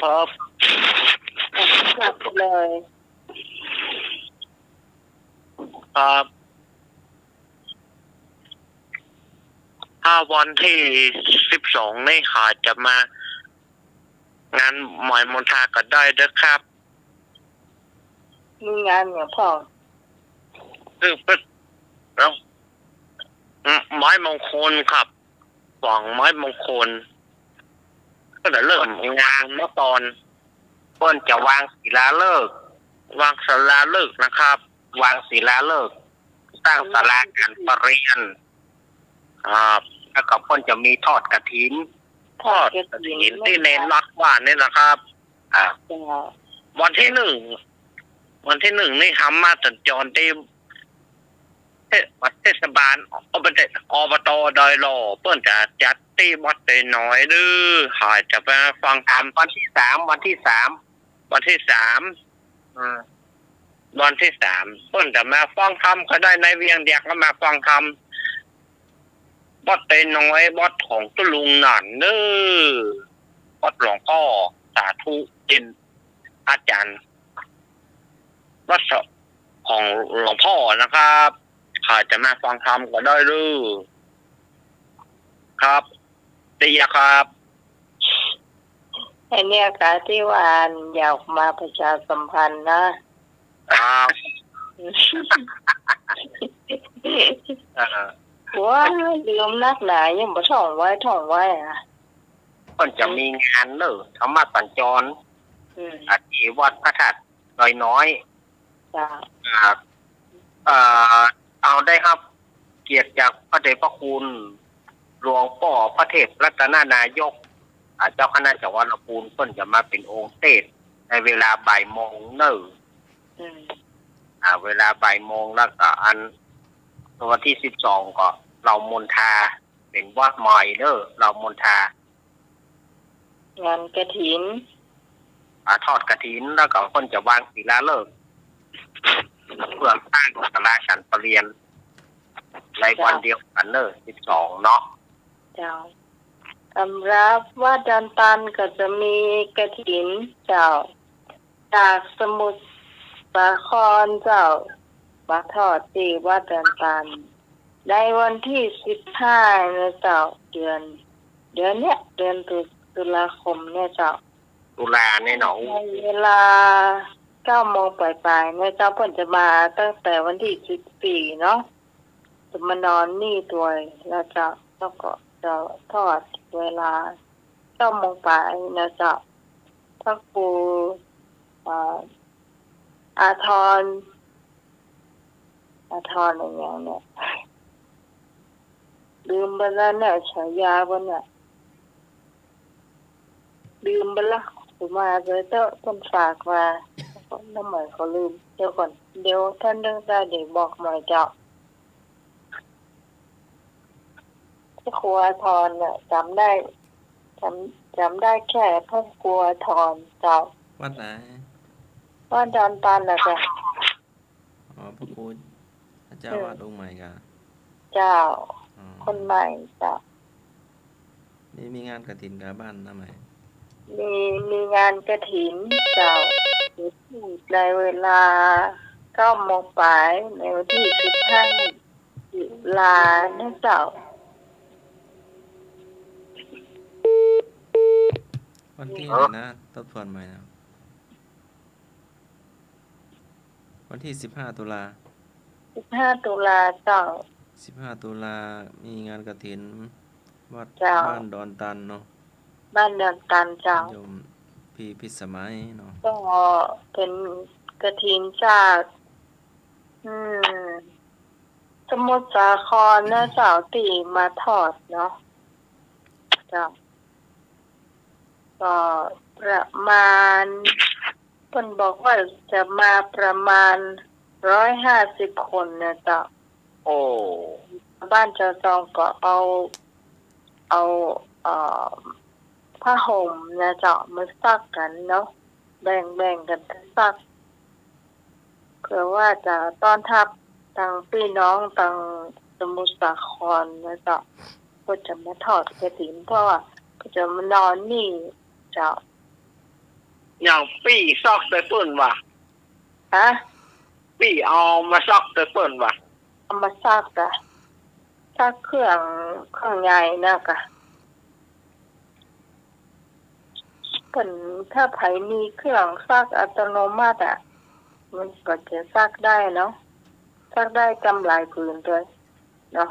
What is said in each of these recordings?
ครับกลับเลยครับถ้าวันที่12นี่หาจะมางานหมอยมณฑาก็ได้ด้วยครับมีงานเนี่ยพ่อคือเป็นแล้วไม้มงคลครับหวังไม้มงคลก็จะเริ่มงานเมื่อตอนเปิ้นจะวางศิลาฤกษ์วางศิลาฤกษ์นะครับ วางศิลาฤกษ์สร้างศาลาการประเรียนครับแล้วก็เปิ้นจะมีทอดกฐินทอดกฐินที่เน้นรักว่านี่นะครับวันที่หนึ่งนี่ทำมาสัญจรที่วัดเทศบาลอบตดอยหล่อเปิ้นจะจัดที่วัดไดน้อยดื้อหาจะไปฟังธรรมวันที่สามเปิ้นจะมาฟังธรรมก็ได้ในเวียงเดียกก็มาฟังธรรมวัดไดน้อยวัดของตุลุงนั่นเด้อวัดหลวงพ่อสาธุเป็นอาจารย์วัดของหลวงพ่อนะครับหาจะมาฟังธรรมก็ได้หรือครับดีครับไอเนี่ยค่ะที่ว่าอยากมาประชาสัมพันธ์นะครับว้าลืมนักหนายังบ่ท่องไว้อ่ะมันจะมีงานเนอะธรรมสัญจรที่วัดพระธาตุดอยน้อยจ้าเอาได้ครับเกียรติจากพระเดชพระคุณหลวงพ่อพระเทพรัตนนายกเจ้าคณะจังหวัดลำพูนเพิ่นจะมาเป็นองค์เทศในเวลาบ่ายโมงเนอะเวลาบ่ายโมงแล้วก็วันที่12ก็เรามณฑาเป็นวัดใหม่เนอะเรามณฑางานกฐินทอดกฐินแล้วก็เพิ่นจะวางศิลาฤกษ์เพื่อสร้างศาลาฉันประเรียนในวันเดียวกันเนอะ12เนาะเจ้าสำหรับวัดดอนตันก็จะมีกฐินเจ้าจากสมุทรสาครเจ้ามาทอดที่วัดดอนตันในวันที่15นะเจ้าเดือนเนี้ยเดือนตุลาคมเนี่ยเจ้าตุลาเนี่ยเนาะเวลา9 โมงปลายๆเนี่ยเจ้าเพิ่นจะมาตั้งแต่วันที่14เนาะจะมานอนนี่ด้วยแล้วเจ้าแล้วก็จะทอดเวลา9 โมงปลายนะเจ้าพระครูอาทรอย่างเนี่ยลืมไปแล้วเนี่ยฉายาบ่เนี่ยลืมไปแล้วมาเลยเจ้าคนฝากมาน้ำหมายเขาลืมเดี๋ยวก่อนเดี๋ยวท่านเรื่องได้เดี๋ยวบอกหน่อยเจ้าพระครูอาทรเนี่ยจำได้แค่พระครูอาทรเจ้าวัดไหนวัดดอนตันนะจ๊ะพระครูเจ้าวาดองค์ใหม่กะเจ้าคนใหม่เจ้านี่มีงานกฐินกับบ้านนะไหมมีงานกฐินเจ้าในเวลา9 โมงปลายในวันที่15ตุลาเนี่ยเจ้าวันที่นะทบทวนใหม่นะวันที่15 ตุลาตุลาเจ้า15 ตุลามีงานกฐินวัดบ้านดอนตันเนาะบ้านดอนตันเจ้าโยมพี่พิสมัยเนาะก็เป็นกฐินจากสมุทรสาครนะเจ้าตีมาทอดเนาะเจ้าก็ประมาณเพิ่นบอกว่าจะมาประมาณ150 คนนะเจ้าโอ้บ้านเจ้าจองก็เอาผ้าห่มนะเจ้ามาซักกันเนาะแบ่งกันซักเพื่อว่าจะต้อนรับทางพี่น้องทางสมุทรสาครนะเจ้าก็จะมาทอดกฐินเพราะว่าก็จะมานอนนี่เจ้า อย่างปี้ซอกเตเปิ้นว่ะ ฮะ ปี้เอามาซอกเตเปิ้นว่ะ เอามาซักกะซักเครื่องใหญ่นะกะเพิ่นถ้าไผมีเครื่องซักอัตโนมัติอ่ะมันก็จะซักได้เนาะซักได้กำหลายผืนด้วยเนาะ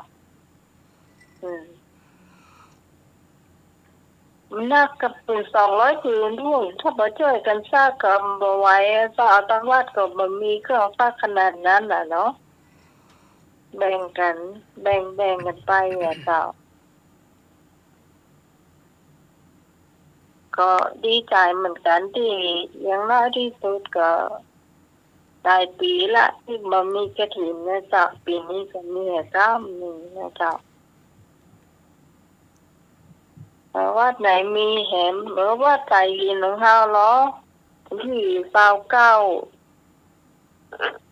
มันน่ากับปืน200ผืนด้วยถ้าบ่ช่วยกันซักก็บ่ไหวก็เอาตังวัดก็บ่มีเครื่องซักขนาดนั้นน่ะเนาะแบ่งกันแบ่งกันไปอ่ะเจ้าก็ดีใจเหมือนกันที่อย่างน้อยที่สุดก็ได้ปีละที่บ่มีกฐินนะเจ้าปีนี้ก็มี3นะเจ้าวัดไหนมีแหมหรือว่าใจยินของเฮาเหรอที่29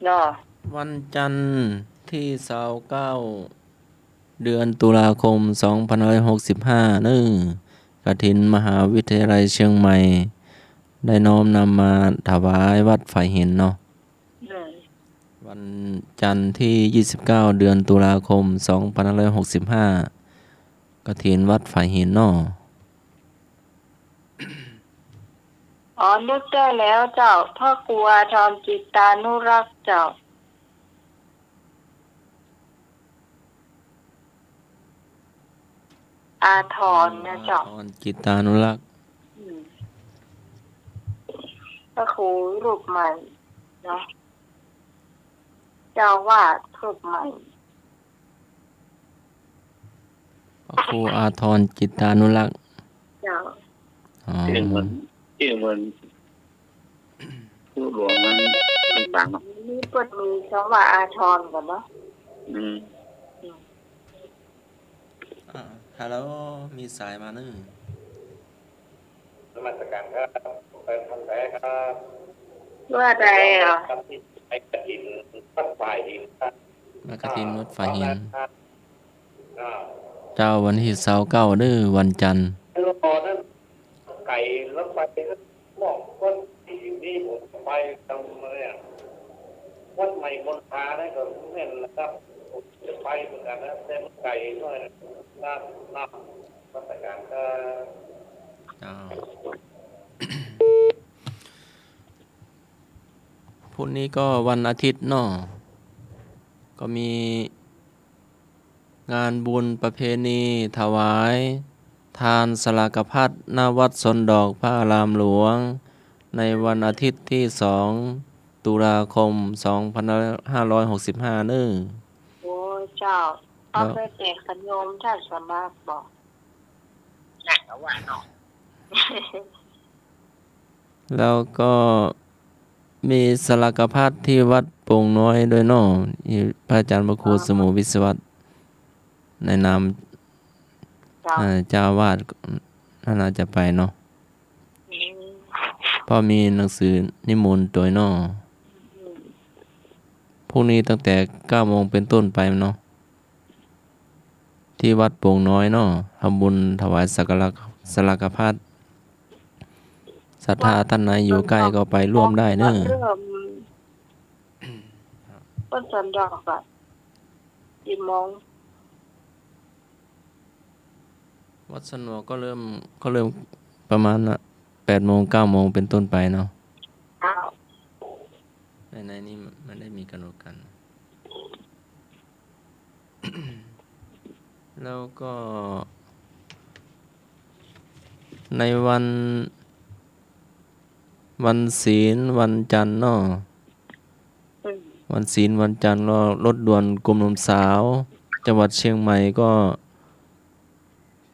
เนาะวันจันทร์ที่29เดือนตุลาคม2565นี่กฐินมหาวิทยาลัยเชียงใหม่ได้น้อมนำมาถวายวัดฝ่ายหินเนาะวันจันทร์ที่29เดือนตุลาคม2565กฐินวัดฝ่ายหินเนาะนึกได้แล้วเจ้าพ่อครูอาทรจิตานุรักษ์เจ้าอาทรนะเจ้าอาทรจิตานุรักษ์พระครูรูปใหม่เนาะเจ้าวาดรูปใหม่พระครูอาทรจิตานุรักษ์เจ้าชื่อมันผู้หลวงมันต่างเนาะนี่เปิดมีคำว่าอาทรกันเนาะฮัลโหลมีสายมานึงนมัสการครับเป็นท่านแรกครับว่าใดอ่ะไอ้กฐินวัดฝ่ายหินมากฐินวัดฝ่ายหินเจ้าวันที่29นี่วันจันทร์ไก่รถไฟมองคนที่อยู่นี่ผมไปตรงนี้วัดใหม่มณฑาได้ก็เห็นนะครับผมจะไปเหมือนกันนะเส้นไก่ด้วยน้ำราชการก็พรุ่งนี้ก็วันอาทิตย์เนาะก็มีงานบุญประเพณีถวายทานสลากภัตณวัดสนดอกพระอารามหลวงในวันอาทิตย์ที่2ตุลาคม2565นี่โอ้เจ้าเอาไปแจกขนมท่านสมากบอกแน่ว่าเนาะแล้วก็มีสลากภัตที่วัดโป่งน้อยด้วยเนาะพระอาจารย์พระครูสมุวิศวัตรในนามเจ้าวาดน่าจะไปเนาะเพราะมีหนังสือนิมนต์ตัวเนาะพรุ่งนี้ตั้งแต่9 โมงเป็นต้นไปเนาะที่วัดโป่งน้อยเนาะทำบุญถวายสลากภัตศรัทธาท่านไหนอยู่ใกล้ก็ไปร่วมได้เนอะต้นสันดอกอ่ะกี่โมงวัดสนวก็เริ่มประมาณ8 โมง 9 โมงเป็นต้นไปเนาะในนี้มันได้มีกำหนดกัน แล้วก็ในวันศีลวันจันทร์เนาะวันศีลวันจันทร์ก็รถด่วนกรมหนุ่มสาวจังหวัดเชียงใหม่ก็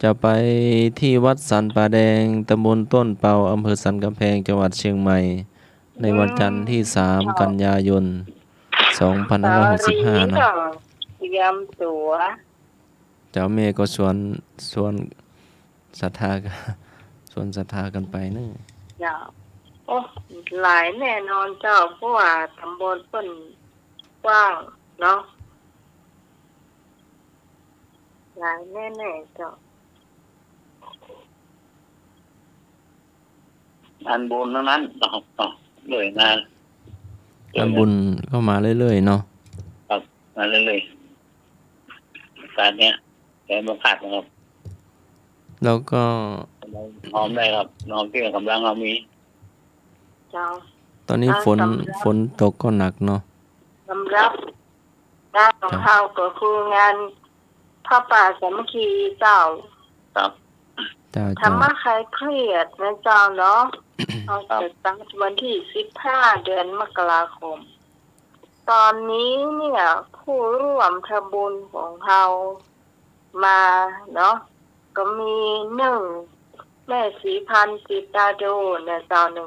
จะไปที่วัดสันป่าแดงตำบลต้นเปาอำเภอสันกำแพงจังหวัดเชียงใหม่ในวันจันทร์ที่3กันยายน2565เนาะเตรียมตัวเจ้าแม่ก็ชวนศรัทธากันไปนึจ้าโอ้หลายแน่นอนเจ้าเพราะว่าตำบลเพิ่นกว้างเนาะหลายแน่ๆเจ้า งานบุญทั้งนั้นเลยงาน งานบุญก็มาเรื่อยๆเนาะ ครับมาเรื่อยๆการเนี้ยแต่มาขาดนะครับ แล้วก็ หอมได้ครับหอมที่กำลังเรามี เจ้า ตอนนี้ฝนตกก็หนักเนาะ สำหรับงานของเราก็คืองานผ้าป่าสามัคคีเจ้า ครับ เจ้า ทำมาใครเครียดนะเจ้าเนาะ เราจะตั้งวันที่15 เดือนมกราคม ตอนนี้เนี่ยผู้ร่วมทำบุญของเรามาเนาะก็มีแม่สีพันธ์จิตตาโดนะเจ้า12,000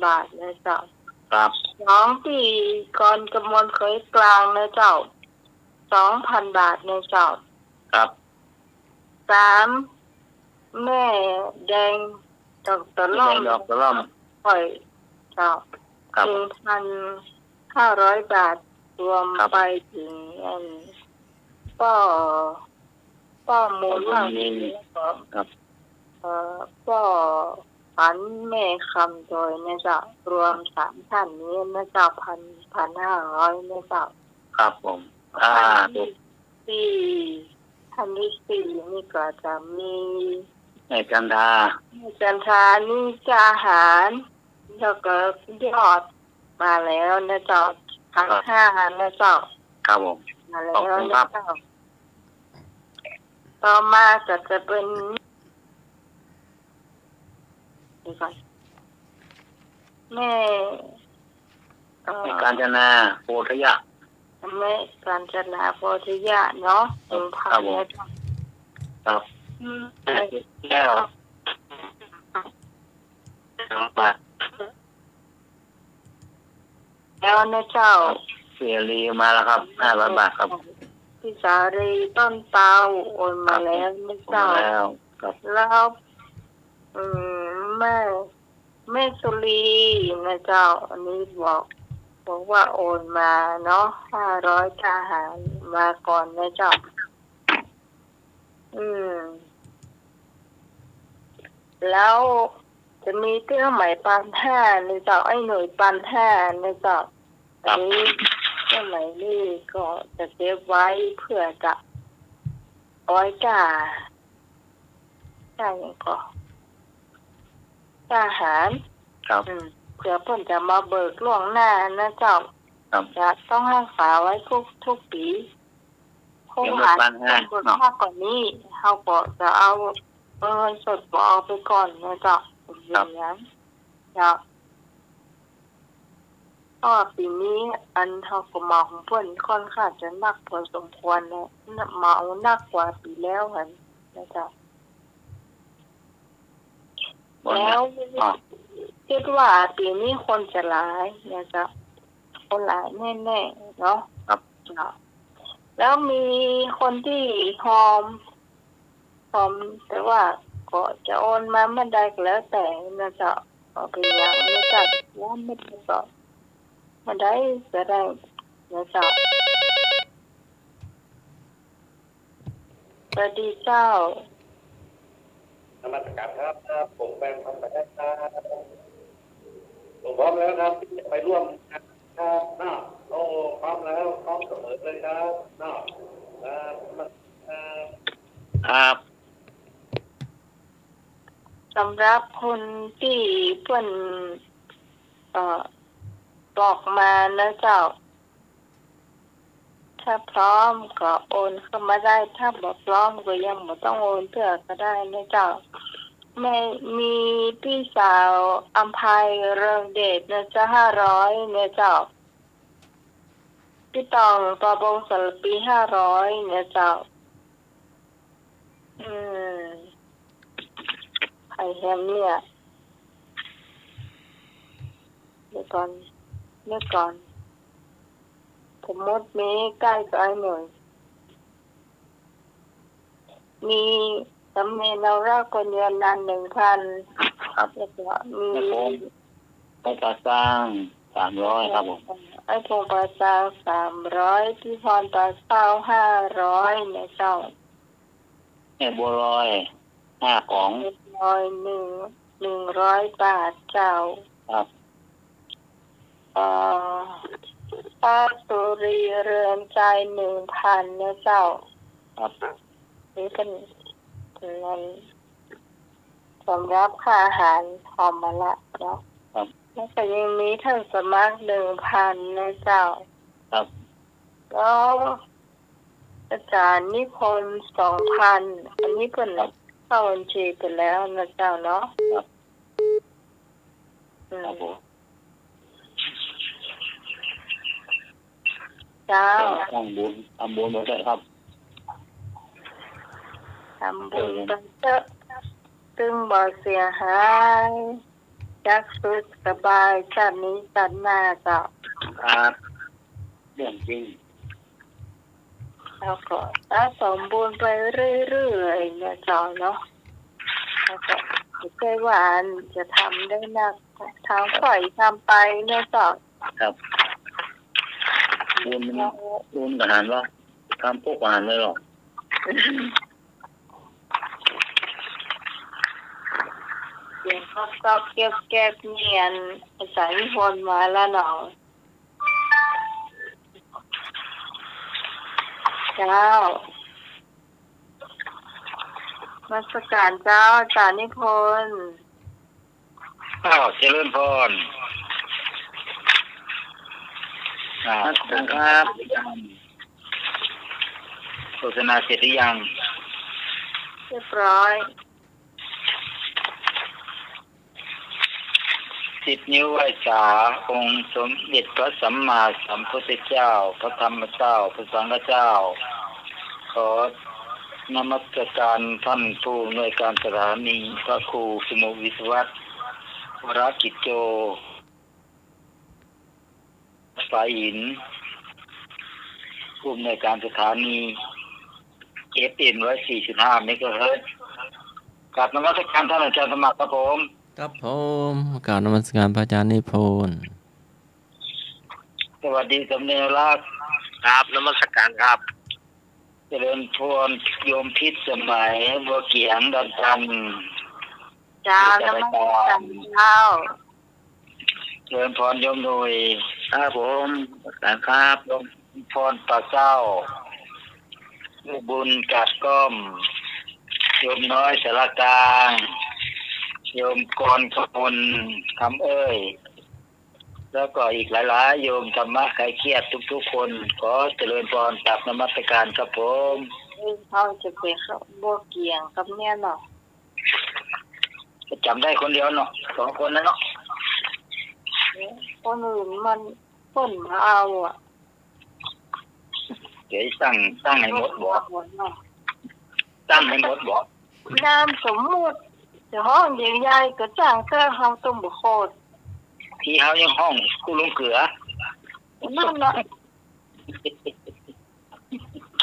บาทนะเจ้า ครับ 2 ปีก่อนกำมลเคยกลางนะเจ้า 2,000 บาทนะเจ้า ครับ 3 แม่แดงดอกตะล่อม ดอกตะล่อม ปล่อยเจ้า ครับ 1,500 บาท รวม ครับ ไปถึงป้อมูลว่ามีแล้วก็ ครับ ป้อฝันแม่คำโดยนะเจ้ารวม3 ท่านนี้นะเจ้า1,500นะเจ้า ครับผมที่ท่านที่4นี่ก็จะมี ในกันทา จันทรานี่จะอาหารแล้วก็ยอดมาแล้วนะเจ้าทั้ง5นะเจ้า ครับผม มาแล้ ขอบ ว คุณค นะ รับ เจ้าต่อมาก็จะเป็นเดี๋ยวก่อนแม่ในการจนาโพธิยะ แม่การจนาโพธิยะเนาะ1,000นะเจ้า ครับ แล้ว บาท แล้วนะเจ้า เสียรีมาแล้วครับ500 บาทครับ พี่สารีต้นเตาโอนมาแล้วนะเจ้า แล้วครับ แล้วแม่สุรีนะเจ้า อันนี้บอกว่าโอนมาเนาะ500ทหารมาก่อนนะเจ้า แล้วจะมีเตื้อไหมปัน5นะเจ้าไอ้หน่วยปัน5นะเจ้าอันนี้เตื้อไหมนี่ก็จะเก็บไว้เพื่อจะเอาไว้จ่าอย่างก็อาหาร ครับ เผื่อเพิ่นจะมาเบิกล่วงหน้านะเจ้า ครับ จะต้องรักษาไว้ทุกปีคงอาจจะเบิกมากกว่านี้เขาก็จะเอาเงินสดบ่เอาไปก่อนนะเจ้าอย่างนั้นจ้ะก็ปีนี้อันเขาก็มาของเพิ่นค่อนข้างจะหนักพอสมควรนะมาเอาหนักกว่าปีแล้วหั่นนะเจ้าแล้วคิดว่าปีนี้คนจะหลายนะจ๊ะคนหลายแน่ๆเนาะ ครับ แล้วมีคนที่หอมแต่ว่าก็จะโอนมาเมื่อใดก็แล้วแต่นะจ๊ะก็เป็นอย่างนี้จ้ะแล้วไม่ได้ก็เมื่อใดจะได้นะจ๊ะสวัสดีเจ้าน มัสการครับผมแบงค์พันธุ์ประเทศผมพร้อมแล้วครับที่จะไปร่วมครับโอ้พร้อมแล้วพร้อมเสมอเลยครับครับ สำหรับคนที่เพิ่นบอกมานะเจ้าถ้าพร้อมก็โอนเข้ามาได้ถ้าบ่พร้อมก็ยังบ่ต้องโอนเพื่อก็ได้นะเจ้าไม่มีพี่สาวอัมภัยเริงเดชนะจ๊ะ500นะเจ้าพี่ตองปอบงสรปี500นะเจ้าใครแฮมเนี่ยเดี๋ยวก่อนผมมดมีใกล้กับไอ้หน่อยมีสำเนเราราคนเดือนนาน 1,000 ครับ แล้วก็มี ไปก่อสร้าง300ครับผม ไอ้พงปลาซาว300ที่พรปลาซาว500เนี่ยเจ้า แม่บัวลอย5 ของ เรียบร้ อย100 บาทเจ้า ครับ ป้าสุรีเรือนใจ1,000นะเจ้า ครับ นี่เป็นเงินสำหรับค่าอาหารพร้อมมาละเนาะ ครับ แล้วก็ยังมีท่านสมัคร1,000นะเจ้า ครับ แล้วอาจารย์นิพนธ์2,000อันนี้เป็นเข้าบัญชีไปแล้วนะเจ้าเนาะ ครับ อืม ครับผม เจ้า ทำบุญมาเถอะครับ ทำบุญกันเถอะซึ่งบ่เสียหายจักสุขสบายชาตินี้ชาติหน้าเจ้า ครับเรื่องจริง แล้วก็สะสมบุญไปเรื่อยๆนะเจ้าเนาะแล้วก็ไม่ใช่ว่าอันจะทำได้นักทางปล่อยทำไปนะเจ้า ครับบุญกับหารว่าทำพวกอาหารเลยหรอก เดี๋ยวเขาก็เก็บเงียนอาจารย์นิพนธ์มาแล้วเนาะเจ้ามาสการเจ้าอาจารย์นิพนธ์ อ้าวเจริญพรครับโฆษณาเสร็จหรือยัง เรียบร้อย 10 นิ้วไหว้สาองค์สมเด็จพระสัมมาสัมพุทธเจ้า พระธรรมเจ้า พระสังฆเจ้า ขอนมัสการท่านผู้อำนวยการสถานีพระครูสมุวิศวัตรวรกิจโจฝ่ายหินผู้อำนวยการสถานี FM 104.5 เมกะเฮิรตซ์กราบนมัสการท่านอาจารย์สมัครครับผม ครับผมกราบนมัสการพระอาจารย์นิพนธ์ สวัสดีสำเนียงรัก ครับนมัสการครับ เจริญพรโยมพิษสมัยบัวเกียงดันตัน เจ้าน้ำมันเจ้า เจริญพรโยมหน่วยครับผมครับโยมพรปากเจ้าลูกบุญกัดก้อมโยมน้อยสารกลางโยมกรขมลคำเอ้ยแล้วก็อีกหลายๆโยมธรรมะใครเครียดทุกๆคนขอเจริญพรตับนมัสการครับผม เขาจะไปเข้าบัวเกียงกับเนี่ยเนาะ จำได้คนเดียวเนาะ2 คนนะเนาะ คนอื่นมันต้นมาเอาอ่ะ เดี๋ยวตั้งให้หมดบ่ตั้งให้หมดบ่ นามสมมุติจะห้องใหญ่ๆก็จ้างแต่เฮาต้องบ่โคตร ที่เฮายังห้องกู้ลุงเกลือ นั่นน่ะ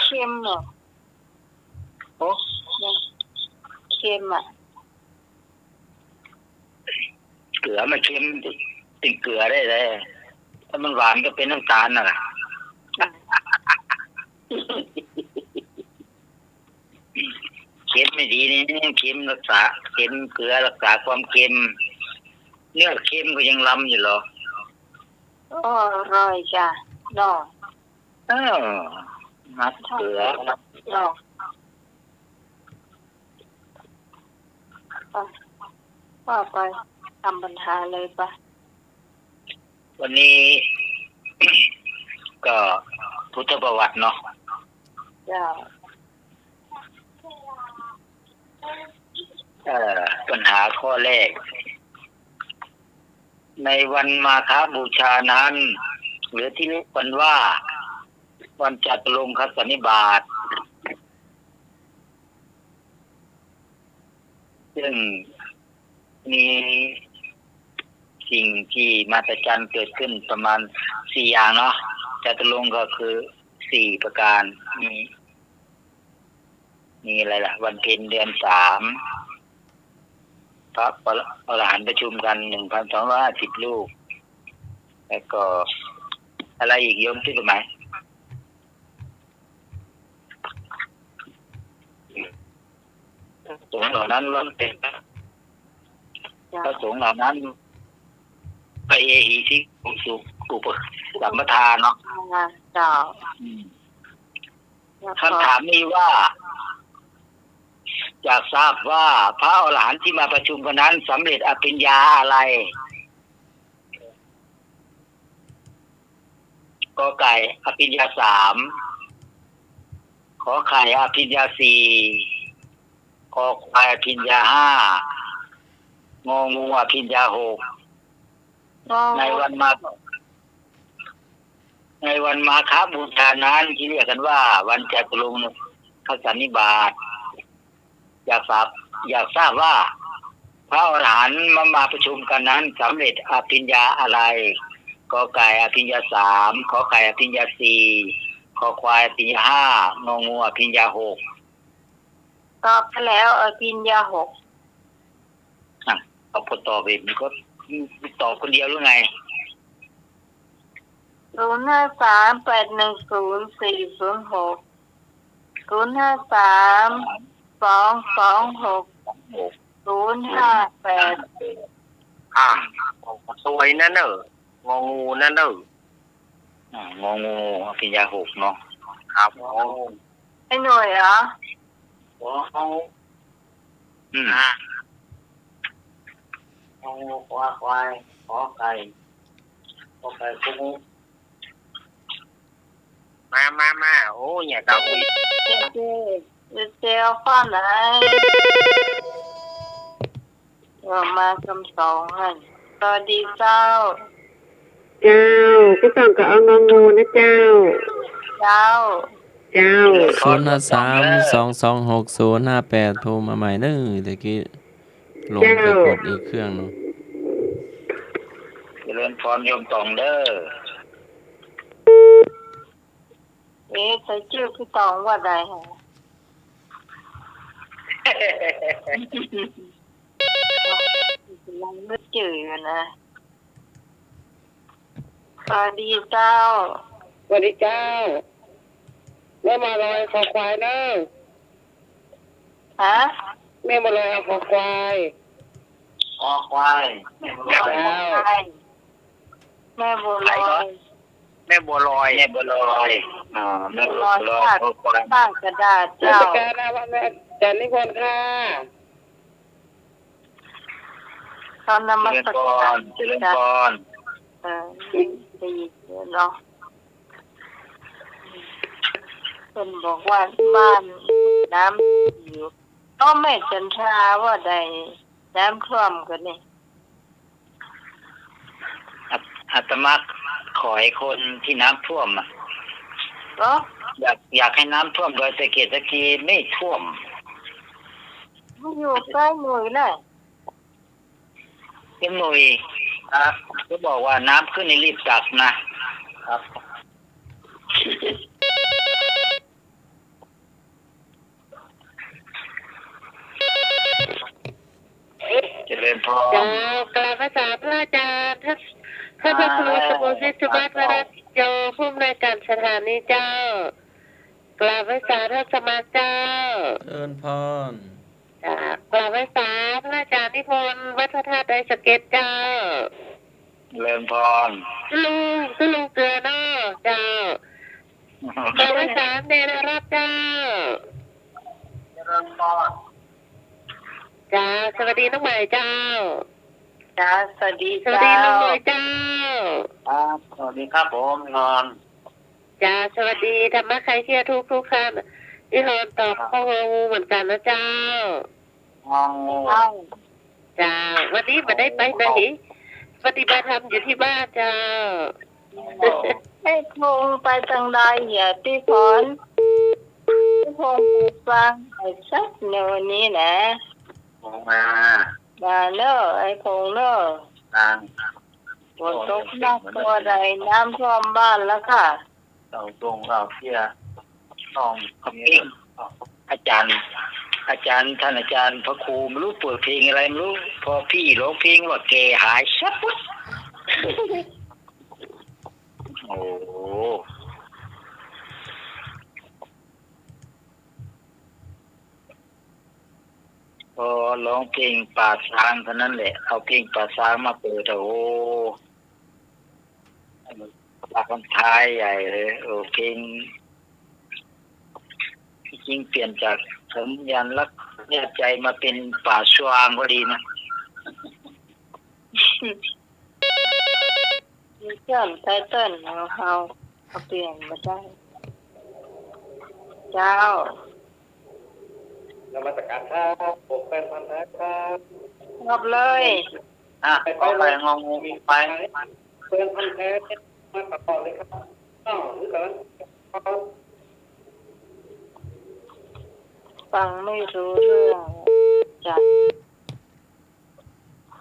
เค็มเนาะ โอ้ เค็มอ่ะ เกลือมันเค็มเป็นเกลือได้เลยถ้ามันหวานก็เป็นน้ำตาลน่ะ เค็มไม่ดีนี่เค็มรักษาเค็มเกลือรักษาความเค็มเนื้อเค็มก็ยังล้ำอยู่เหรอ อร่อยจ้ะเนาะ เออมัดเกลือ เนาะว่าไปทำปัญหาเลยปะ วันนี้ ก็พุทธประวัติเนาะ จ้า ปัญหาข้อแรก ในวันมาฆบูชานั้นหรือที่เรียกกันว่า วันจตุรงคสันนิบาตซึ่งมีสิ่งที่มหัศจรรย์เกิดขึ้นประมาณ4 อย่างเนาะจตุรงค์ก็คือ4 ประการมีอะไรล่ะ วันเพ็ญเดือน 3พระอรหันต์ประชุมกัน 1,250 รูปแล้วก็อะไรอีกโยมที่รู้ไหมตรงเหล่านั้นล้วนเป็น เจ้า พระสงฆ์เหล่านั้นไปเอหิทิสุอุปสัมปทานเนาะ เจ้า คำถามนี้ว่าอยากทราบว่าพระอรหันต์ที่มาประชุมกันนั้นสำเร็จอภิญญาอะไรกอไก่อภิญญา3ขอไข่อภิญญา4คอควายอภิญญา5งองูอภิญญา6ในวันมาฆบูชานั้นที่เรียกกันว่าวันจตุรงคสันนิบาตอยากทราบว่าพระอรหันต์มาประชุมกันนั้นสำเร็จอภิญญาอะไรกอไก่อภิญญา3ขอไข่อภิญญา4คอควายอภิญญา5งองูอภิญญา6ตอบไปแล้วอภิญญา6เอาพอตอบเองมันก็ตอบคนเดียวหรือไง053810406 053226058สวยนั่นเนอะงองูนั่นเนอะ งองูอภิญญา6เนาะ ครับ ไอ้หน่วยเหรอ งองูควายขอไก่งู มาโอ้ยเนี่ยครับ เจ้าข้อไหนมาคำสองให้สวัสดีเจ้า เจ้าก็ต้องก็เอางองูนะเจ้า เจ้า เจ้า 053226058โทรมาใหม่เด้อตะกี้ลงไปกดอีกเครื่องนึง เจริญพรโยมตองเด้อ ใส่ชื่อพี่ตองว่าใดฮะยังไม่จืดอยู่นะสวัสดีเจ้า สวัสดีเจ้าแม่มาลอยคอควายเด้อ ฮะ แม่มาลอยเอาคอควาย คอควาย แม่บัวลอยแม่บัวลอย แม่บัวลอย แม่บัวลอยแม่บัวลอยคอควาย บ้างกระดาษ รา เจ้า ชการนะวันนี้จันนิพนธ์ค่ะ ตอนน เจ มั ริ ส ญพ การ รเจริญพร ดีเนาะคนบอกว่าบ้านน้ำอยู่ก็ไม่จันทราว่าใดน้ำท่วมกันนี่ อาตมาขอให้คนที่น้ำท่วมก็ อยากให้น้ำท่วมโดยตะเกียกตะกีไม่ท่วม อยู่ใกล้หน่วยเลย เป็นหน่วยก็บอกว่าน้ำขึ้นในรีบตักนะครับเจริญพร เจ้ากราบภาษาพระอาจารย์ท่านพระครูสมุทรสิบัตรรัตน์โยผู้อำนวยการสถานีเจ้ากราบภาษาท่านสมาเจ้า เอิ้นพร กราบภาษาพระอาจารย์นิพนธ์วัดพระธาตุไดสะเก็ดเจ้า เจริญพร ลุงเกลือเนาะเจ้ากราบภาษาเดนรับเจ้า เจริญพร จ้าสวัสดีน้องใหม่เจ้า จ้าสวัสดี สวัสดี เจ้า น้องหน่วยเจ้า ครับสวัสดีครับผมนอน จ้าสวัสดีธรรมะใครเชื่อทุกท่านที่นอนตอบข้องูเหมือนกันนะเจ้า ห้อง เจ้า จ้าวันนี้มาได้ไปไหนปฏิบัติธรรมอยู่ที่บ้านเจ้า ให้คงไปทางใดอย่าพี่ฝนพี่พงไปฟังไอ้สักเนวนี้นะ มา มาเนอะไอ้พงเนอะ ทาง ฝนตกหนักตัวใดน้ำท่วมบ้านแล้วค่ะ เราตรงเราเที่ยต้องคำนี้อาจารย์ท่านอาจารย์พระครูไม่รู้เปิดเพลงอะไรไม่รู้พอพี่ร้องเพลงว่าแกหายชับปุ๊บโอ้โห พอร้องเพลงป่าช้างเท่านั้นแหละเอาเพลงป่าช้างมาเปิดโอ้โหปากมันท้ายใหญ่เลยโอ้เพลงจริงเปลี่ยนจากสัญญาณรักเนี่ยใจมาเป็นป่าชวางก็ดีนะ มีเจ้าไตเติ้ลเอาเปลี่ยนมาได้เจ้าน มัสการครับผมเป็นพันธะครับ งบเลย ขอไปงองูไป เป็นพันธะมาตัดต่อเลยครับหรือกันครับ ฟังไม่รู้เรื่องจ้ะ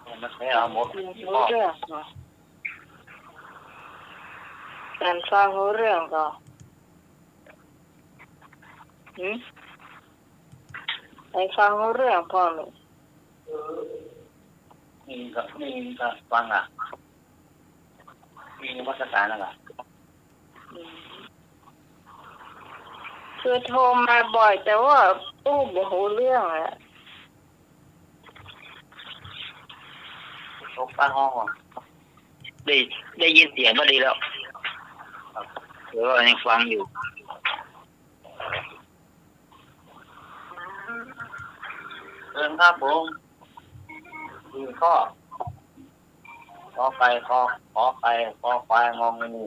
มันไม่เอาหมด ไม่รู้เรื่องเหรอการฟังรู้เรื่องก็ไอ้ฟังรู้เรื่องพ่อหนู มีก็ฟังอ่ะมีวัฒนอะไรอ่ะ คือโทรมาบ่อยแต่ว่าตู้บ่รู้เรื่องอ่ะ ตกฟังห้องได้ยินเสียงก็ดีแล้วเดี๋ยวเรายังฟังอยู่เชิญครับผมมีข้อขอไปขอไปขอควายงองู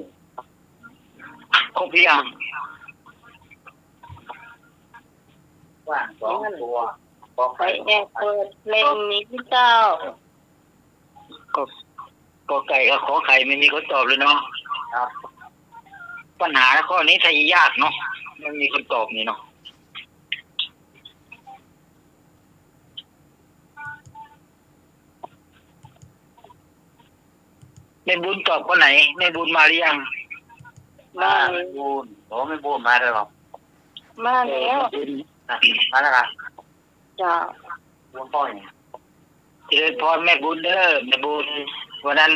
ครบพี่ยังว่างสองตัวขอ ไป ไก่ แอบเปิดเพลงนี้พี่เจ้า ก็ไก่กับขอไข่ไม่มีคนตอบเลยเนาะครับปัญหาข้อนี้ถ้ายากเนาะไม่มีคนตอบนี่เนาะในบุญตอบคนไหนในบุญมาหรือยัง มา ไม่บุญไม่บุญมาเลยหรอ มาแล้ว มาแล้วนะ จ้า บุญพ่อเนี่ยเจริญพรแม่บุญเด้อแม่บุญวันนั้น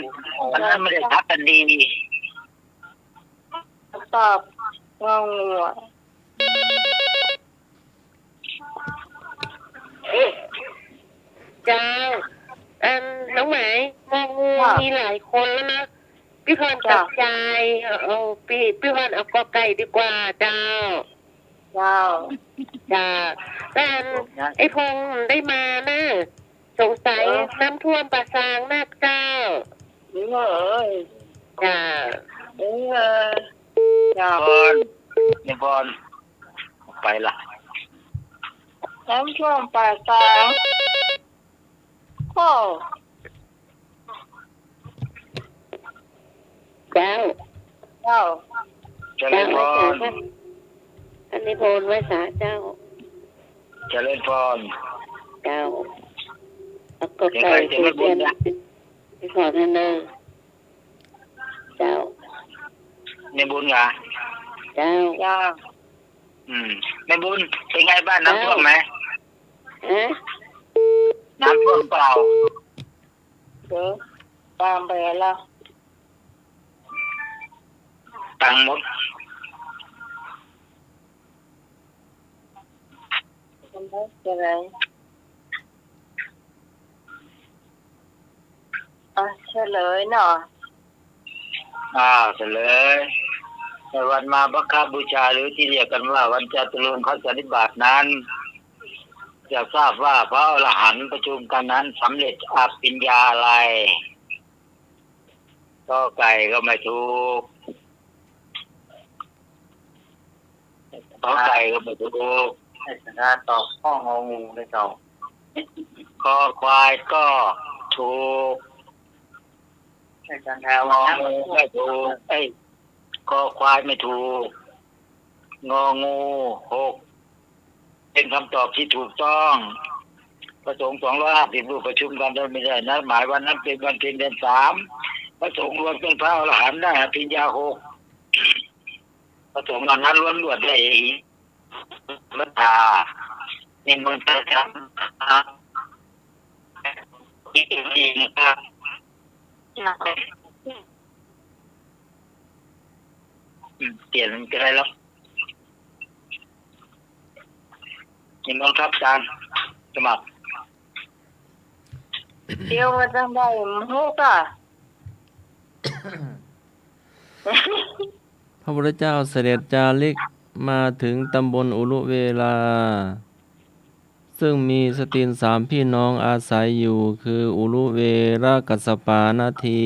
ไม่ได้ทักกันดี ตอบงองูอ่ะ เจ้าน้องหมายงองูมีหลายคนแล้วนะพี่พรตัดใจเอาพี่พรเอากอไก่ดีกว่าเจ้า เจ้า จ้าแต่ไอ้พงษ์ได้มานะสงสัยน้ำท่วมป่าซางนักเจ้า นี่เอ้ย จ้า นี่เจ้า พรเนี่ยพรไปละ น้ำท่วมป่าซางโอ้ เจ้า เจ้า เจริญพร อันนี้พลไว้สาเจ้า เจริญพร เจ้าเอากอไก่คุยเรียนพี่ขอท่านนะเจ้า ในบุญเหรอ เจ้า เจ้า ในบุญเป็นไงบ้านน้ำท่วมไหม ฮะ น้ำท่วมเปล่า เดี๋ยวตามไปแล้ว ตังหมด ทำไมจะไรเฉลยหน่อย เสร็จเลยในวันมาบัคคาบูชาหรือที่เรียกกันว่าวันจตุรงคสันนิบาตนั้นจะทราบว่าพระอรหันต์ประชุมกันนั้นสำเร็จอภิญญาอะไรก็ไก่ก็ไม่ถูกก็ไก่ก็ไม่ถูกให้ชนะตอบข้ององูได้เจ้าคอควายก็ถูกให้ชนะงองูไม่ถูกคอควายไม่ถูกงองู6เป็นคำตอบที่ถูกต้องพระสงฆ์250รูปประชุมกันโดยไม่ได้นัดหมายวันนั้นเป็นวันเพ็ญเดือน3พระสงฆ์รวมเป็นพระอรหันต์ได้อภิญญา6พระสงฆ์เหล่านั้นล้วนรวดได้มัทธานี่มันจะทำอีกทีนะครับ เปลี่ยนมันก็ได้แล้วนี่น้องครับอาจารย์สมัคร เดียวมาจังได้ฮู้ก่ะ พระพุทธเจ้าเสด็จจาริกมาถึงตำบลอุรุเวลา ซึ่งมีสตรีสามพี่น้องอาศัยอยู่คืออุรุเวระกัสสปานาที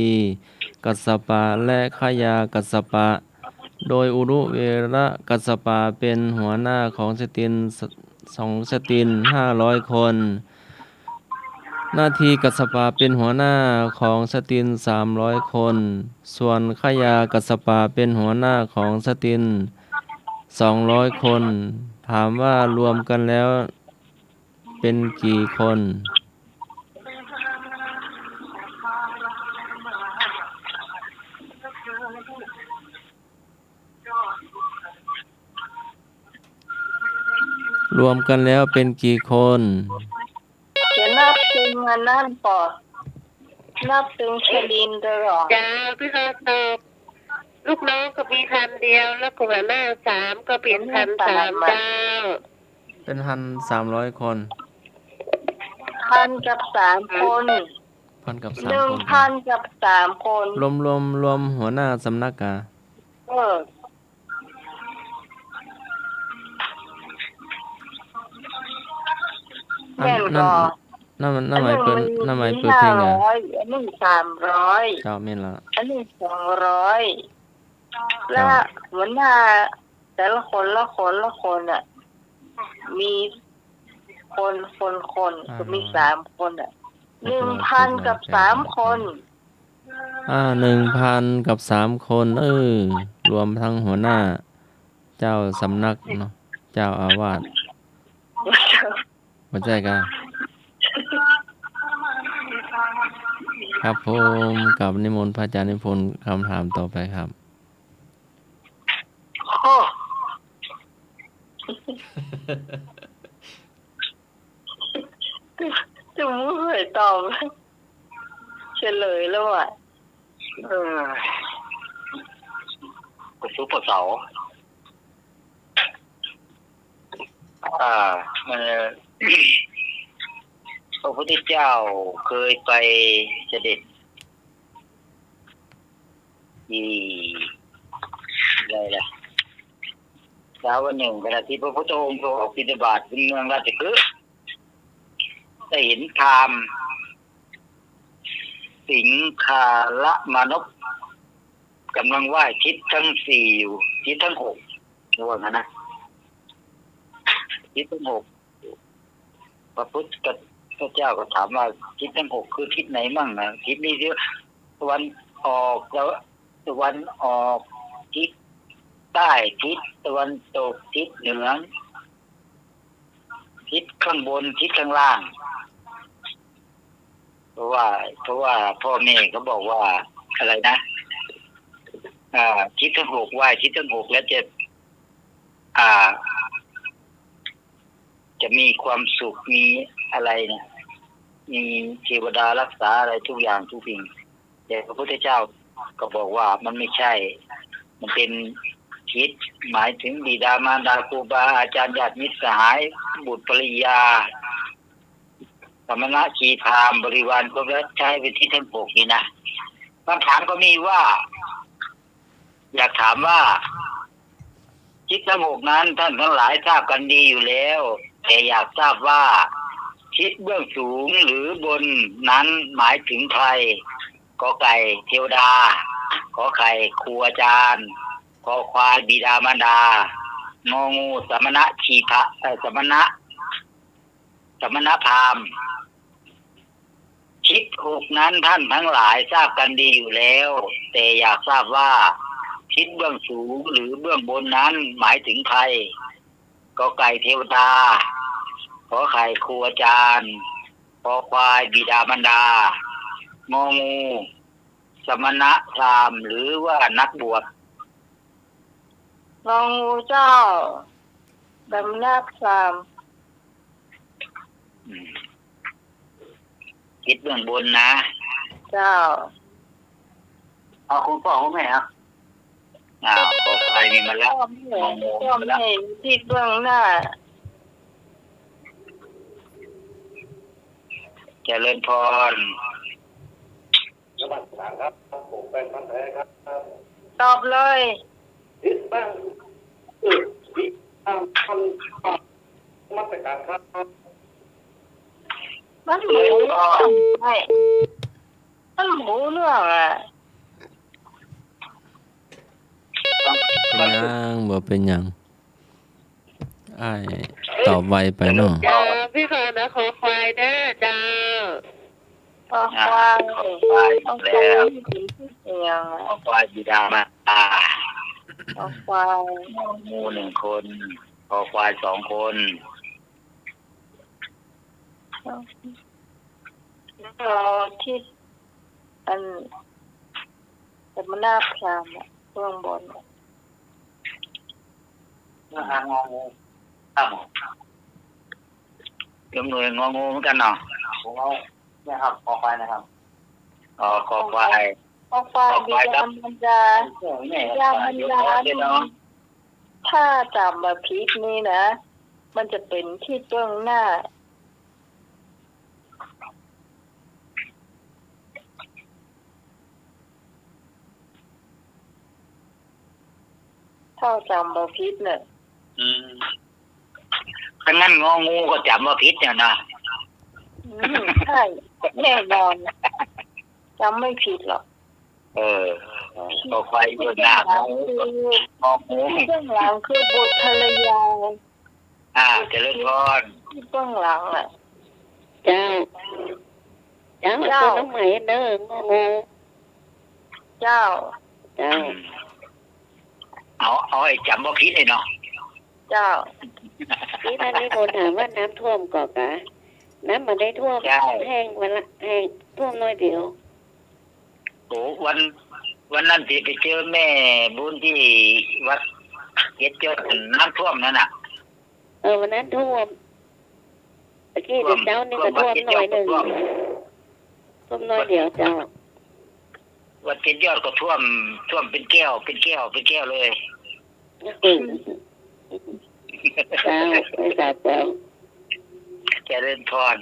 กัสสปะและขยากัสสปะ โดยอุรุเวระกัสสปะเป็นหัวหน้าของสตรีสตรี500 คน นาทีกัสสปะเป็นหัวหน้าของสตรี300 คน ส่วนขยากัสสปะเป็นหัวหน้าของสตรี200 คน ถามว่ารวมกันแล้วเป็นกี่คน รวมกันแล้วเป็นกี่คน เดี๋ยวนับตึงอันนั้นปอนับตึงชลินเด้อหรอ จ้าพี่เขาตอบลูกน้องก็มีพันเดียว แล้วก็หัวหน้า3ก็เป็น1,300เจ้า เป็น1,300 คน 1,000 กับ 3 คน พันกับ3 คน 1,000 กับ 3 คน รวมหัวหน้าสำนักกะ เออ แม่นก็ นั่นหมายเปิดเพลงอ่ะ อันนี้300 เจ้าแม่นละ อันนี้200และหัวหน้าแต่ละคนอ่ะ มีคนก็มี3 คนอ่ะ 1,000 กับ 3 คน 1,000 กับ 3 คนรวมทั้งหัวหน้า เจ้าสำนักเนาะเจ้าอาวาสบ่ใจกะครับผมกับนิมนต์พระอาจารย์นิพนธ์คำถามต่อไปครับ โอ้จะมึงเคยตอบเฉลยแล้วอ่ะ กระสุปเสามัน พระพุทธเจ้าเคยไปเสด็จที่อะไรล่ะเช้าวันหนึ่งขณะที่พระพุทธองค์ทรงออกบิณฑบาตเป็นเมืองราชคฤห์ได้เห็นพราหมณ์สิงคาละมานพกำลังไหว้ทิศทั้ง4อยู่ทิศทั้ง6ว่างั้นนะทิศทั้ง6พระพุทธเจ้าก็ถามว่าทิศทั้ง6คือทิศไหนมั่งนะทิศนี้ที่ตะวันออกแล้วตะวันออกทิศใต้ทิศตะวันตกทิศเหนือทิศข้างบนทิศข้างล่างเพราะว่าพ่อแม่เขาบอกว่าอะไรนะทิศทั้ง6ไหว้ทิศทั้ง6แล้วจะมีความสุขมีอะไรเนี่ยมีเทวดารักษาอะไรทุกอย่างทุกสิ่งแต่พระพุทธเจ้าก็บอกว่ามันไม่ใช่มันเป็นทิศหมายถึงบิดามารดาครูบาอาจารย์ญาติมิตรสหายบุตรภริยาสมณะชีพราหมณ์บริวารก็ใช้เป็นทิศทั้ง6นี่นะคำถามก็มีว่าอยากถามว่าทิศทั้ง6นั้นท่านทั้งหลายทราบกันดีอยู่แล้วแต่อยากทราบว่าทิศเบื้องสูงหรือบนนั้นหมายถึงใครกอไก่เทวดาขอไข่ครูอาจารย์คอควายบิดามารดางองูสมณะชีพะสมณะพราหมณ์ทิศ6นั้นท่านทั้งหลายทราบกันดีอยู่แล้วแต่อยากทราบว่าทิศเบื้องสูงหรือเบื้องบนนั้นหมายถึงใครกอไก่เทวดาขอไข่ครูอาจารย์คอควายบิดามารดางองูสมณะพราหมณ์หรือว่านักบวช งองูเจ้าดำนักสาม คิดเบื้องบนนะ เจ้า เอาคุณพ่อคุณแม่ครับขอควายมีมาแล้ว ก็ไม่ที่เบื้องหน้า จ เจริญพร นมัสการครับผมเป็นพันแท้ครับ ตอบเลย ทิศบ้างที่พันนมัสการครับ มันหมูไม่มันหมูเรื่องอ่ะ เป็นหยังบ่เป็นหยังอ้ายตอบไวไปเนาะ จ้าพี่ขอนะขอควายเด้อจ้า พอควายต้องควายที่ดีที่เสียง ขอควายบิดามา พอควาย หมู1 คนขอควาย2 คน แล้วก็ที่อันแต่มันน่าพรามอ่ะเบื้องบน หางองูครับยมหน่วยงองูเหมือนกันเนาะ ผมเอาเนี่ยครับขอไปนะครับ ขอควาย พอควายบิดามันดาบิดามันดาถ้าจำมาพีคนี้นะ มันจะเป็นที่เบื้องหน้า ถ้าจำมาพีคเนี่ย ถ้างั้นงองูก็จำว่าผิดเนี่ยนะ ใช่แน่นอนจำไม่ผิดหรอก ขอควายเบื้องหน้างองู เบื้องหลังคือบุตรภรรยา เจริญพร ที่เบื้องหลังอ่ะ จ้าจ้าตัวน้องใหม่เด้ององู เจ้า จ้า เอาให้จำว่าผิดเลยเนาะ เจ้า ที่ท่านนิพนธ์ถามว่าน้ำท่วมก่อกะน้ำมันได้ท่วมแห้งวันละแห้งท่วมน้อยเดียว โอ้วันนั้นที่ไปเจอแม่บุญที่วัดเจ็ดเจ้าน้ำท่วมนั่นน่ะ วันนั้นท่วมตะกี้เด็กเจ้านี่ก็ท่วมหน่อยหนึ่งท่วมน้อยเดียวเจ้า วัดเจ็ดยอดก็ท่วมเป็นแก้วเลย เจ้าไม่ทราบเจ้า เจริญพร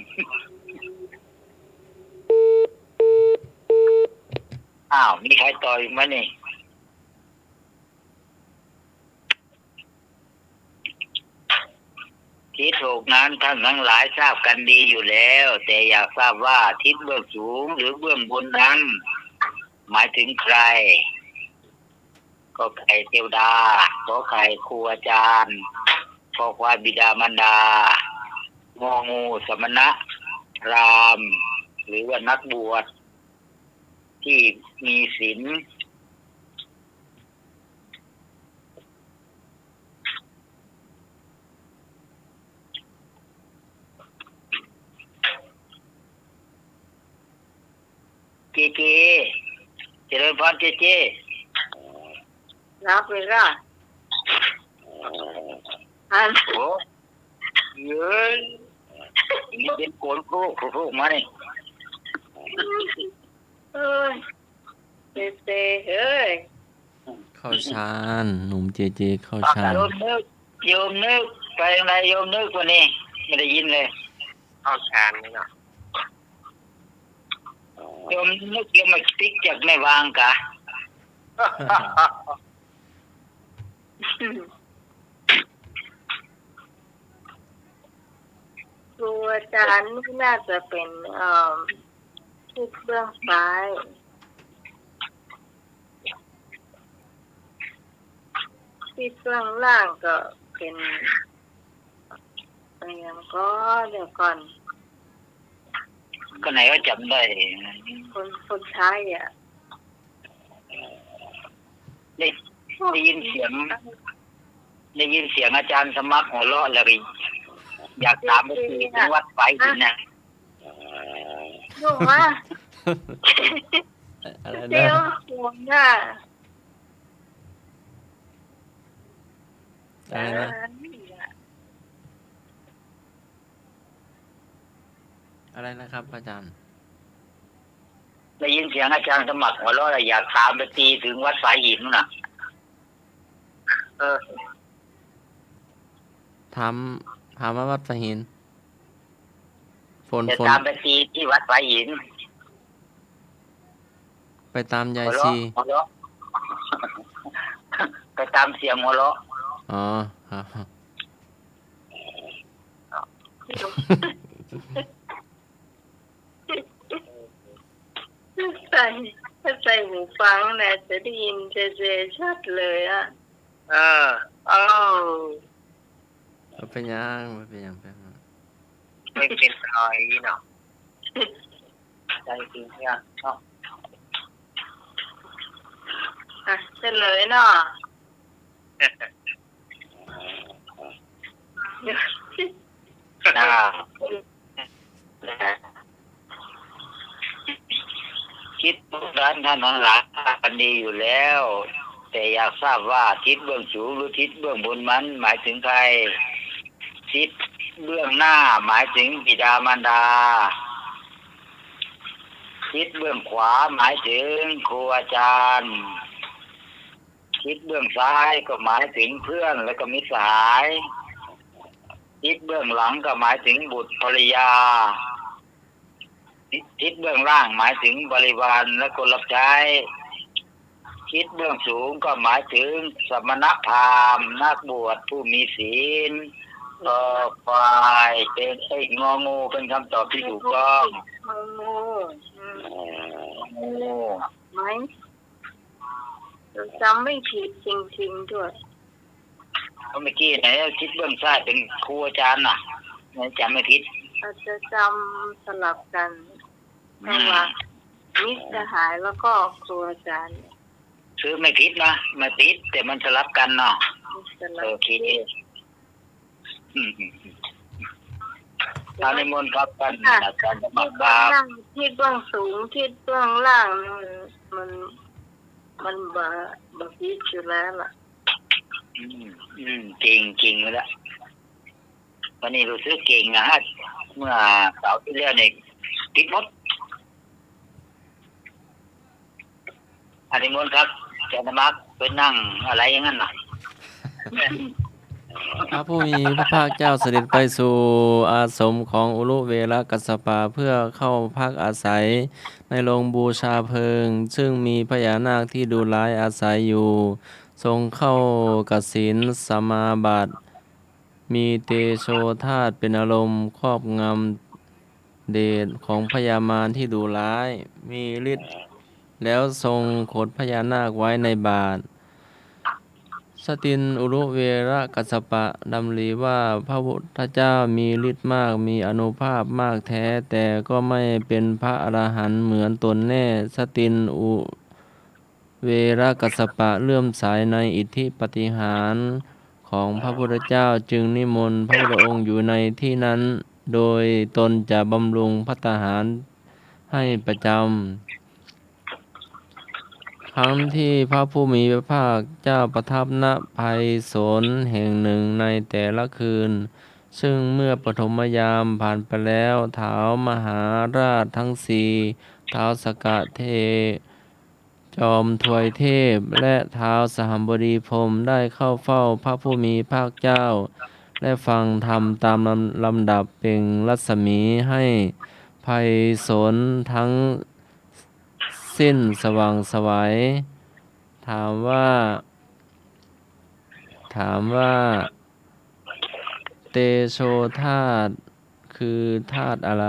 มีใครต่ออีกไหมนี่ทิศถูกนั้นท่านทั้งหลายทราบกันดีอยู่แล้ว แต่อยากทราบว่าทิศเบื้องสูงหรือเบื้องบนนั้น หมายถึงใคร ก็ไข่เทวดาขอไข่ครูอาจารย์ขอควายบิดามารดางองูสมณะพราหมณ์หรือว่านักบวชที่มีศีลเจเจริญพรเจ รับเวลาอัน โอ้เย้ยนี่เป็นโกนครูมานี่ เอ้ยเจเฮ้ย เข้าฌานหนุ่มเจเจเข้าฌาน โยมนึกไปไหนโยมนึกวันนี้ไม่ได้ยินเลย เข้าฌานนี่เนาะ โยมนึกโยมมาติ๊กจากไม่วางกะ ครูอาจารย์นี่น่าจะเป็นที่เบื้องซ้ายที่เบื้องล่างก็เป็นอะไรอย่างก็เดี๋ยวก่อน ก็ไหนก็จำได้ คนท้ายอ่ะ ได้ยินเสียงอาจารย์สมัครหัวเราะแล้วก็อยากถามไปถึงวัดไฟถึงนะ ลูกว่า อะไร เดี๋ นะ ยวห่วงหน้า อะไรนะอะไรนะครับอาจารย์ ได้ยินเสียงอาจารย์สมัครหัวเราะแล้วอยากถามไปตีถึงวัดสายหินน่ะ ถามมาวัดสายหิน ฝน จะ ฝน ตามไปตีที่วัดสายหิน ไปตามยาย หัว ซี เราะหัวเราะ ไปตามเสียงหัวเราะ อ๋อครับ ใส่ถ้าใส่หูฟังนะจะได้ยินเจชัดเลยอ่ะ เออ อ้าว บ่เป็นหยังบ่เป็นหยังเป็นหยัง ไม่เป็นไรเนาะ ใจจริงเนี่ยเนาะ อ่ะเฉลยเนาะ น่าคิดร้านท่านทั้งหลายกันดีอยู่แล้ว แต่อยากทราบว่าทิศเบื้องสูงหรือทิศเบื้องบนมันหมายถึงใครทิศเบื้องหน้าหมายถึงบิดามารดาทิศเบื้องขวาหมายถึงครูอาจารย์ทิศเบื้องซ้ายก็หมายถึงเพื่อนและก็มิตรสหายทิศเบื้องหลังก็หมายถึงบุตรภรรยาทิศเบื้องล่างหมายถึงบริวารและคนรับใช้ทิศเบื้องสูงก็หมายถึงสมณพราหมณ์นักบวชผู้มีศีลต่อไปเป็นงองูเป็นคำตอบที่ถูกต้อง งูอืม งู ไหมเราจำไม่ผิดจริงๆด้วย เมื่อกี้ไหนทิศเบื้องซ้ายเป็นครูอาจารย์น่ะไหนจำไม่ผิด อาจจะจำสลับกันระหว่างมิตรสหายแล้วก็ครูอาจารย์ ซื้อไม่ผิดนะไม่ผิดแต่มันสลับกันเนาะ สลั โอบ เคอานิมนต์ครับท่านอาจารย์สมั ที่ ครค เบื้อง รับ ล่างที่เบื้องสูงที่เบื้องล่างมันมันบะพิดอยู่แล้วล่ะ เก่งจริงเลยละวันนี้รู้สึกเก่งนะฮะเมื่อเสาร์ที่แล้วเนี่ยติดมดอานิมนต์ครับอาจารย์สมัครไปนั่งอะไรอย่างนั้นน่ะ พระผู้มีพระภาคเจ้าเสด็จไปสู่อาสมของอุรุเวลกัสสปะเพื่อเข้าพักอาศัยในโรงบูชาเพลิง ซึ่งมีพญานาคที่ดุร้ายอาศัยอยู่ ทรงเข้ากสิณสมาบัติ มีเตโชธาตุเป็นอารมณ์ครอบงำเดชของพญามารที่ดุร้าย มีฤทธิ์แล้วทรงขดพญานาคไว้ในบาตร สตินอุรุเวรกัสสปะดำริว่าพระพุทธเจ้ามีฤทธิ์มากมีอานุภาพมากแท้แต่ก็ไม่เป็นพระอรหันต์เหมือนตนแน่สตินอุเวรกัสสปะเลื่อมใสในอิทธิปาฏิหาริย์ของพระพุทธเจ้าจึงนิมนต์พระพุทธองค์อยู่ในที่นั้น โดยตนจะบำรุงภัตตาหารให้ประจำ ครั้งที่พระผู้มีพระภาคเจ้าประทับณไพศาลแห่งหนึ่งในแต่ละคืน ซึ่งเมื่อปฐมยามผ่านไปแล้วท้าวมหาราชทั้งสี่ท้าวสกะเทจอมทวยเทพและท้าวสหัมบดีพรหมได้เข้าเฝ้าพระผู้มีพระภาคเจ้า และฟังธรรมตามลำดับเป็นรัศมีให้ไพศาลทั้งสิ้นสว่างไสวถามว่าเตโชธาตุคือธาตุอะไร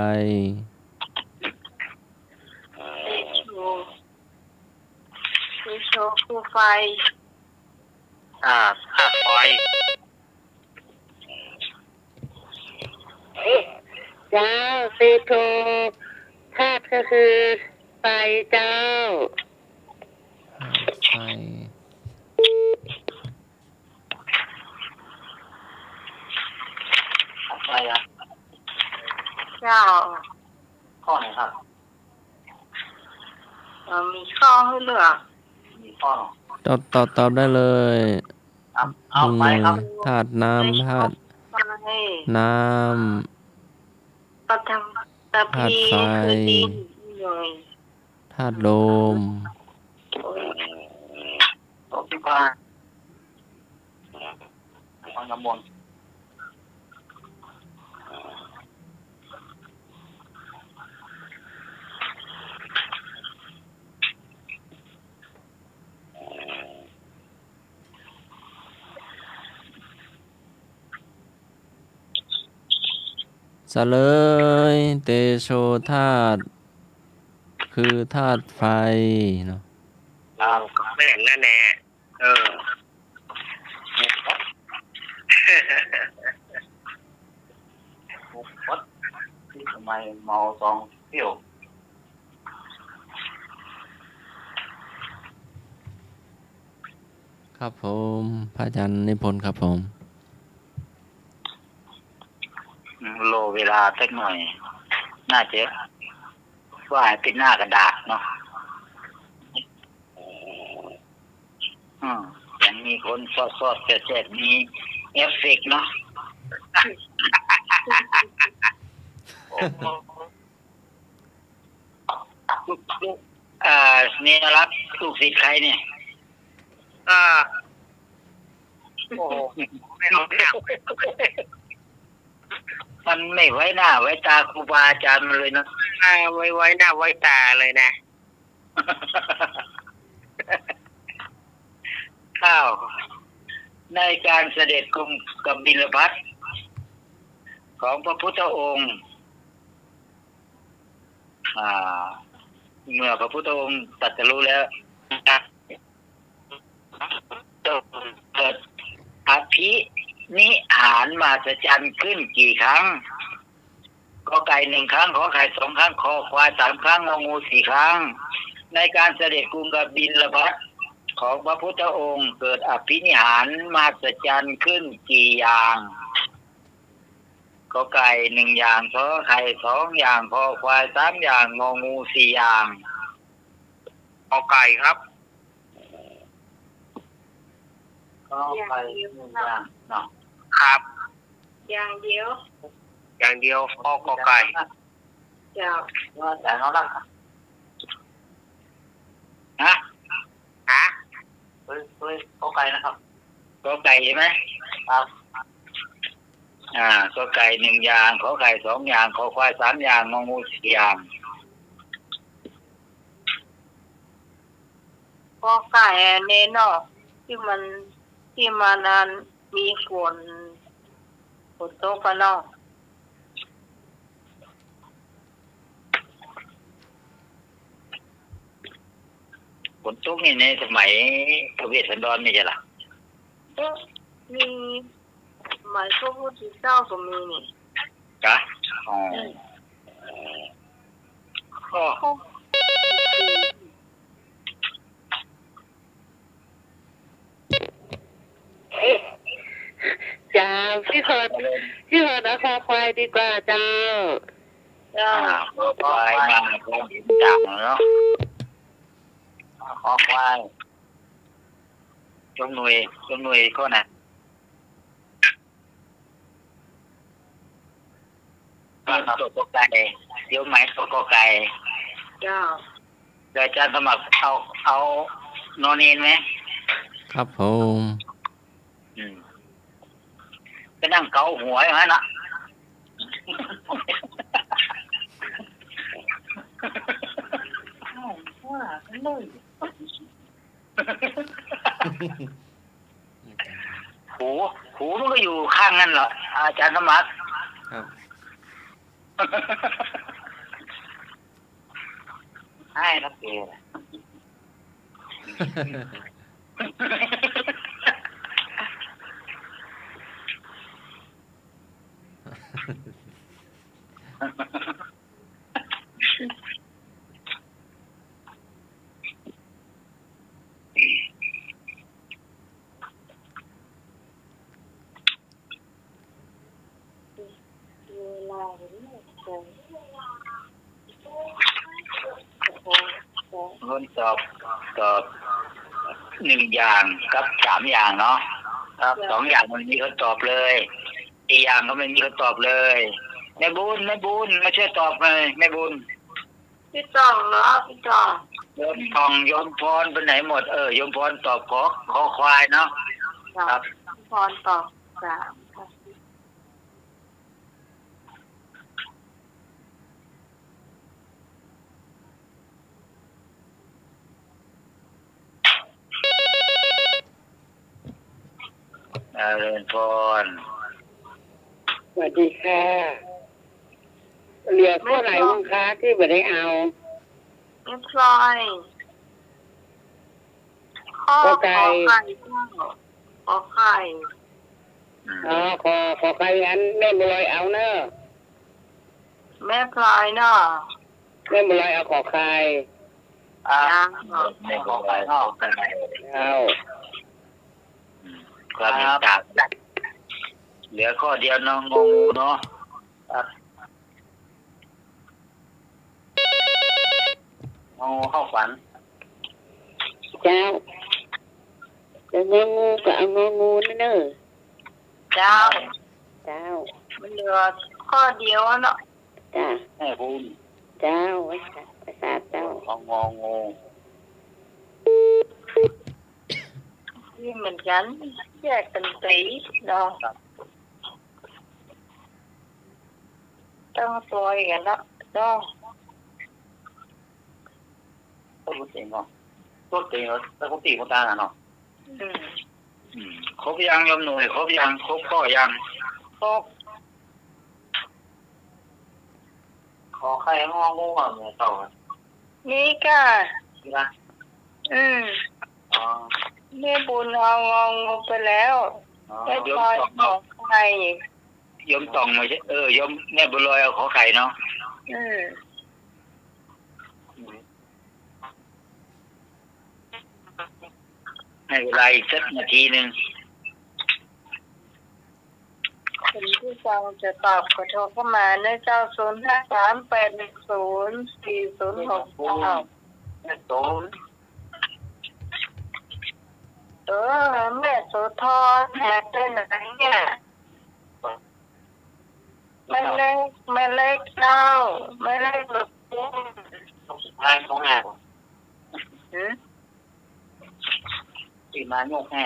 เตโชคือไฟ ธาตุไฟ เจ้าเตโชธาตุก็คือไฟเจ้า ไฟ อะไรอ่ะ เจ้า ข้อไหนครับ มีข้อให้เลือก มีข้อ ตอบได้เลย เอาไปครับ ธาตุน้ำธาตุ ไฟ น้ ปฐมตะพีคือดินหน่อย ำธาตุลม ตกที่บ้านฟังน้ำมนต์ สะเลย เตโชธาตุคือธาตุไฟเนาะ ครับ ไม่เห็นแน่แน่เออ วัดที่ทำไมเมาสองเที่ยว ครับผมพระอาจารย์นิพนธ์ครับผม โลเวลาสักหน่อย น่าจะว่าให้เป็นหน้ากระดาษเนาะยังมีคนสอดเจ็ดมีเอฟเฟกต์เนาะเนี่ยรักลูกศิษย์ใครเนี่ย โอ้ไม่รู้เรื่อง มันไม่ไว้หน้าไว้ตาครูบาอาจารย์มันเลยเนาะ ไว้หน้าไว้ตาเลยนะ ข้าวในการเสด็จกรุงกับบิณฑบาตของพระพุทธองค์เมื่อพระพุทธองค์ตรัสรู้แล้วเกิดอภินิหารมาสจันขึ้นกี่ครั้งกอไก่1 ครั้งขอไข่2 ครั้งคอควาย3 ครั้งงองู4 ครั้งในการเสด็จกรุงกับบิณฑบาตของพระพุทธองค์เกิดอภินิหารมาสจันขึ้นกี่อย่างกอไก่1 อย่างขอไข่2 อย่างคอควาย3 อย่างงองู4 อย่าง กอไก่ครับ ก็ไป1 อย่างเนาะ ครับ อย่างเดียว อย่างเดียวกอไก่ เจ้า ว่าแต่เขาละฮะ ฮะ เฮ้ยกอไก่นะครับกอไก่ใช่ไหมครับกอไก่1 อย่างขอไข่2 อย่างขอควาย3 อย่างงองู4 อย่าง ก็ไก่เนเนาะที่มันนั้นมีฝนตกกันเนาะ ฝนตกนี่ในสมัยพระเวสสันดรนี่จะล่ะ มีหมายพระพุทธเจ้าก็มีนี่ จ๊ะอ๋อก็ เขา จ้าพี่พรเอาคอควายดีกว่าเจ้า เจ้า ควายมาก็เห็นจังเนาะขอควายจงหน่วยก็น่ะตัวกอไก่เดี๋ยวหมายตัวกอไก่ เจ้า เดี๋ยวอาจารย์สมัครเอาโนเนนไหม ครับผม ก็นั่งเกาหัวอย่างนั้นนะหูมันก็อยู่ข้างนั่นเหรออาจารย์สมัคร ครับ ให้ครับเกคนตอบ1 อย่างกับ3 อย่างเนาะครับ2 อย่างมันมีคนตอบเลย4 อย่างก็ไม่มีคนตอบเลยแม่บุญมาช่วยตอบหน่อยแม่บุญ พี่จ้องเนาะพี่จ้อง โยมทองโยมพรไปไหนหมดโยมพรตอบขอควายเนาะครับ พรตอบ3ค่ะ เริญพร สวัสดีค่ะ เหลือเท่าไหร่บ้างคะที่ไม่ได้เอา แม่พลอยข้อขอไข่เจ้าขอไข่ อ๋อขอใครอันแม่บุญลอยเอาเนอะ แม่พลอยเนาะ แม่บุญลอยเอาขอใคร ยัง ไม่บอกไปนอกกันไหน เอา ความเห็นต่างเหลือข้อเดียวน้องงงเนาะงงเข้าฝัน เจ้าจะงองูก็เอางองูนะเนอะ เจ้า เจ้า มันเหลือข้อเดียวเนาะ จ้า แม่ภูมิ เจ้าภาษาเจ้า ของงง นี่เหมือนกันแยกกันตีเนาะต้องตัวกันเนาะเนาะ ต้นกุฏิเนาะต้นกุฏิเนาะต้นกุฏิคนตาเนาะ ครบยังยมหน่วยครบยังครบข้อยังครบขอใครงองูอ่ะเนี่ยต่อ นี่ก็ นะ แม่บุญเอางงไปแล้วแม่พลอยของใคร ยมต่องไม่ใช่ยมแม่บุญลอยเอาขอไข่เนาะให้เวลาอีกสักนาทีหนึ่ง คนที่ฟังจะตอบก็โทรเข้ามาในเจ้า0538104069แม่โต แม่โสธรแหกไปไหนเนี่ยแม่เล็กเจ้าแม่เล็กหลุดปุ้ง สุดท้ายเขาแง่ตีมาโยกแง่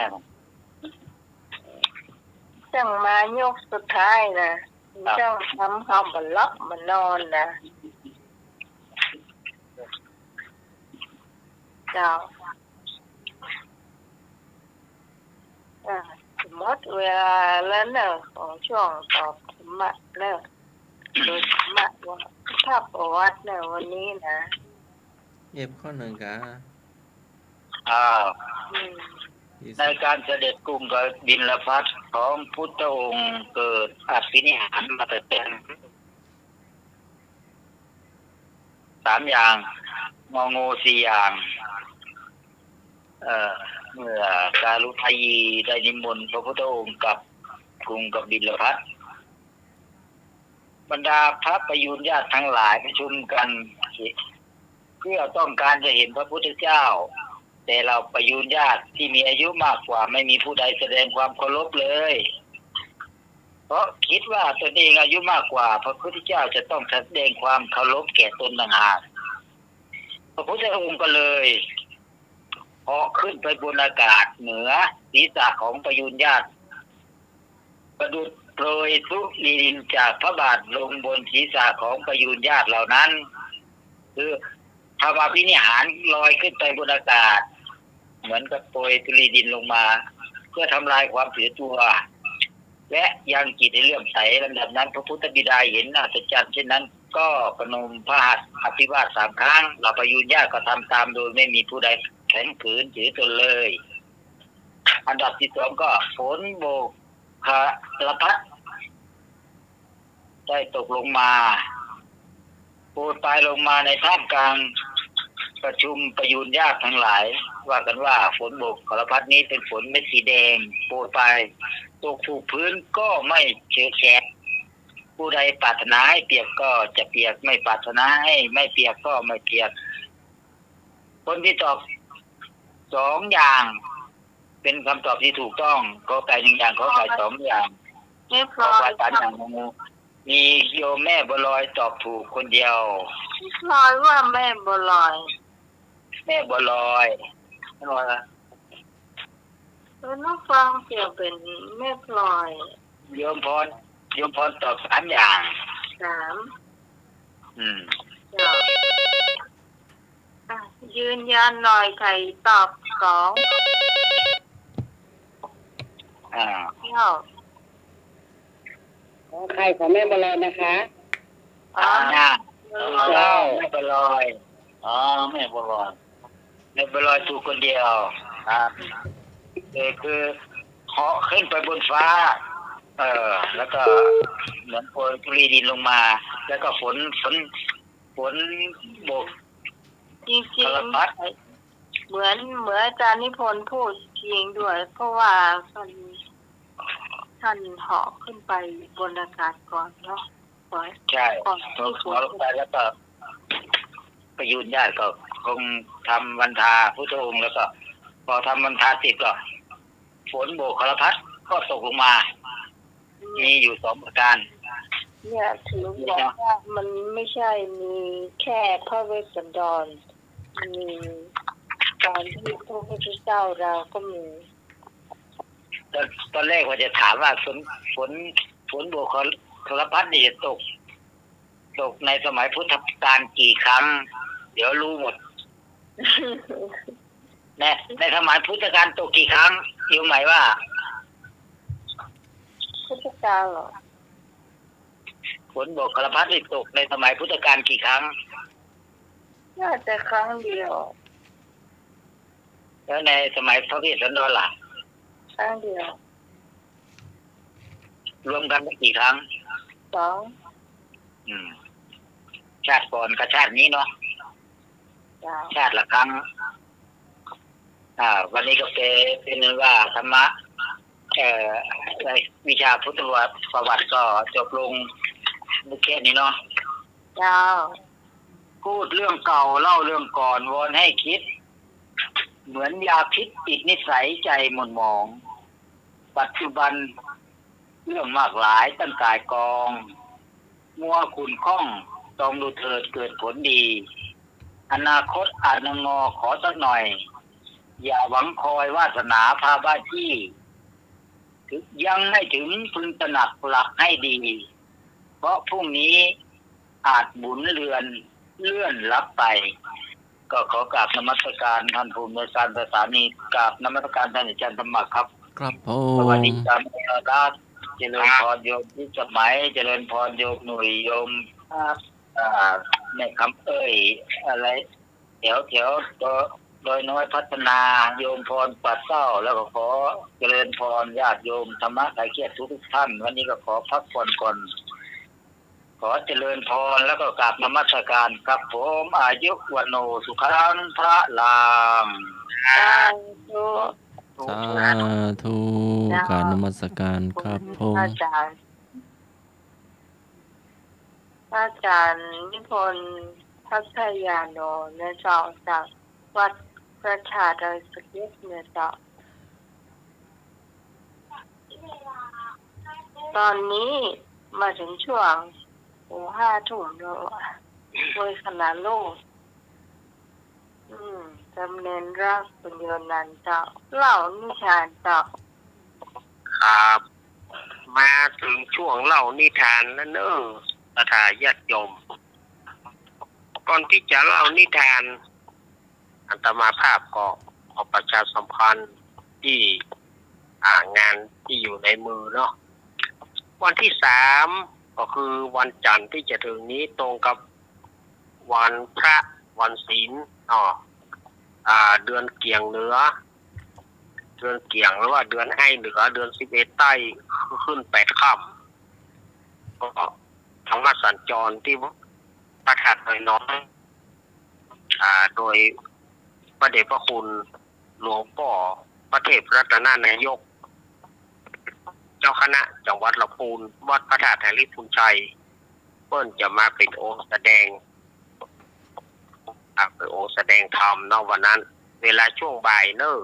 จังมายกสุดท้ายนะจังทำเขามันลับมันนอนนะเจ้าหมดเวลาแล้วเนอะของช่วงตอบธรรมะเนอะโดยธรรมะว่าถ้าประวัติเนอะวันนี้นะ เอฟข้อหนึ่งกะ ในการเสด็จกรุงกับบิณฑบาตของพุทธองค์เกิดอภินิหารมาแต่เป็น3 อย่างงองู4 อย่างเมื่อการุทยีได้นิมนต์พระพุทธองค์กับกรุงกับบิณฑบาตบรรดาพระประยุรญาติทั้งหลายประชุมกันเพื่อต้องการจะเห็นพระพุทธเจ้าแต่เราประยุรญาติที่มีอายุมากกว่าไม่มีผู้ใดแสดงความเคารพเลยเพราะคิดว่าตนเองอายุมากกว่าพระพุทธเจ้าจะต้องแสดงความเคารพแก่ตนต่างหากพระพุทธองค์ก็เลยเหาะขึ้นไปบนอากาศเหนือศีรษะของประยุรญาติประดุจโปรยทุลีดินจากพระบาทลงบนศีรษะของประยุรญาติเหล่านั้นคือทำอภินิหารลอยขึ้นไปบนอากาศเหมือนกับโปรยธุลีดินลงมาเพื่อทำลายความถือตัวและยังจิตให้เลื่อมใสลำดับนั้นพระพุทธบิดาเห็นอัศจรรย์เช่นนั้นก็ประนมพระหัตถ์อภิวาท3 ครั้งเหล่าประยุรญาติก็ทำตามโดยไม่มีผู้ใดแข็งขืนถือตนเลยอันดับที่ 2ก็ฝนโบกคละพัดได้ตกลงมาโปรยปลายลงมาในท่ามกลางประชุมประยุรญาติทั้งหลายว่ากันว่าฝนโบกคละพัดนี้เป็นฝนเม็ดสีแดงโปรยปลายตกถูกพื้นก็ไม่เฉอะแฉะผู้ใดปรารถนาให้เปียกก็จะเปียกไม่ปรารถนาให้ไม่เปียกก็ไม่เปียกคนที่ตอบ2 อย่างเป็นคำตอบที่ถูกต้องขอไก่1 อย่างขอไก่2 อย่าง แม่พ ข ล อ อย ไก่3 อย่างมีโยมแม่บัวลอยตอบถูกคนเดียว พลอยว่าแม่บัวลอย แม่บัวลอยไม่รอยละ แล้วน้องฟังเสียงเป็นแม่พลอย โยมพรตอบ3 อย่าง 3เจ้ายืนยันหน่อยใครตอบ2อ่า เจ้า ขอใครของแม่บุญลอยนะคะ หน้าไม่เป็นรอยไม่เป็นรอยไม่เป็นรอยถูกคนเดียวครับคือเหาะขึ้นไปบนฟ้าแล้วก็เหมือนโปรยปลีดินลงมา แล้วก็ฝนโบก จริง สารพัด ๆเหมือนอาจารย์นิพนธ์พูดจริงด้วย เพราะว่าท่านเหาะขึ้นไปบนอากาศก่อนเนาะก่อน ใช่ ก่อน พอ ที่ฝ ขอน ลงไปแล้วก็ประยุนญาติก็คงทำวันทาพุทธองค์แล้วก็พอทำวันทาเสร็จก็ฝนโบกคารพัดก็ตกลงมา มีอยู่2 ประการ เนี่ยถือบอกว่ามันไม่ใช่มีแค่พระเวสสันดรมีตอนที่พระพุทธเจ้าเราก็มี ตอนแรกว่าจะถามว่าฝนโบกคารพัดนี่จะตกในสมัยพุทธกาลกี่ครั้ง เดี๋ยวรู้หมด ในสมัยพุทธกาลตกกี่ครั้งอยู่หมายว่า พุทธกาลเหรอ ฝนโบกคารพัดนี่ตกในสมัยพุทธกาลกี่ครั้ง น่าจะครั้งเดียว แล้วในสมัยพระเวสสันดรล่ะ ครั้งเดียว รวมกันได้กี่ครั้ง 2 ชาติก่อนกับชาตินี้เนาะ จ้า ชาติละครั้งวันนี้ก็เป็นว่าธรรมะในวิชาพุทธประวัติก็จบลงแค่นี้เนาะ จ้า พูดเรื่องเก่าเล่าเรื่องก่อนวอนให้คิด เหมือนยาพิษติดนิสัยใจหม่นหมอง ปัจจุบันเรื่องมากหลายตั้งกายกองมัวขุนข้องต้องดูเถิดเกิดผลดี อนาคตอาจนงอขอสักหน่อย อย่าหวังคอยวาสนาพาบ้าที่ยังไม่ถึงพึงตระหนักหลักให้ดี เพราะพรุ่งนี้อาจบุญเลื่อนลับไป ก็ขอกราบนมัสการท่านผู้อำนวยการสถานีกราบนมัสการท่านอาจารย์ธรรมะครับ ครับผ สวัส ม ดีครับรักเจริญพรโยมที่สมัยเจริญพรโยมหนุ่ยโยมในคำอะไรแถวโดยน้อยพัฒนาโยมพรปัดเศร้าแล้วก็ขอเจริญพรญาติโยมธรรมะไตรเกียรติทุกท่านวันนี้ก็ขอพักผ่อนก่อนขอเจริญพรแล้วก็กราบนมัสการครับผมอายุวันโนสุขังพระลาม สาธุ สาธุการนมัสการครับผม อาจารย์นิพนธ์พัทยาโนเนื้อเจ้าจากวัดประชาดอยสะเก็ดเนื้อเจ้าตอนนี้มาถึงช่วง5 ทุ่มแล้วโดยขนาดโลกจำเนินรักเป็นโยนันเจ้าเล่านิทานเจ้า ครับ มาถึงช่วงเล่านิทานแล้วเนอะประทาญาติโยมก่อนที่จะเล่านิทานอาตมาภาพก็ขอประชาสัมพันธ์ที่งานที่อยู่ในมือเนาะวันที่3ก็คือวันจันทร์ที่จะถึงนี้ตรงกับวันพระวันศีลเดือนเกี่ยงเหนือเดือนเกี่ยงหรือว่าเดือนให้เหนือเดือน11ใต้ขึ้น8ค่ำก็ธรรมสัญจรที่พระธาตุน้อยโดยพระเดชพระคุณหลวงพ่อพระเทพรัตนานายกเจ้าคณะจังหวัดลำพูนวัดพระธาตุแห่งฤทธิ์พุนชัยเพิ่นจะมาเป็นองค์แสดงเป็นองค์แสดงธรรมในวันนั้นเวลาช่วงบ่ายเนอะ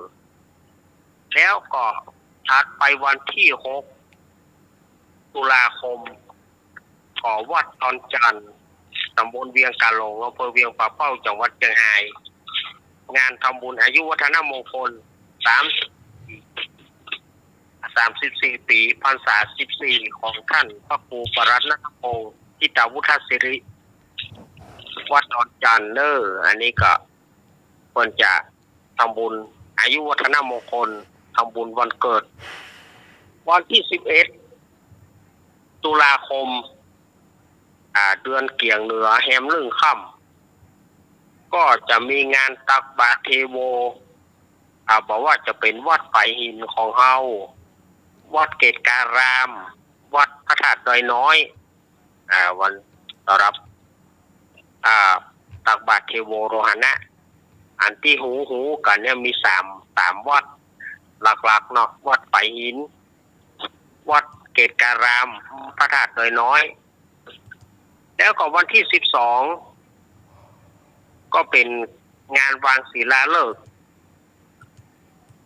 แล้วก็ถัดไปวันที่6 ตุลาคมขอวัดตอนจันทร์ตำบลเวียงกาหลงอำเภอเวียงป่าเป้าจังหวัดเชียงรายงานทำบุญอายุวัฒนมงคล34 ปีพรรษา14ของท่านพระครูปรัตนพงศ์ทิตาวุฒศิริวัดตอนจันทร์เนออันนี้ก็ควรจะทำบุญอายุวัฒนมงคลทำบุญวันเกิดวันที่11 ตุลาคม เดือนเกี่ยงเหนือแฮมลึ่งค่ำก็จะมีงานตักบาตรเทโวบอกว่าจะเป็นวัดไปหินของเฮาวัดเกตการาม วัดพระธาตุดอยน้อยวันต้อนรับตักบาตรเทโวโรหณะอันที่หูกันเนี่ยมีสามวัดหลักๆเนาะวัดไปหินวัดเกตการาม พระธาตุดอยน้อยแล้วก็วันที่12ก็เป็นงานวางศิลาฤกษ์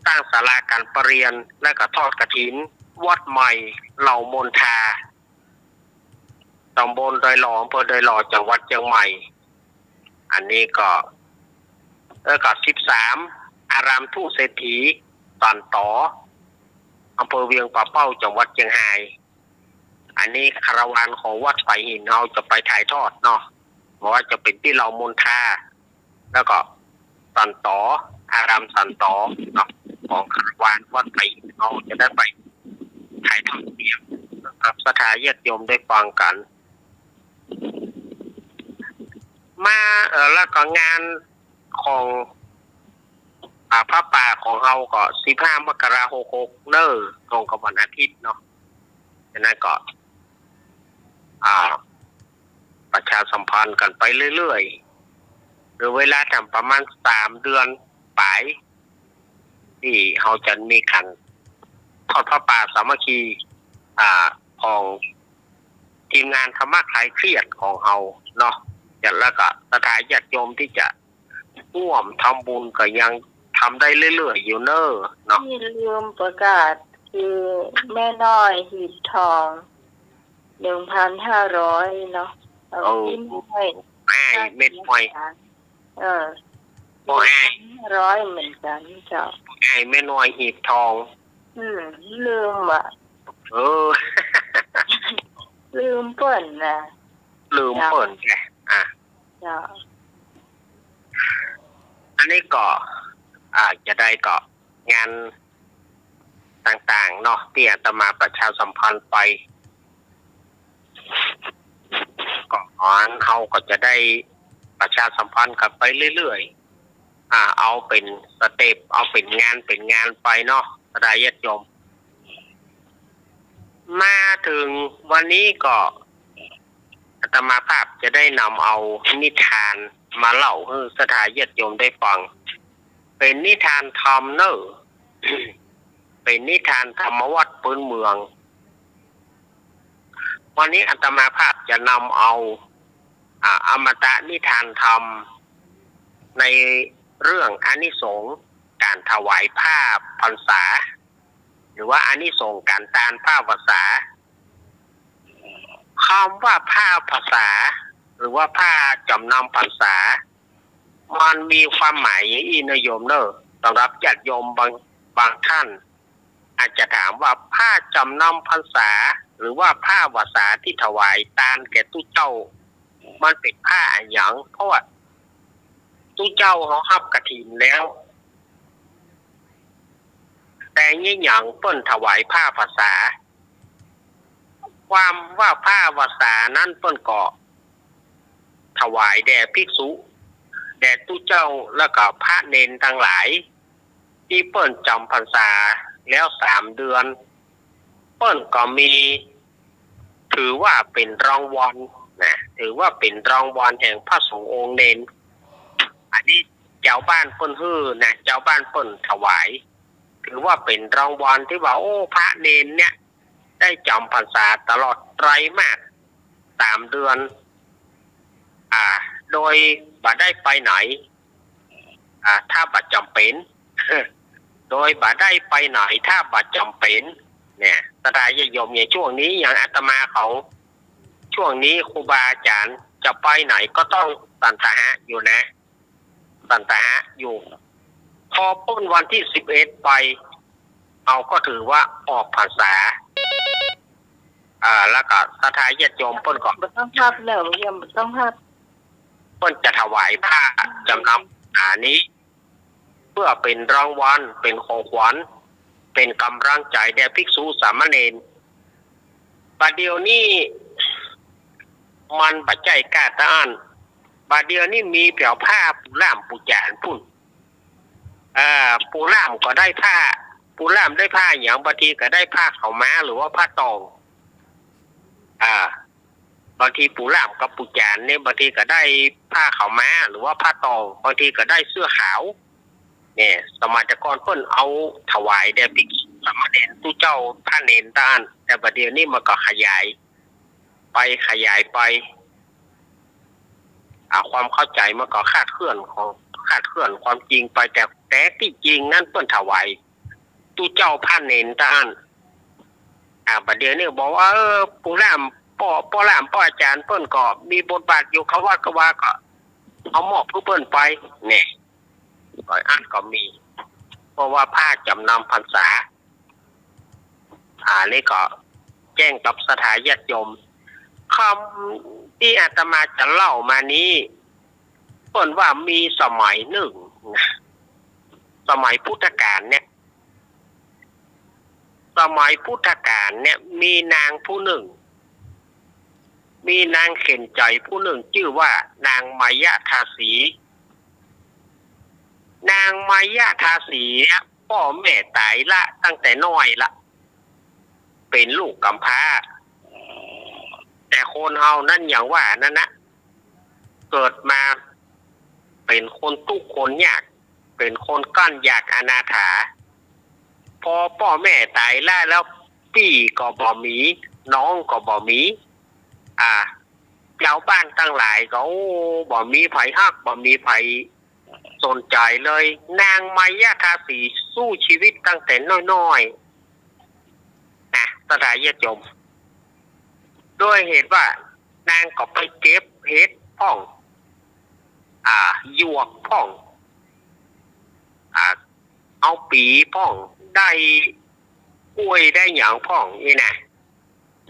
ตั้งศาลาการประเรียนและก็ทอดกฐินวัดใหม่เหล่ามนทาตำบลดอยหล่ออำเภอดอยหล่อจังหวัดเชียงใหม่อันนี้ก็แล้วก็13อารามทุ่งเศรษฐีตันต่ออำเภอเวียงป่าเป้าจังหวัดเชียงรายอันนี้คาราวานของวัดไผ่หินเราจะไปถ่ายทอดเนาะเพราะว่าจะเป็นที่เรามนทาแล้วก็ตันต่ออารามตันต่อเนาะของคาราวานวัดไผ่หินเราจะได้ไปถ่ายทอดเสียงกับสถาญาติโยมได้ฟังกันมาแล้วก็งานของพระป่าของเราก็15 มกราคม66เนอตรงกับวันอาทิตย์เนาะฉะนั้นก็ประชาสัมพันธ์กันไปเรื่อยๆหรือเวลาทำประมาณ3 เดือนปลายที่เราจะมีการทอดพระป่าสามัคคีของทีมงานธรรมะคลายเครียดของเราเนาะแล้วก็สถานญาติโยมที่จะร่วมทำบุญก็ยังทำได้เรื่อยๆอยู่เนอะเนาะที่ลืมประกาศคือแม่น้อยหีบทอง 1,500 เนาะที่ไม่เม็ดมวยโอ้1,500เหมือนกันเจ้าแม่น้อยหีบทองลืมลืมเปิ่นนะลืมเปิ่นแกจ้าอันนี้ก็จะได้ก็งานต่างๆเนาะที่อาตมาประชาสัมพันธ์ไปก่อนเขาก็จะได้ประชาสัมพันธ์กันไปเรื่อยๆเอาเป็นสเต็ปเอาเป็นงานไปเนาะรายญาติโยมมาถึงวันนี้ก็อาตมาภาพจะได้นำเอานิทานมาเล่าให้สถาญาติโยมได้ฟังเป็นนิทานธรรมเนอะ เป็นนิทานธรรมวัดพื้นเมืองวันนี้อาตมาภาพจะนำเอาอมตะนิทานธรรมในเรื่องอานิสงส์การถวายผ้าพรรษาหรือว่าอานิสงส์การทานผ้าพรรษาคำว่าผ้าภาษาหรือว่าผ้าจำนำพรรษามันมีความหมายอินโยมเนอะสำหรับญาติโยมบางท่านอาจจะถามว่าผ้าจำนำพรรษาหรือว่าผ้าภาษาที่ถวายทานแก่ตู้เจ้ามันเป็นผ้าอย่างเพราะว่าตู้เจ้าเขาฮับกฐินแล้วแต่ยี่หยังเปิ้นถวายผ้าภาษาความว่าผ้าภาษานั้นเปิ้นก็ถวายแด่ภิกษุแด่ตู้เจ้าแล้วก็พระเนนทั้งหลายที่เปิ้นจำพรรษาแล้ว3 เดือนเปิ้นก็มีถือว่าเป็นรางวัลนะถือว่าเป็นรางวัลแห่งพระสงฆ์องค์เนนอันนี้เจ้าบ้านเปิ้นฮื้อนะเจ้าบ้านเปิ้นถวายถือว่าเป็นรางวัลที่ว่าโอ้พระเนนเนี่ยได้จำพรรษาตลอดไตรมาส3 เดือนโดยบ่ได้ไปไหนถ้าบ่จำเป็น โดยบ่ได้ไปไหนถ้าบ่จำเป็นเนี่ยสถาญาติโยมในช่วงนี้อย่างอาตมาเขาช่วงนี้ครูบาอาจารย์จะไปไหนก็ต้องสันทหะอยู่นะสันทหะอยู่พอพ้นวันที่11ไปเอาก็ถือว่าออกพรรษาแล้วก็สถาญาติโยมเพิ่นก็ต้องภาพแล้วโยมต้องภาพเพิ่นจะถวายผ้าจำนำนี้เพื่อเป็นรางวัลเป็นของขวัญเป็นกำลังใจแด่ภิกษุสามเณรบัดเดี๋ยวนี้ มันปัจจัยกาตาอันบาดเดียวนี่มีเปี่ยวผ้าปูล่ามปูจานพุ่นปูล่ามก็ได้ผ้าปูล่ามได้ผ้าอย่างบางทีก็ได้ผ้าขาวม้าหรือว่าผ้าตองบางทีปูล่ามกับปูจานเนี่ยบางทีก็ได้ผ้าขาวม้าหรือว่าผ้าตองบางทีก็ได้เสื้อขาวเนี่ยสมัยก่อนเพิ่นเอาถวายแด่ภิกษุสามเณรตู้เจ้าท่านเนนต้านแต่บัดเดี๋ยวนี้มันก็ขยายไปความเข้าใจมันก็คาดเคลื่อนความจริงไปแต่ที่จริงนั่นเพิ่นถวายตู้เจ้าท่านเนนต้านบัดเดี๋ยวนี้บอกว่าปู่ล่ามป้อล่ามป้ออาจารย์เพิ่นก็มีบทบาทอยู่เขาว่าก็เอามอบผู้เพิ่นไปเนี่ยก็อ่านก็มีเพราะว่าผ้าจำนำพรรษานี่ก็แจ้งกับสถาญาติโยมคำที่อาตมาจะเล่ามานี้เพิ่นว่ามีสมัยหนึ่งสมัยพุทธกาลเนี่ยมีนางผู้หนึ่งมีนางเข็นใจผู้หนึ่งชื่อว่านางมายาทาสีนางมายาทาสีพ่อแม่ตายละตั้งแต่น้อยละเป็นลูกกำพร้าแต่คนเฮานั่นอย่างว่านั่นนะเกิดมาเป็นคนทุกข์คนยากเป็นคนกั้นอยากอนาถาพอพ่อแม่ตายละแล้วพี่ก็บ่มีน้องก็บ่มีเจ้าบ้านตั้งหลายก็บ่มีไผฮักบ่มีไผสนใจเลยนางมายาทาสีสู้ชีวิตตั้งแต่น้อยๆสถาญาติโยมด้วยเหตุว่านางก็ไปเก็บเห็ดพ่องหยวกพ่องเอาปีพ่องได้กล้วยได้หยางพ่องนี่นะ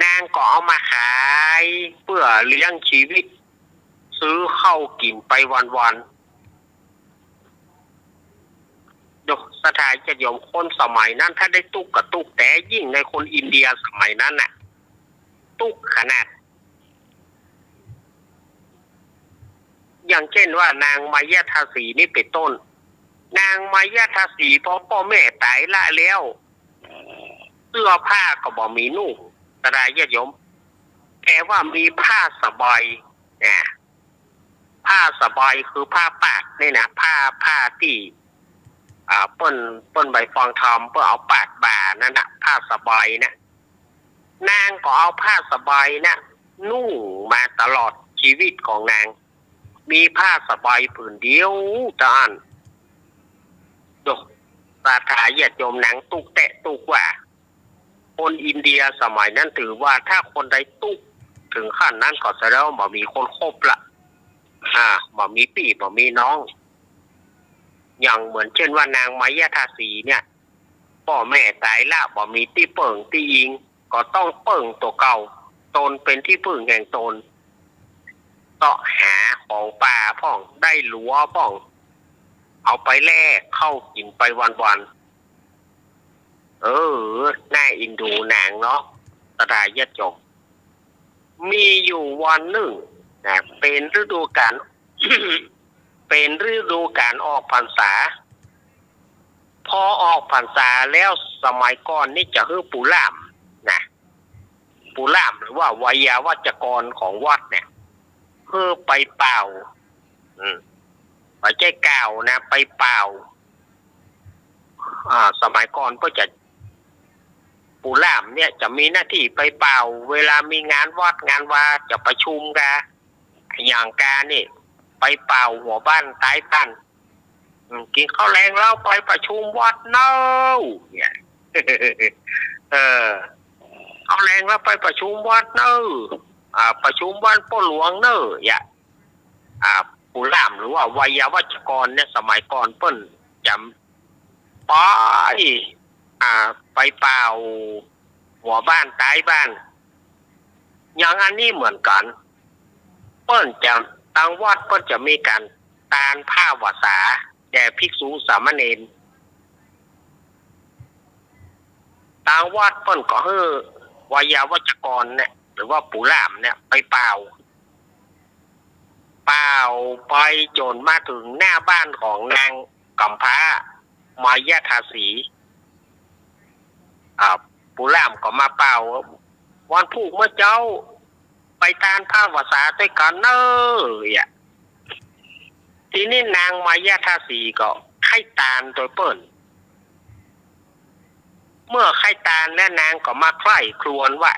นางก็เอามาขายเพื่อเลี้ยงชีวิตซื้อข้าวกินไปวันๆดูสถานจะยมคนสมัยนั้นถ้าได้ตุกกับตุกแต่ยิ่งในคนอินเดียสมัยนั้นน่ะตุกขนาดอย่างเช่นว่านางมายาทาสีนี่เป็นต้นนางมายาทาสีพอพ่อแม่ตายละแล้วเสื้อผ้าก็บ่มีนุ่งสถานจะยมแต่ว่ามีผ้าสบายผ้าสบายคือผ้าปากนี่นะผ้าที่เปิ้นใบฟองทอมเพื่อเอาปากบ่านั่นนะผ้าสบายนะนางก็เอาผ้าสบายนะนุ่งมาตลอดชีวิตของนางมีผ้าสบายผืนเดียวตานดูสาธาญาติโยมหนังตุกแตะตุกว่าคนอินเดียสมัยนั้นถือว่าถ้าคนใดตุกถึงขั้นนั้นก็แสดงว่าบ่มีคนคบละบ่มีพี่บ่มีน้องอย่างเหมือนเช่นว่านางมายาทาสีเนี่ยพ่อแม่ตายละบ่มีที่เปิ่งที่ยิงก็ต้องเปิ่งตัวเก่าตนเป็นที่พึ่งแห่งตนก็หาของป่าพ่องได้หลัวพ่องเอาไปแลกเข้ากินไปวันๆน่าอินดูนางเนาะสถาญาติโยมมีอยู่วันหนึ่งนะเป็นฤดูกาล เป็นฤดูกาลออกพรรษาพอออกพรรษาแล้วสมัยก่อนนี่จะคือปู่ล่ามนะปู่ล่ามหรือว่าไวยาวัจกรของวัดเนี่ยคือไปเป่าไปใจกล่าวนะไปเป่าสมัยก่อนก็จะปู่ล่ามเนี่ยจะมีหน้าที่ไปเป่าเวลามีงานวัดงานวาจะประชุมกันอย่างการนี่ไปเป่าหัวบ้านท้ายบ้านกินข้าวแรงแล้วไปประชุมวัดเน่าเนี่ยเอาแรงแล้วไปประชุมวัดเน่าประชุมวัดพ่อหลวงเน่าอย่าปู่ล่ามหรือว่าไวยาวัจกรเนี่ยสมัยก่อนเปิ้นจำไปเป่าหัวบ้านท้ายบ้านอย่างอันนี้เหมือนกันเปิ้นจะทางวัดเปิ้นจะมีการตานผ้าวาสาแด่ภิกษุสามเณรทางวัดเปิ้นก็ให้วายาวัจกรเนี่ยหรือว่าปู่ล่ามเนี่ยไปเป่า เปล่าไปจนมาถึงหน้าบ้านของนางกำพร้ามายาทาสีปุร่ามก็มาเปล่าวันผูกเมื่อเจ้าไปตานผ้าภาษาด้วยกันเนอะทีนี้นางมายาทาสีก็ไข่ตาลโดยเปิ่นเมื่อไข่ตาลและนางก็มาใคร่ครวญว่า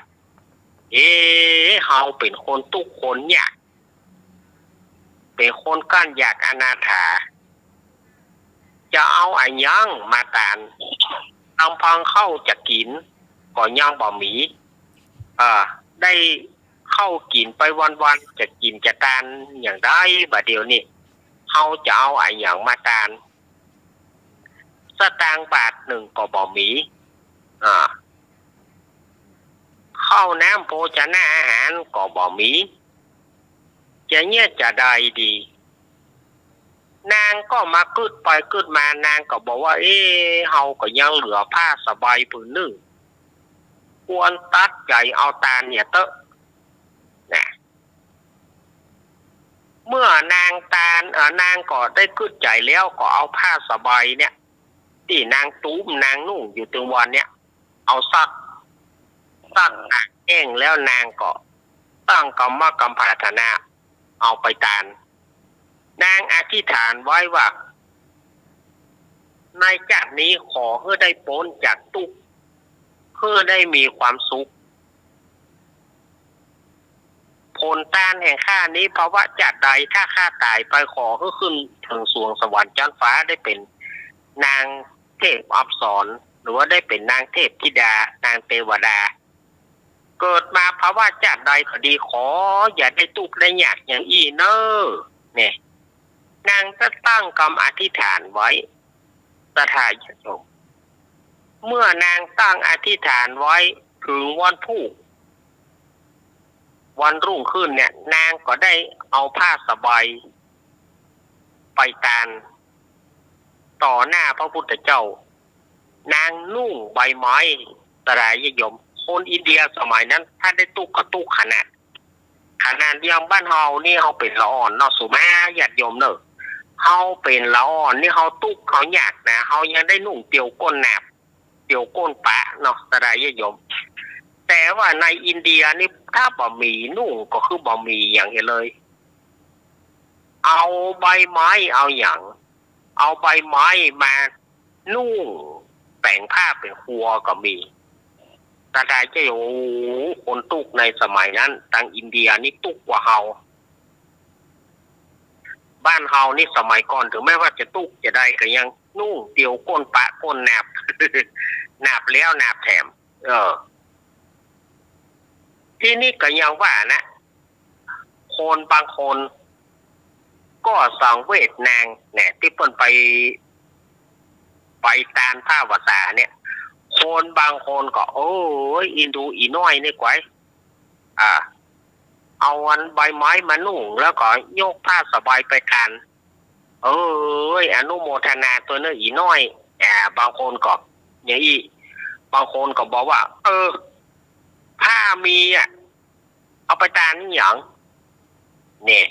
เฮาเป็นคนทุกคนเนี่ยเป็นคนก้านอยากอนาถาจะเอาอันยังมาตานลำพังเข้าจะกินก็ยังบ่มีได้เข้ากินไปวันๆจะกินจะตานอย่างได้บัดเดียวนี่เฮาจะเอาอันยังมาตานสตางค์บาทหนึ่งก็บ่มีเข้าน้ำโภชนาอาหารก็บ่มีจะเนี่ยจะได้ดีนางก็มากึดไปกึดมานางก็บอกว่าเฮาก็ยังเหลือผ้าสบายผืนหนึ่งควรตัดใจเอาตาเนี่ยเตอะนะเมื่อนางตาลนางก็ได้กึดใจแล้วก็เอาผ้าสบายเนี่ยที่นางตุ้มนางนุ่งอยู่ถึงวันเนี่ยเอาซักแห้งแล้วนางก็ตั้งกรรมปรารถนาเอาไปตานนางอธิษฐานไว้ว่าในจากนี้ขอให้ได้พ้นจากทุกข์เพื่อได้มีความสุขผลตานแห่งข้านี้เพราะว่าจากใดถ้าข้าตายไปขอให้ขึ้นถึงสวงสวรรค์ชั้นฟ้าได้เป็นนางเทพอัปสรหรือว่าได้เป็นนางเทพธิดานางเทวดาเกิดมาเพราะว่าจากใดก็ดีขออย่าได้ทุกข์ได้ยากอย่างอีเนอเนี่ยนางก็ตั้งกรรมอธิษฐานไว้สถาญชมเมื่อนางตั้งอธิษฐานไว้ถึงวันผูกวันรุ่งขึ้นเนี่ยนางก็ได้เอาผ้าสบายไปตานต่อหน้าพระพุทธเจ้านางนุ่งใบไม้สลายยมคนอินเดียสมัยนั้นถ้าได้ตุกก็ตุกขนาดเดียวบ้านเฮานี่เฮาเป็นละอ่อนเนาะสุมาญาติโยมเนอะเฮาเป็นละอ่อนนี่เฮาตุกเขาอยากนะเฮายังได้นุ่งเตียวก้นแหนบเตียวก้นปะเนาะสลายยมแต่ว่าในอินเดียนี่ถ้าบ่มีนุ่งก็คือบ่มีอย่างนี้เลยเอาใบไม้เอาใบไม้มานุ่งแต่งผ้าเป็นครัวก็มีตาได้จะโอ้คนตุกในสมัยนั้นทางอินเดียนี่ตุกกว่าเฮาบ้านเฮานี่สมัยก่อนถึงแม้ว่าจะตุกจะได้ก็ยังนุ่งเตียวก้นปะก้นแนบ แนบแล้วแนบแถมที่นี่ก็ยังว่านะคนบางคนก็สังเวชนางเนี่ยที่เพิ่นไปตานผ้าวสาเนี่ยคนบางคนก็โอ้ยอินดูอีน้อยนี่กว่าเอาวันใบไม้มานุ่งแล้วก็โยกผ้าสบายไปกันอนุโมทนาตัวเนื้ออีน้อยบางคนก็อย่างนี้บางคนก็บอกว่าผ้ามีเอาไปตานนี่หยังเนี่ย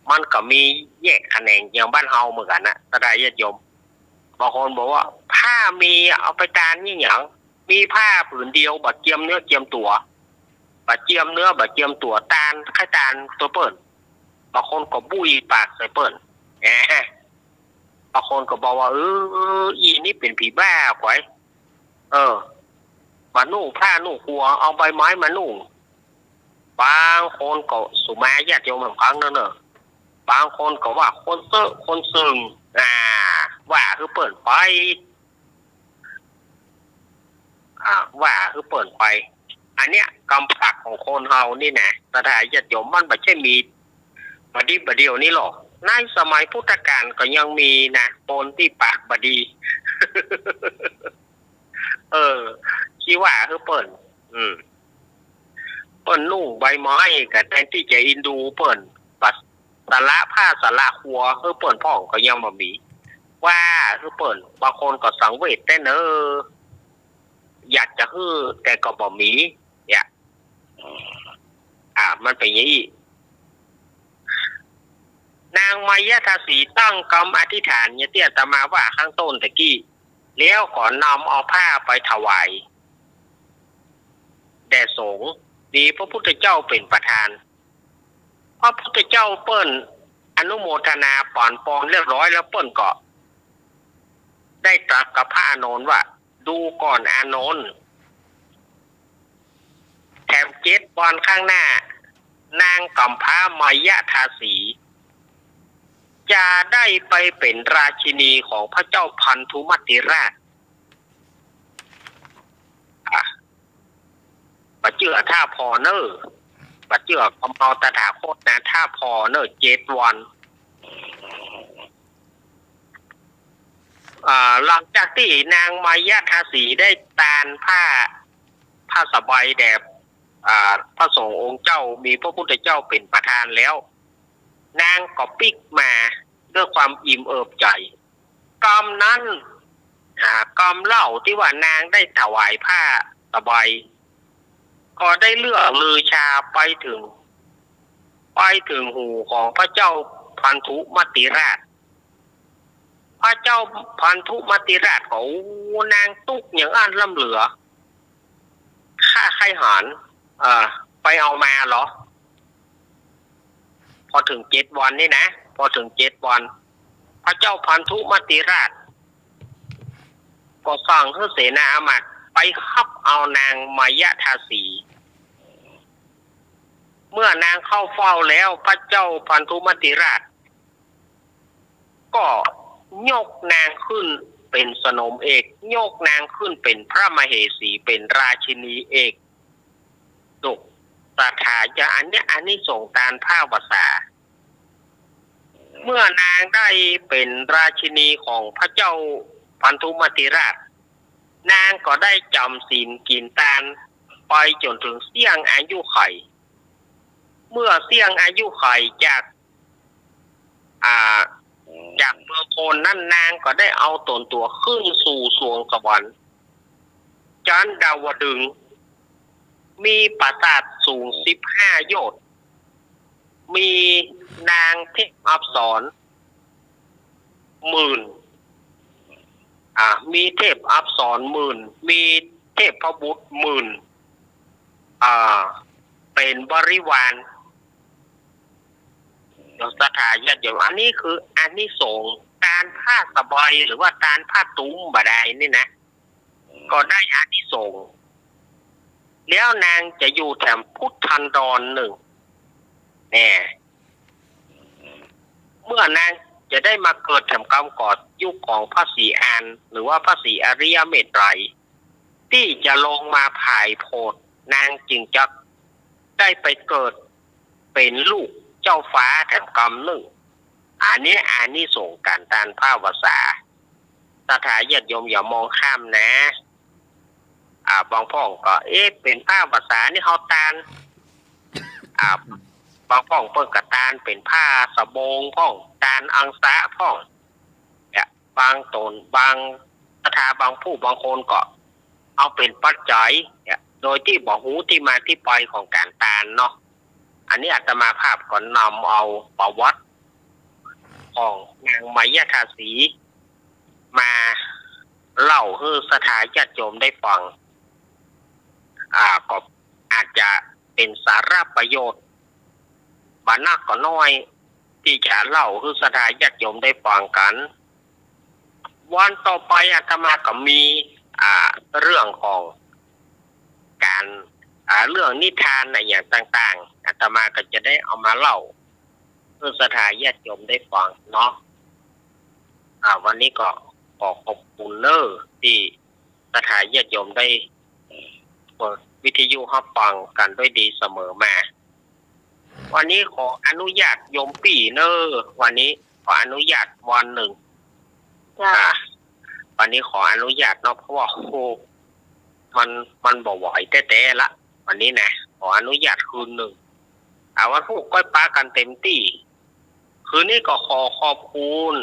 มันก็มีแยกแขนงอย่างบ้านเฮาเหมือนกันนะตาได้ญาติโยมบางคนบอกว่าผ้ามีเอาไปตานนี่หยังมีผ้าผืนเดียวบัดเจียมเนื้อเจียมตัวบัดเจียมเนื้อบัดเจียมตัวตานไข่ตานตัวเปิ้นบางคนก็บุยปากใส่เปิ้นบางคนก็บอกว่าอีนี่เป็นผีบ้าไว้มานุ่งผ้านุ่งครัวเอาใบไม้มานุ่งบางคนก็สุมาญาติโยมเหมือนกันเนอะบางคนก็ว่าคนเซอะคนซึงว่าคือเปิดไปว่าคือเปิดไปอันเนี้ยกำผักของคนเฮานี่นะสถานญาติโยมมันไม่ใช่มีบดีบเดียวนี่หรอกในสมัยพุทธกาลก็ยังมีนะปนที่ปากบดีคิดว่าคือเปิดเปิ้นนุ่งใบไม้กับแทนที่จะอินดูเปิ้นปัสสาระผ้าสาระครัวเปิ้นพ่องก็ยังบ่มีว่าเปิ้นบางคนก็สังเวชแต่อยากจะแต่ก็บ่มีเนี่ยมันเป็นอย่างนี้ นางมายาทาสีตั้งกรรมอธิษฐานเนี่ยที่อาตมาว่าข้างต้นตะกี้แล้วก่อนนำเอาผ้าไปถวายแด่สงฆ์มีพระพุทธเจ้าเป็นประธานพระพุทธเจ้าเปิ้นอนุโมทนาปอนปอนเรียบร้อยแล้วเปิ้นก็ได้ตรัสกับพระอานนท์ว่าดูก่อนอานนท์แถม7 วันข้างหน้านางกำพร้ามายาทาสีจะได้ไปเป็นราชินีของพระเจ้าพันธุมัตติราชบัดเจือท่าพอเนอร์บัดเจือกำเปาตถาคตนะท่าพอเนอร์7 วันหลังจากที่นางมายาทาสีได้ตานผ้าสบายแด่พระสงฆ์องค์เจ้ามีพระพุทธเจ้าเป็นประธานแล้วนางก็ปิกมาด้วยความอิ่มเอิบใจกรรมนั้นกรรมเล่าที่ว่านางได้ถวายผ้าสบายก็ได้เลื่อลือชาไปถึงหูของพระเจ้าพันธุมัตติราชพระเจ้าพันธุมัตติราชก็นางตุกอย่างอันล่ำเหลือข้าใครหารไปเอามาเหรอพอถึง7 วันนี่นะพอถึง7 วันพระเจ้าพันธุมัตติราชก็สั่งให้เสนาอามาตย์ไปคับเอานางมายาทาสีเมื่อนางเข้าเฝ้าแล้วพระเจ้าพันธุมัตติราชก็ยกนางขึ้นเป็นสนมเอกยกนางขึ้นเป็นพระมเหสีเป็นราชินีเอกดุสถาจะอันนี้ส่งตามภาพภาษาเมื่อนางได้เป็นราชินีของพระเจ้าพันธุมัตติราชนางก็ได้จำศีลกินทานไปจนถึงเสี่ยงอายุไขเมื่อเสี่ยงอายุไขจากเมืองโพนนั่นนางก็ได้เอาตนตัวขึ้นสู่สวงสวรรค์จันดาวดึงมีปราสาทสูง15 โยชน์มีนางเทพอัปสร10,000มีเทพอัปสร10,000มีเทพพบุตร10,000เป็นบริวารสถาญาติโยมอันนี้คืออานิสงส์การผ้าสบายหรือว่าการผ้าตุ้มบาดายนี่นะก็ได้อานิสงส์แล้วนางจะอยู่แถมพุทธันดร1เนี่ยเมื่อนางจะได้มาเกิดแถมกรรมก่อนยุคของพระศรีอานหรือว่าพระศรีอริยเมตไตรที่จะลงมาผ่ายโพธิ์นางจึงจะได้ไปเกิดเป็นลูกเจ้าฟ้าแถมกรรม1อันนี้ส่งการตานผ้าภาษาสถาญาติโยมอย่ามองข้ามนะบางพ่องก็เป็นผ้าภาษานี่เขาตานบางพ่องเปิ้นกระตานเป็นผ้าสบงพ่องตานอังสะพ่องบางตนบางสถาบางผู้บางคนก็เอาเป็นปัจจัยโดยที่บอกหูที่มาที่ไปของการตานเนาะอันนี้อาตมาภาพก็นำเอาประวัติของนางมายาทาสีมาเล่าให้สถาญาติโยมได้ฟังก็อาจจะเป็นสาระประโยชน์บานักก็น้อยที่จะเล่าให้สถาญาติโยมได้ฟังกันวันต่อไปอาตมาก็มีเรื่องของการเรื่องนิทานอย่างต่างๆอาตมาก็จะได้เอามาเล่าให้สถาญาติโยมได้ฟังเนาะวันนี้ก็ขอขอบคุณที่สถาญาติโยมได้เปิดวิทยุรับฟังกันด้วยดีเสมอมาวันนี้ขออนุญาตโยมปี่วันนี้ขออนุญาตวันหนึ่งวันนี้ขออนุญาตเนาะเพราะว่ามันบ่ไหวแต่ละวันนี้นะขออนุญาตคืนหนึ่งวันพวกก้อยปลากันเต็มที่คืนนี้ก็ขอขอบคุณ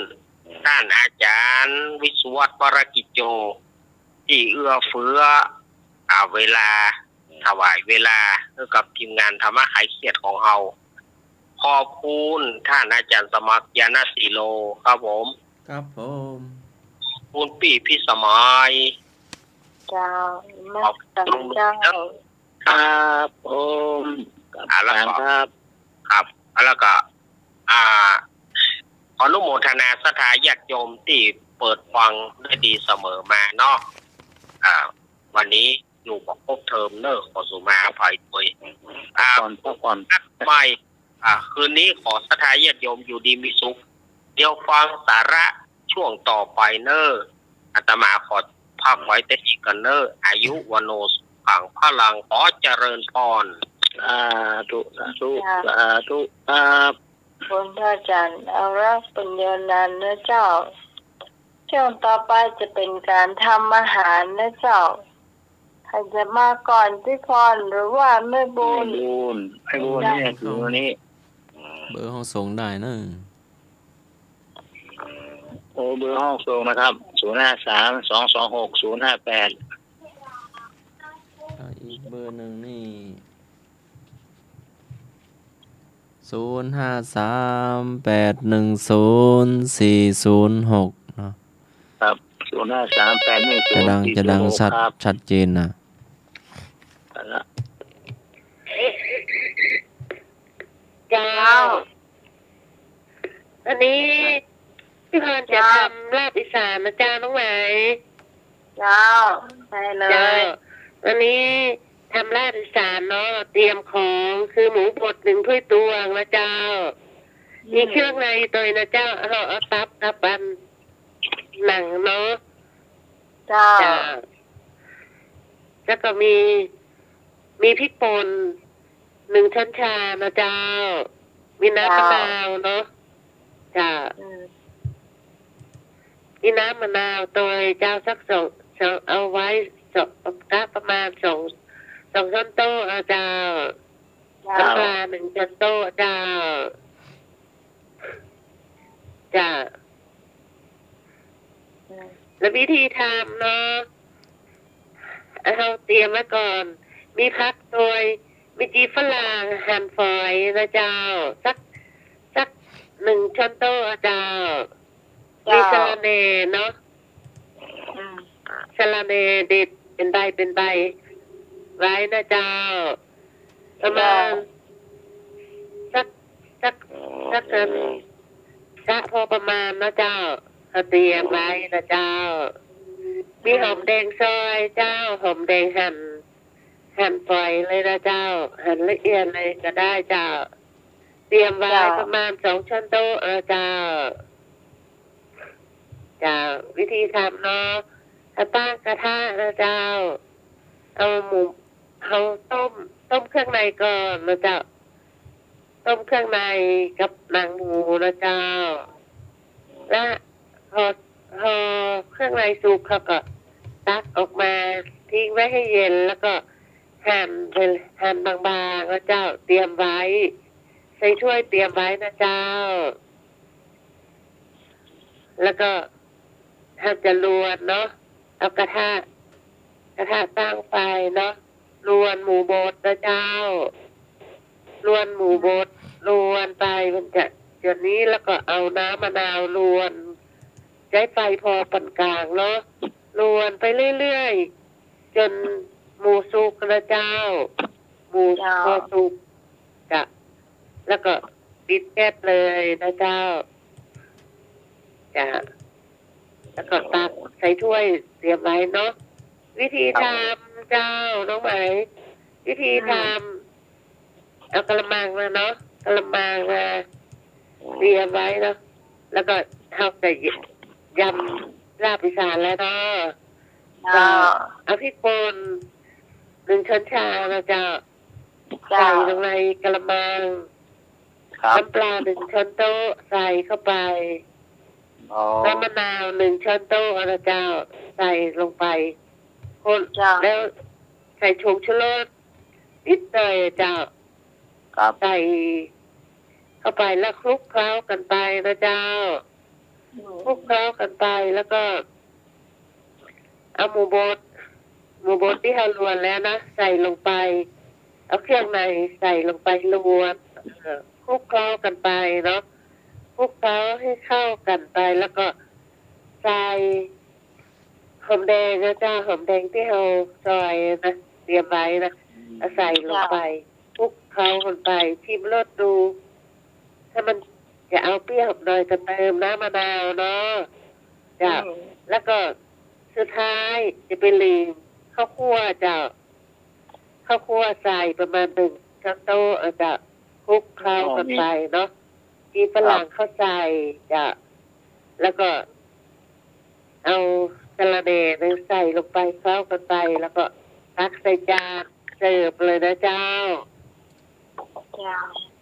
ท่านอาจารย์วิศวัตวรกิจโจที่เอื้อเฟื้อเวลาถวายเวลาให้กับทีมงานธรรมะขายเครียดของเราข ขอบคุณท่านอาจารย์สมัครยานาสีโลครับผม ครับผม คุณปี่พี่สมัย เจ้ามาสังเจ้า ครับผมกับ แล้ว การ ก็ ครับ ครับแล้วก็ ขออนุโมทนาศรัทธาญาติโยมที่เปิดฟังได้ดีเสมอมาเนาะวันนี้อยู่กับพบเทอมเนอะขอสุมาอภัยด้วย ก่อน นัดใหม่คืนนี้ขอศรัทธาญาติโยมอยู่ดีมีสุขเดี๋ยวฟังสาระช่วงต่อไปเนอะอาตมาขอพักไว้แต่อีกกันเนอะอายุวันโนสุขังพลังขอเจริญพร สาธุครับ คุณพระอาจารย์เอารักปัญญานันต์นะเจ้าช่วงต่อไปจะเป็นการทำอาหารนะเจ้าใครจะมาก่อนพี่พรหรือว่าแม่บุญ ไอ้บุญเนี่ยคือวันนี้ เบอร์ห้องส่งได้นะ โอ้เบอร์ห้องส่งนะครับ053-226-058อีกเบอร์หนึ่งนี่053810406เนาะ ครับ053-810-406 จะดังชัด ครับ ชัดเจนนะ เจ้าอันนี้พี่พรจะทำลาบอีสานนะเจ้าน้องไหม เจ้าใช่เล เจ้าย วันนี้ทำลาบอีสานเนาะเตรียมของคือหมูบด1 ถ้วยตวงนะเจ้ามีเครื่องในตัวนะเจ้าเอาตับกับอันหนังเนาะ เจ้า จ้าแล้วก็มีพริกป่น1 ช้อนชานะเจ้ามีน้ำมะนาวเนาะจ้า มีน้ำมะนาวตัวเจ้าสักสองเอาไว้ประมาณสองช้อนโต๊ะอาเจ้าน้ำปลา1 ช้อนโต๊ะเจ้าจ้าแล้ววิธีทำเนาะเราเตรียมไว้ก่อนมีผักโดยมีจีฝรั่งหั่นฝอยนะเจ้าสัก1 ช้อนโต๊ะเจ้ามีสะระแหน่เนาะสะระแหน่เด็ดเป็นใบไว้นะเจ้าประมาณสักพอประมาณนะเจ้าเอาเตรียมไว้นะเจ้ามีหอมแดงซอยเจ้าหอมแดงหั่นฝอยเลยนะเจ้าหั่นละเอียดเลยก็ได้เจ้าเตรียมไว้ประมาณ2 ช้อนโต๊ะเจ้าจ้าวิธีทำเนาะถ้าตั้งกระทะนะเจ้าเอาต้มเครื่องในก่อนนะเจ้าต้มเครื่องในกับหนังหมูนะเจ้าและพอเครื่องในสุกเขาก็ตักออกมาทิ้งไว้ให้เย็นแล้วก็หั่นบางๆนะเจ้าเตรียมไว้ใส่ถ้วยเตรียมไว้นะเจ้าแล้วก็ถ้าจะลวนเนาะเอากระทะตั้งไฟเนาะลวนหมูบดนะเจ้าลวนหมูบดลวนไปมันจะจุดนี้แล้วก็เอาน้ำมะนาวลวนใช้ไฟพอปานกลางเนาะลวนไปเรื่อยๆจนหมูสุกนะเจ้าหมูพอสุกจ้ะแล้วก็ปิดแก๊สเลยนะเจ้าจ้ะแล้วก็ตักใส่ถ้วยเตรียมไว้เนาะวิธีทำเจ้าน้องไหมวิธีทำเอากระมังมาเนาะกระมังมาเตรียมไว้เนาะแล้วก็เอาใส่ยำลาบอีสานแล้วเนาะเอาพริกป่น1 ช้อนชานะเจ้าใส่ลงในกระมังน้ำปลา1 ช้อนโต๊ะใส่เข้าไปน้ำมะนาว1 ช้อนโต๊ะนะเจ้าใส่ลงไปคนแล้วใส่ผงชูรสนิดหน่อยเจ้าใส่เข้าไปแล้วคลุกเคล้ากันไปนะเจ้าคลุกเคล้ากันไปแล้วก็เอาหมูบดที่เราลวนแล้วนะใส่ลงไปเอาเครื่องในใส่ลงไปลวน คลุกเคล้ากันไปเนาะคลุกเคล้าให้เข้ากันไปแล้วก็ใส่หอมแดงนะจ้าหอมแดงที่เราซอยนะเตรียมไว้นะเอาใส่ลงไปคลุกเคล้ากันไปชิมรสดูถ้ามันจะเอาเปรี้ยวหน่อยก็เติมน้ำมะนาวเนาะจ้าแล้วก็สุดท้ายจะไปลืมข้าวคั่วจ้าข้าวคั่วใส่ประมาณ1 ช้อนโต๊ะจะคลุกเคล้ากันไปเนาะที่ฝรั่งเข้าใส่จ้าแล้วก็เอาสะระแหน่ใส่ลงไปเคล้ากันไปแล้วก็ตักใส่จานเสิร์ฟเลยนะเจ้า จ้า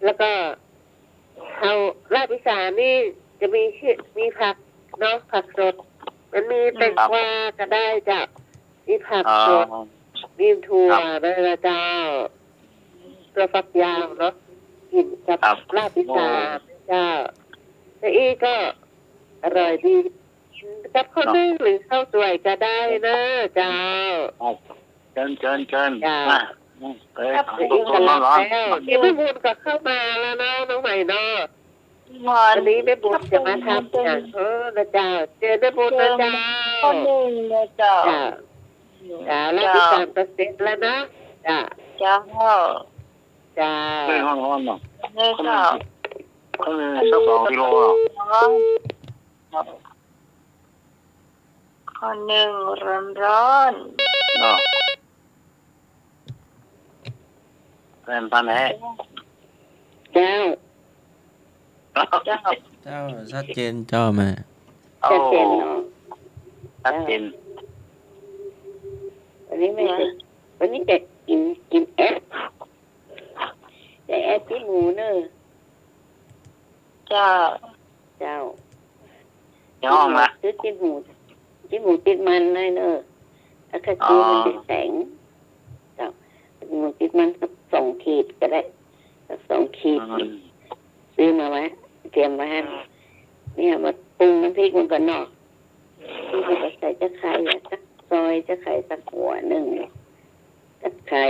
แล้วก็เอาลาบอีสานนี่จะมีผักเนาะผักสดมันมีแตงกวาก็ได้จ้ะมีผักสดมีถั่วด้วยนะเจ้าตัวฝักยาวเนาะกินกับลาบอีสานเจ้าแต่อีก็อร่อยดีกินกับข้าวนึ่งหรือข้าวสวยก็ได้นะเจ้า เชิญจ้า มาเอ้ย แต่ ต้ อี ม ก็รับ ร้อน แล้วเดี๋ยวแม่บุญก็เข้ามาแล้วนะน้องใหม่เนาะ งอน วันนี้แม่บุญจะมาทำอย่างนะเจ้าเจอแม่บุญนะเจ้า คนหนึ่งนะเจ้า จ้าจ้าแล้วที่3%แล้วนะจ้า เจ้า จ้า เฮ้ยร้อนเนาะ เนี่ยเจ้า เขาเลยสัก2 กิโลอ่ะ คนหนึ่งร้อน เนาะเป็นปันแห่ เจ้า ๆเจ้า เจ้าชัดเจนเจ้าแม่ จะเจ็นเนาะ ชัดเจน วันนี้จะกินแอปจะแอปที่หมูเนอะ เจ้า เจ้า ในห้องนะ ซื้อกินหมูติดมันเลยเนอะแล้วก็ซื้อมันเป็นแสงเจ้าหมูติดมันสัก2 ขีดก็ได้สัก2 ขีดซื้อมาไว้เตรียมไว้ให้เนี่ยมาปรุงน้ำพริกมันก่อนเนาะที่มันก็ใส่จะไข่สักซอยจะไข่สักหัวหนึ่งจะไข่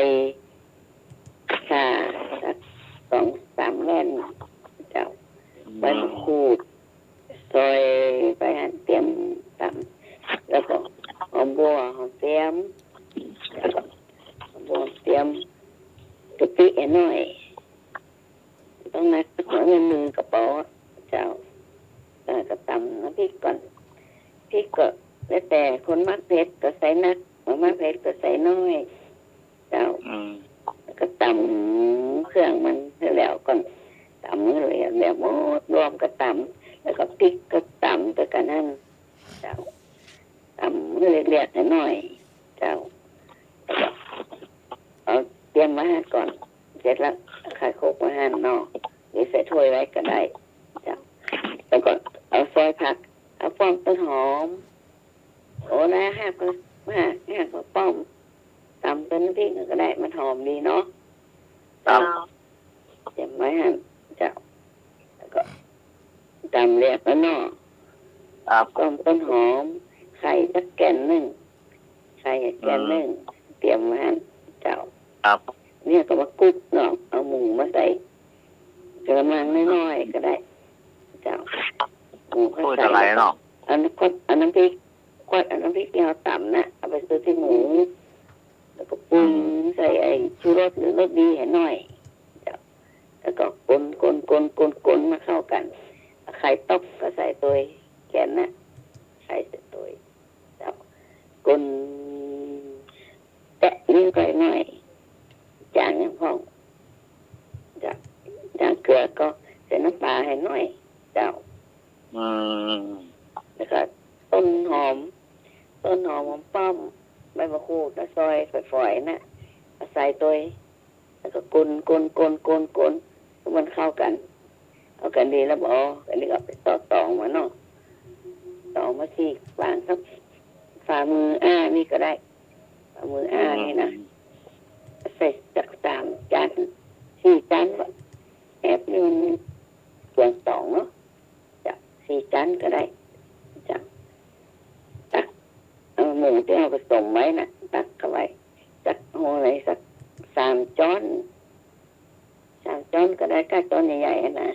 ข่าสัก2-3 แล่นเจ้าใบมะกรูดซอยไปหั่นเตรียมตำแล้วก็หอมบัวหอมเตรียมแล้วก็หอมบัวเตรียมกะปิหน่อยต้องนัดหัวมือกระเป๋าเจ้าก็ตำน้ำพริกก่อนพริกก็แล้วแต่คนมักเผ็ดก็ใส่นักมักเผ็ดก็ใส่น้อยเจ้าแล้วก็ตำเครื่องมันแล้วก่อนตำเลยแล้วหมดรวมก็ตำแล้วก็พริกก็ตำไปกันนั่นเจ้าตำเรียกๆหน่อยเจ้าแล้วก็เอาเตรียมมาให้ก่อนเสร็จแล้วไข่โคกมาให้นอกหรือใส่ถ้วยไว้ก็ได้เจ้าแล้วก็เอาซอยผักเอาป้อมต้นหอมโอ้นะหักก็ป้อมตำเป็นพริกก็ได้มันหอมดีเนาะ เจ้า เตรียมไว้ให้เจ้าแล้วก็ตำเรียบแล้วเนาะป้อมต้นหอมไข่สักแก่นหนึ่งไข่แก่นหนึ่งเตรียมไว้ให้เจ้า ครับ เนี่ยก็มากุ๊บเนาะเอาหมูมาใส่กระมังน้อยๆก็ได้เจ้าหมูก็ พูด ใส่ อะไรเนาะ อันน้ำพริกที่เราตำนะเอาไปซื้อที่หมูแล้วก็ปรุงใส่ไอ้ชูรสหรือรสดีให้หน่อยเจ้าแล้วก็กลมาเข้ากันไข่ต้มก็ใส่ตัวแกนนะไข่ใส่ตัวเจ้ากลแตะนิ้วไก่หน่อยจางยังพองจ้ะจางเกลือก็ใส่น้ำปลาให้หน่อยเจ้าแล้วก็ต้นหอมป้อมใบมะกรูดแล้วซอยฝอยๆนะใส่ตัวแล้วก็กลมันเข้ากันเอากันดีแล้วอันนี้ก็ไปตองมาเนาะตองมาที่วางสักฝ่ามือนี่ก็ได้ฝ่ามือนี่นะใส่สัก3 จาน 4 จานวะแอบนี่มันเปลืองตองเนาะจะ4 จานก็ได้จะตักเอาหมูที่เราผสมไว้นะตักเข้าไว้สักหัวอะไรสัก3 ช้อน จอนก็ได้กาจอนใหญ่ๆนะ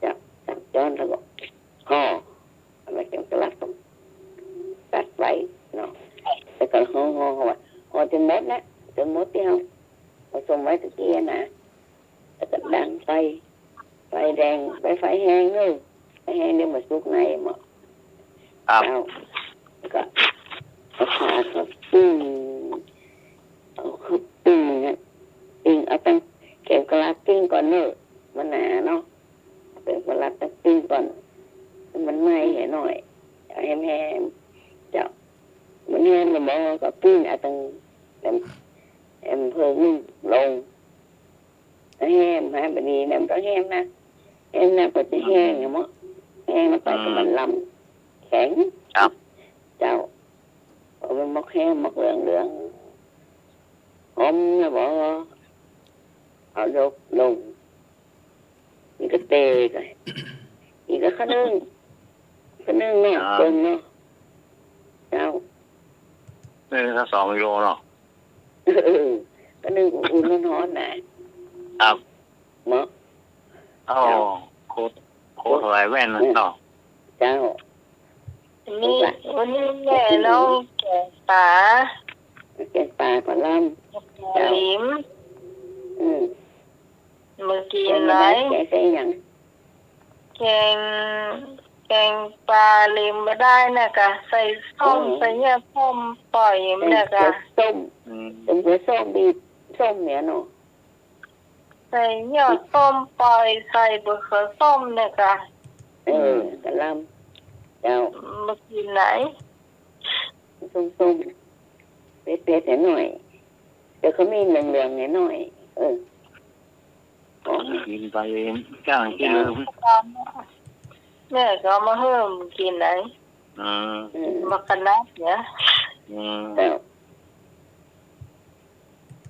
จับจอนแล้วก็ห่ออะไรกันกระลัดก็ตัดไว้เนาะแล้วก็ห่อจนหมดนะจนหมดที่เราผสมไว้ตะกี้นะแล้วก็ดังไฟแดงไฟแห้งเลยไฟแห้งเดี๋ยวมาสุกในหมด ครับ แล้วก็เอาขาเขาปิ้งเอาเขาปิ้งนะปิ้งเอาตั้งเก็บกระลาปิ้งก่อนเนอะมันหนาเนาะเป็นกระลาตั้งปิ้งก่อนมันไหม้หน่อยเอาแห้มๆเจ้ามันแห้มแล้วมองก็ปิ้งเอาตั้งแอมเพิ่มลงแห้มแบบนี้เนี่ยมันต้องแห้มนะแห้มนะก็จะแห้งอย่างมั้งแห้งแล้วไปก็มันลำแข็ง ครับ เจ้าเอาไปมกแห้งมกเหลืองหอมนะบอกเอาลงนี่ก็เตะกันนี่ก็ขนึงเนาะเบิ่งเนาะเจ้า นี่ถ้า2 โลเนาะ ขนึงอุ่นร้อนๆนะครับ เนาะ อ๋อโคตรถวายแว่นเนาะ เจ้า นี่วันนี้แม่น้องแกงป่า แกงปลาปลาล่ หลิม ำ เมื่อกี้ แกง ไหน แกงใส่หยัง แกงปลาลิมมาได้นะคะใส่ส้มใส่เนื้อส้มปล่อยมันนะคะ ส้ม อืม เป็นหัวส้มดีส้มเนี่ยเนาะ ใส่เนื้อส้มปล่อยใส่บะเขือส้มนะคะ กะลำเจ้า เมื่อกี้ไหน ส้มเผ็ดๆหน่อยเดี๋ยวเขามีเหลืองๆหน่อยหอม กินไปจ้างกิน แม่ก็เอามาเพิ่มกินไหน อืม มากันนัดเนี่ย อืม เจ้า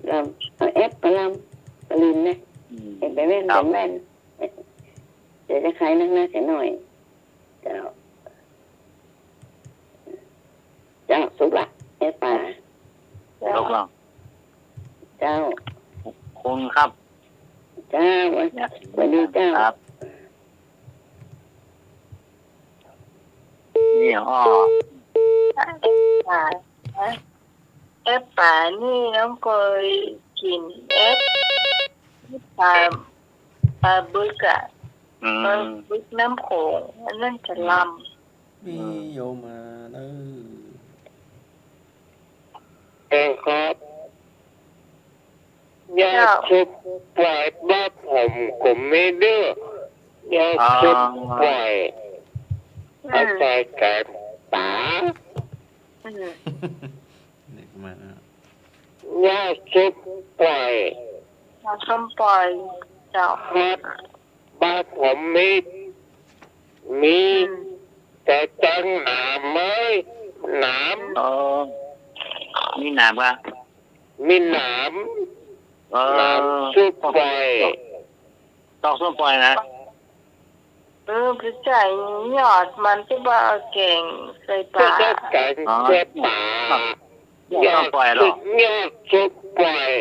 ลำเอาแอปกะลำกะลินนะเห็นไปแม่นเดี๋ยวจะขายนักๆหน่อยเจ้าสุกละแอปป่า ลกเนาะ เจ้า คุณครับ เจ้าวันนี้เจ้า ครับนี่อ๋อ เอฟป่านี่น้องเคยกินเอฟปลาบึกอะ อื ปลาม บึกน้ำโขงอันนั้นจะล มีโยมาเนอ ครับอยากจะปล่อยบ้าผมผมไม่เด้ออยากจะปล่อย ำ เอาใจกับป๋า เด็กมาแล้ว อยากจะปล่อย มาส้มปล่อยเจ้า ครับบ้าผมมีแต่จังหนามไหมหนาม เออนี่หนามปะ มีหนาม หนามสุดปล่อย ต้องส้มปล่อยนะ พี่ใจหยอดมันที่ว่าเอาเก่งใส่ป ก็ ลา จะกันเจ็บป่า ไม่ต้องปล่อยหรอก อยากจะปล่อย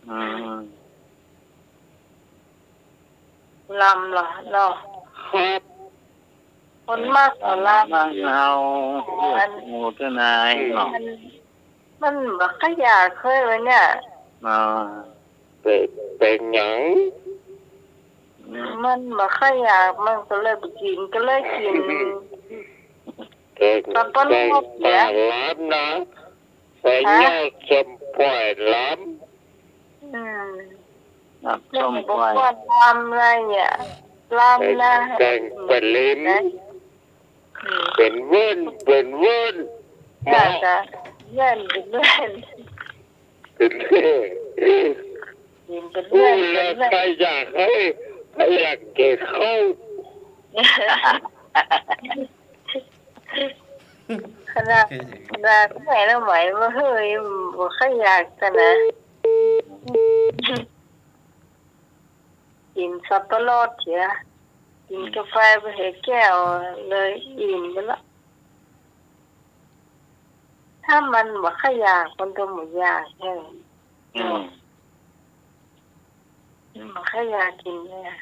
อืม ลำเหรอเนาะ ครับ คนมากกว่าลำ บ้านเราหมูทนายเนาะ มันแบบขยะเคยไว้เนี่ย อ่า เป็นหยัง มันแบบขยะมันก็เลยไปกินก็เลยกิน เป็น ตอนต้น เป็น งบเนี่ย ป่าล้ำนะแต่อยากจะปล่อยล้ อืม ครับ เรื่อ ส้ ง ม บ ป อก ล่อย ว่าลำอะไรเนี่ยลำนะ ำเป็นลิ้ม อืม เป็นเว้นน่านะ จะเล่นเป็นเล่น เป็นเล่น กินเป็น พู เล่ ด น แล้ เป็ วน เล่น ใครอยากให้เก็บเข้า ขนาดแม่แล้วไหมว่าเฮ้ยบอกขยะกันนะกินสับปะรดเสียกินกาแฟไปเห็ดแก้วเลยอิ่มไปละถ้ามันบอกขยะคนก็หมดยากใช่ไหม อืม มันแค่อยากกินเนี่ย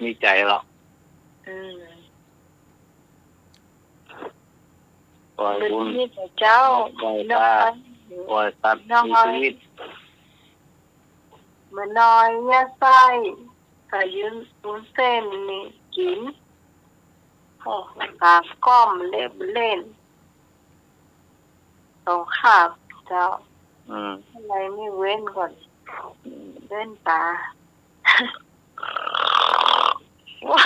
มีใจหรอก ปล่อย เป็น บุญ ที่พระเจ้า ปล่อย น้อ ตาย ปล่อยสัตว์มีชีวิต เมื่อน้อยเนี่ยไส้ก็ยืนสูนเส้นนี่กินโอ้กาก้อมเล่นตรงขาบเจ้า อะไรไม่เว้นก่อนเว้นตาว้า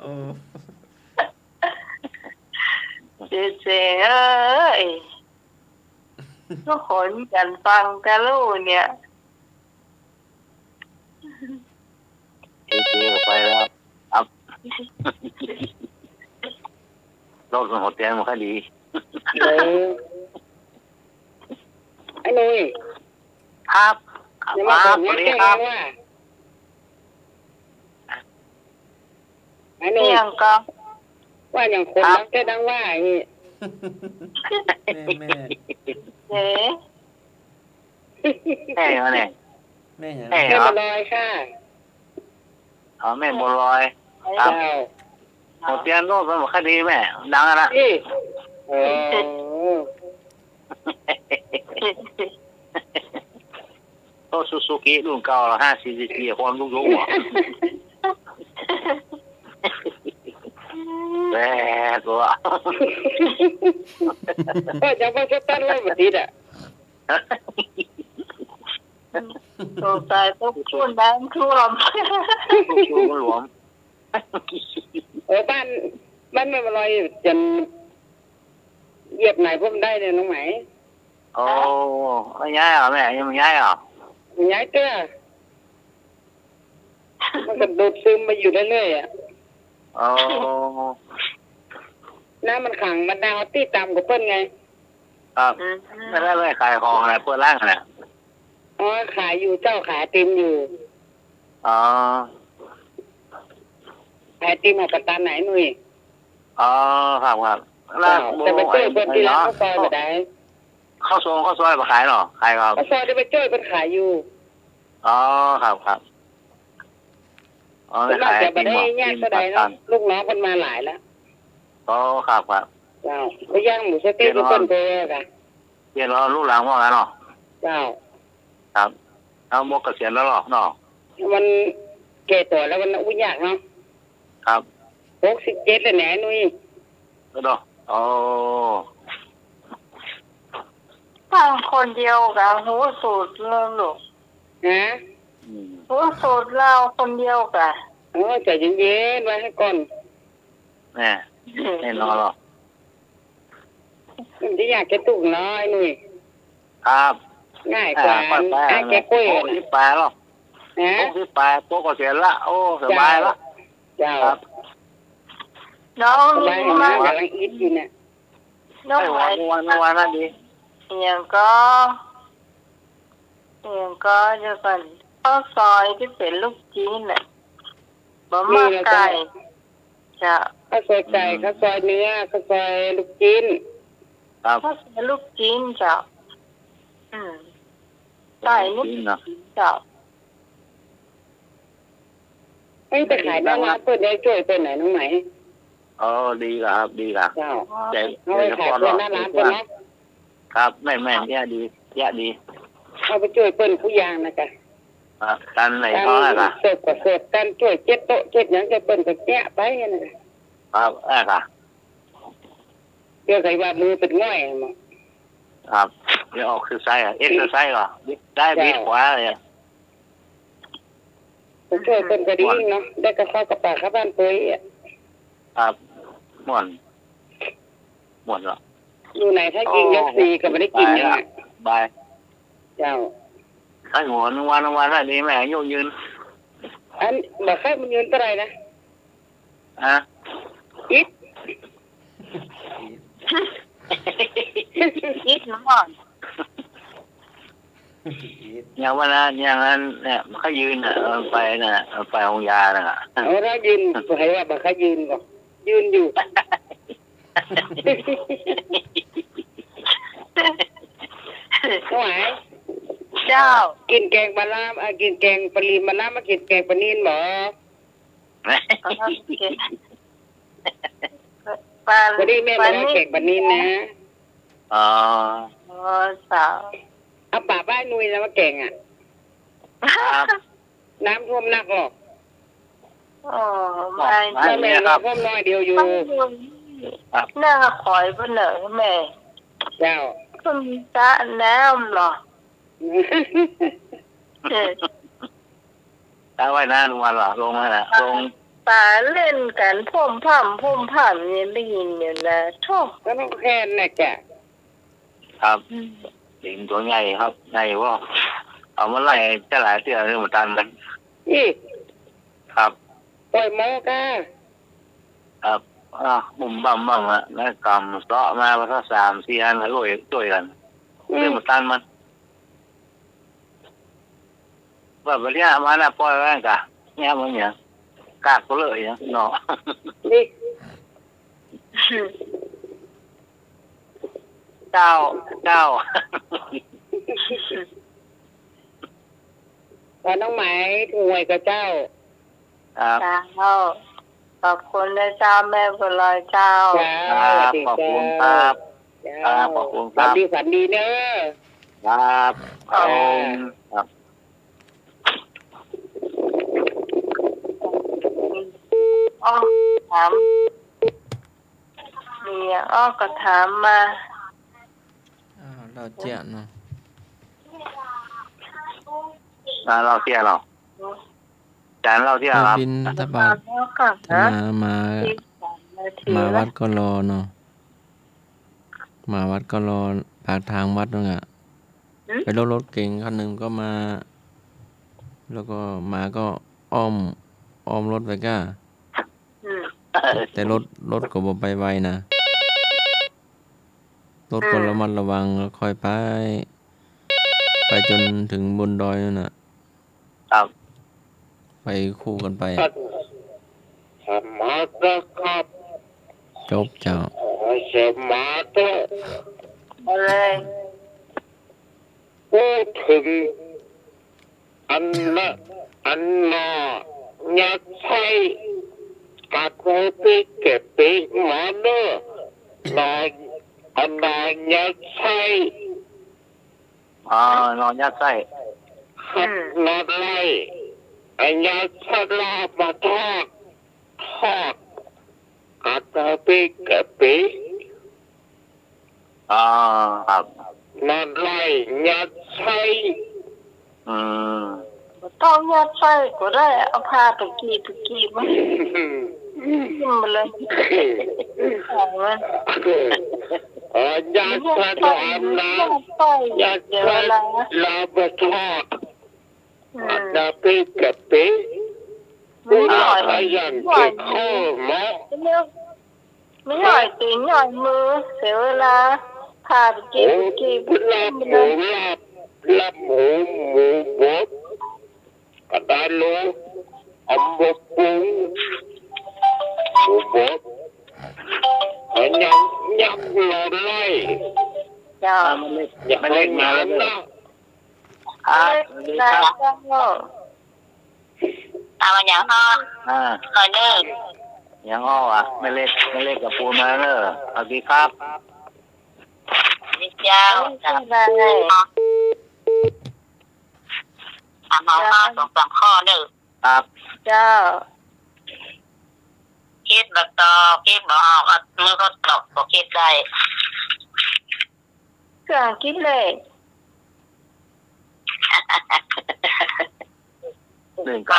โอ้ เจเจเอ้ยทุกคนกันฟังกันรู้เนี่ย เจ๊ไปแล้วครับโลกสมหัวเตียงมันค่อยดี ไอ้หนุ่ย ครับค อย่ามา รั บ บอก สวัสดี แม่ ครับ ว่าไอ้หนุ่ย เที่ยงก็ ว่าอย่างคนรักแค่ดังว่าอย่างนี้ แม่ เจ๊ แม่เหรอเนี่ย แม่อย่าง แม่ แค่ เหรอ มาลอยค่ะ อ๋อแม่บัวลอย เจ้า หัวเตียงโลกสมหัวค่อยดีแม่ดังอะนะ พี่โอ้ โตซูซูกิรุ่นเก่าละ5 4 4คนลูกๆหัวแม่ตัว ก็จะมาสตันเลยแบบนี้อ่ะ สงสัยต้องพูดน้ำท่วม ลูกมันหลวม บ้านไม่มาลอยจนเหยียบไหนพุ่มได้เลยน้องไหม โอ้ไม่ย้ายเหรอแม่ยังไม่ย้ายเหรอ ย้ายเตื้อมันก็ดูดซึมมาอยู่เรื่อยๆอ่ะ โอ้ น้ำมันขังมันดาวตีตามกับเปิ้ลไง ครับไม่ได้เลยขายของอะไรเปิดร้านอะไร อ๋อขายอยู่เจ้าขายติมอยู่ อ๋อ ขายติมหักกระตันไหนหนุ่ย อ๋อครับครับ แต่ไปช่วยเปิ้ลที่ร้านข้าวซอยแบบไหน ข้าวซอยมาขายเหรอขายครับ ข้าวซอยได้ไปช่วยเปิ้ลขายอยู่ อ๋อครับครับอ๋อ เปิ้ลน่า ขาย จะไปได้ กิน ยากเท่าใดเนาะลูกน้องเปิ้ลมาหลายแล้ว อ๋อครับครับ เจ้าไปย่างหมูสเต๊กเปิ้ลไปค่ะ เรียนรอลูกหลานว่างั้นเนาะ เจ้า ครับเอาหมกเกษียณแล้วหรอเนาะ มันเกตัวแล้วมันอุ้ยยากเนาะ ครับ 67เลยแหนหนุ่ย ก็เนาะอ๋อ ฟังคนเดียวกับหูสูตรเรื่องลูก ฮะ หูสูตรเราคนเดียวกับ โอ้ใจเย็นๆไว้ให้ก่อน แม่แน่นอนหรอ มันจะอยากจะตุกน้อยหนุ่ย ครับ ง่ายกว่าไอ้แกกล้วย ที่แปดหรอ นะ ที่แปดตัวเกษียณละโอ้สบายละ เจ้า ครับ น้อง สบาย นี่ มาม าก กำลังอิดอยู่เนี่ย น้อง ไม่ ไห วันนั่นดี อย่างก็จะกันข้าวซอยที่เป็นลูกจีนน่ะบะหมี่ไก่จะ ข้าวซอยไก่ข้าวซอยเนื้อข้าวซอยลูกชิ้น ครับ ข้าวซอยลูกจีนจะไก่ลูกจีนจะ ให้ไปขายหน้าร้านเปิดได้ช่วยเปิดไหนน้องไหม อ๋อดีครับดีครับ เจ้า แต่ เอาไปขายเปิดหน้าร้านเปิดนะครับ แม่แย่ดีดี เอาไปช่วยเปิดผู้ยางนะจ๊ะ กันไหนก็ได้ค่ะ เสิร์ฟกับเสิร์ฟกันช่วย7 โต๊ะ7หยังจะเปิดกับแกะไปนะครับ ค่ะ เดี๋ยวใครว่ามือเป็นง่อยมั้ง ครับเดี๋ยวออกคือไซส์เอ็กซ์ไซส์เหรอได้บีขวาเลย ผมช่วยเปิดก็ดีเนาะได้กระเข้ากระปากข้าบ้านตัวเอง ครับหมดหรอ อยู่ไหนถ้ากินยกซีก็ไม่ได้กินยังไง บาย เจ้า ถ้าหัววันได้ดีแม่โยยืน อันบอกให้มันยืนเท่าไหร่นะ อิด ยิดน้ำมัน อย่างวันนั้นอย่างนั้นเนี่ยเขายืนไปไปห้องยาน่ะ เอาถ้ายืนใครว่าบอกให้ยืนก่อนยืนอยู่ น้องหมาย เจ้า กินแกงปลาล่ามกินแกงปลาลีนปลาล่ามมากินแกงปลานีนหมอ ปลา วันนี้แม่มาได้แกงปลานีนนะ อ๋อ อ๋อสาว เอาป่าบ้านนุยแล้วมาแกงอ่ะ ครับ น้ำท่วมหนักหรอก อ๋อไม่ แม่แม่เราท่วมน้อยเดียวอยู่ น่าคอยเพื่อนเหนอแม่ เจ้า คุณจะน้ำหรอ ถ้าว่ายน้ำลงมาเหรอลงมาลง ปลาเล่นกันพ่มพ่ำเนี่ยได้ยินอยู่นะโทษ ก็ต้องแค่น่ะจ้ะ ครับลิงตัวใหญ่ครับใหญ่ว่าเอามาไล่จะหลายเตี้ยเรื่องมันตันมัน นี่ ครับ ปล่อยหมอก้า ครับบุ่มบ้างอะแล้วกำเสาะมาภาษา3-4 อันแล้วช่วยกันเรื่องมันตันมันแบบวันนี้มาน่ะปล่อยไว้กะเนี่ยมันเนี่ยกากก็เลยเนาะ นี่ เจ้า พอน้องหมายถวยกับเจ้า ครับ เจ้าขอบคุณนะเจ้าแม่บุญลอยเจ้า ครับขอบคุณครับ ครับขอบคุณครับ ฝันดีเนอะ ครับครับ อ้อถามมีอ้อก็ถามมา เราเจียเนาะ เราเที่ยวเราจานเราเที่ยวครับ บินทบาท แล้วก่อนนะ มาวัดก็รอเนาะมาวัดก็รอปากทางวัดนั่นอ่ะไปรถเก๋งคันหนึ่งก็มา แล้วก็มาก็อ้อมรถไปก้า แต่รถก็บ่ไปไวนะรถก็ระมัดระวังแล้วค่อยไปจนถึงบนดอยนั่นน่ะ ครับ ไปคู่กันไป สมาธิครับ จบเจ้า สมาธิ เอาเลย พูดถึงอันละอันนายักษ์ใช้กัดโคปิเก็บปีกหมาเนอนาอันนายักษ์ใช้ นอนยัดไส้ หัดนอดไล่อันยักษ์ชะลามาทอดกัดโคปิเก็บปีก ครับ นอดไล่ยักษ์ใช้ ต้องยัดไส้ก็ได้เอาผ้าตะกี้มาขึ้นมาเลยเอามัน ยักษ์ชะลาน้ำยักษ์ชะลามาทอดกัดโคปิเก็บปีก ไม่หน่อย ขยันเก็บข้อหมอ ไม่หน่อยตีนหน่อยมือเสียเวลาผ้าตะกี้ ลับหมูลับหมูบดกระดานโลอัมบปุงหมูบดยักหลอดไล่ เจ้า ไม่เล่นมาแล้ว นะ ได้เจ้า ตามมาอย่างนอนหน่อยนึง ยังอ้อไม่เล่นกับปูมาเนอะสวัสดีครับ นี่เจ้า ได้ ถามเอาข้อ2-3 ข้อหนึ่ง ครับ เจ้า คิดแบบต่อคิดบอกออกมือก็ตกก็คิดได้ เครื่องคิดเลข หนึ่ง ก็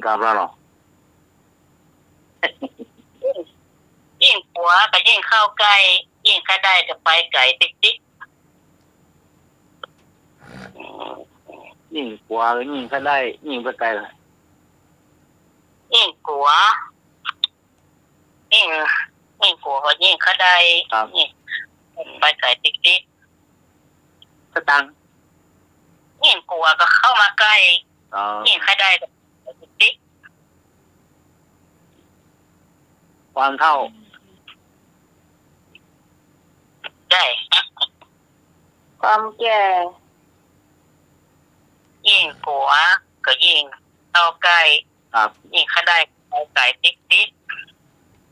กับแล้วหรอ ยิ่งผัวก็ยิ่งเข้าใกล้ยิ่งก็ได้จะไปไก่ติ๊ก ยิ่งกว่ายิ่งก็ได้ยิ่งไปไกลเลย ยิ่งผัวยิ่งผัวก็ยิ่งเขาได้ยิ่งไปไก่ติ๊ก สตังค์ ยิ่งผัวก็เข้ามาใกล้ยิ่งเขาได้ติ๊ก ความเท่า ได้ ความแก่ ยิ่งผัวก็ยิ่งเอาไก่ ครับ ยิ่งเขาได้เอาไก่ติ๊กติ๊ก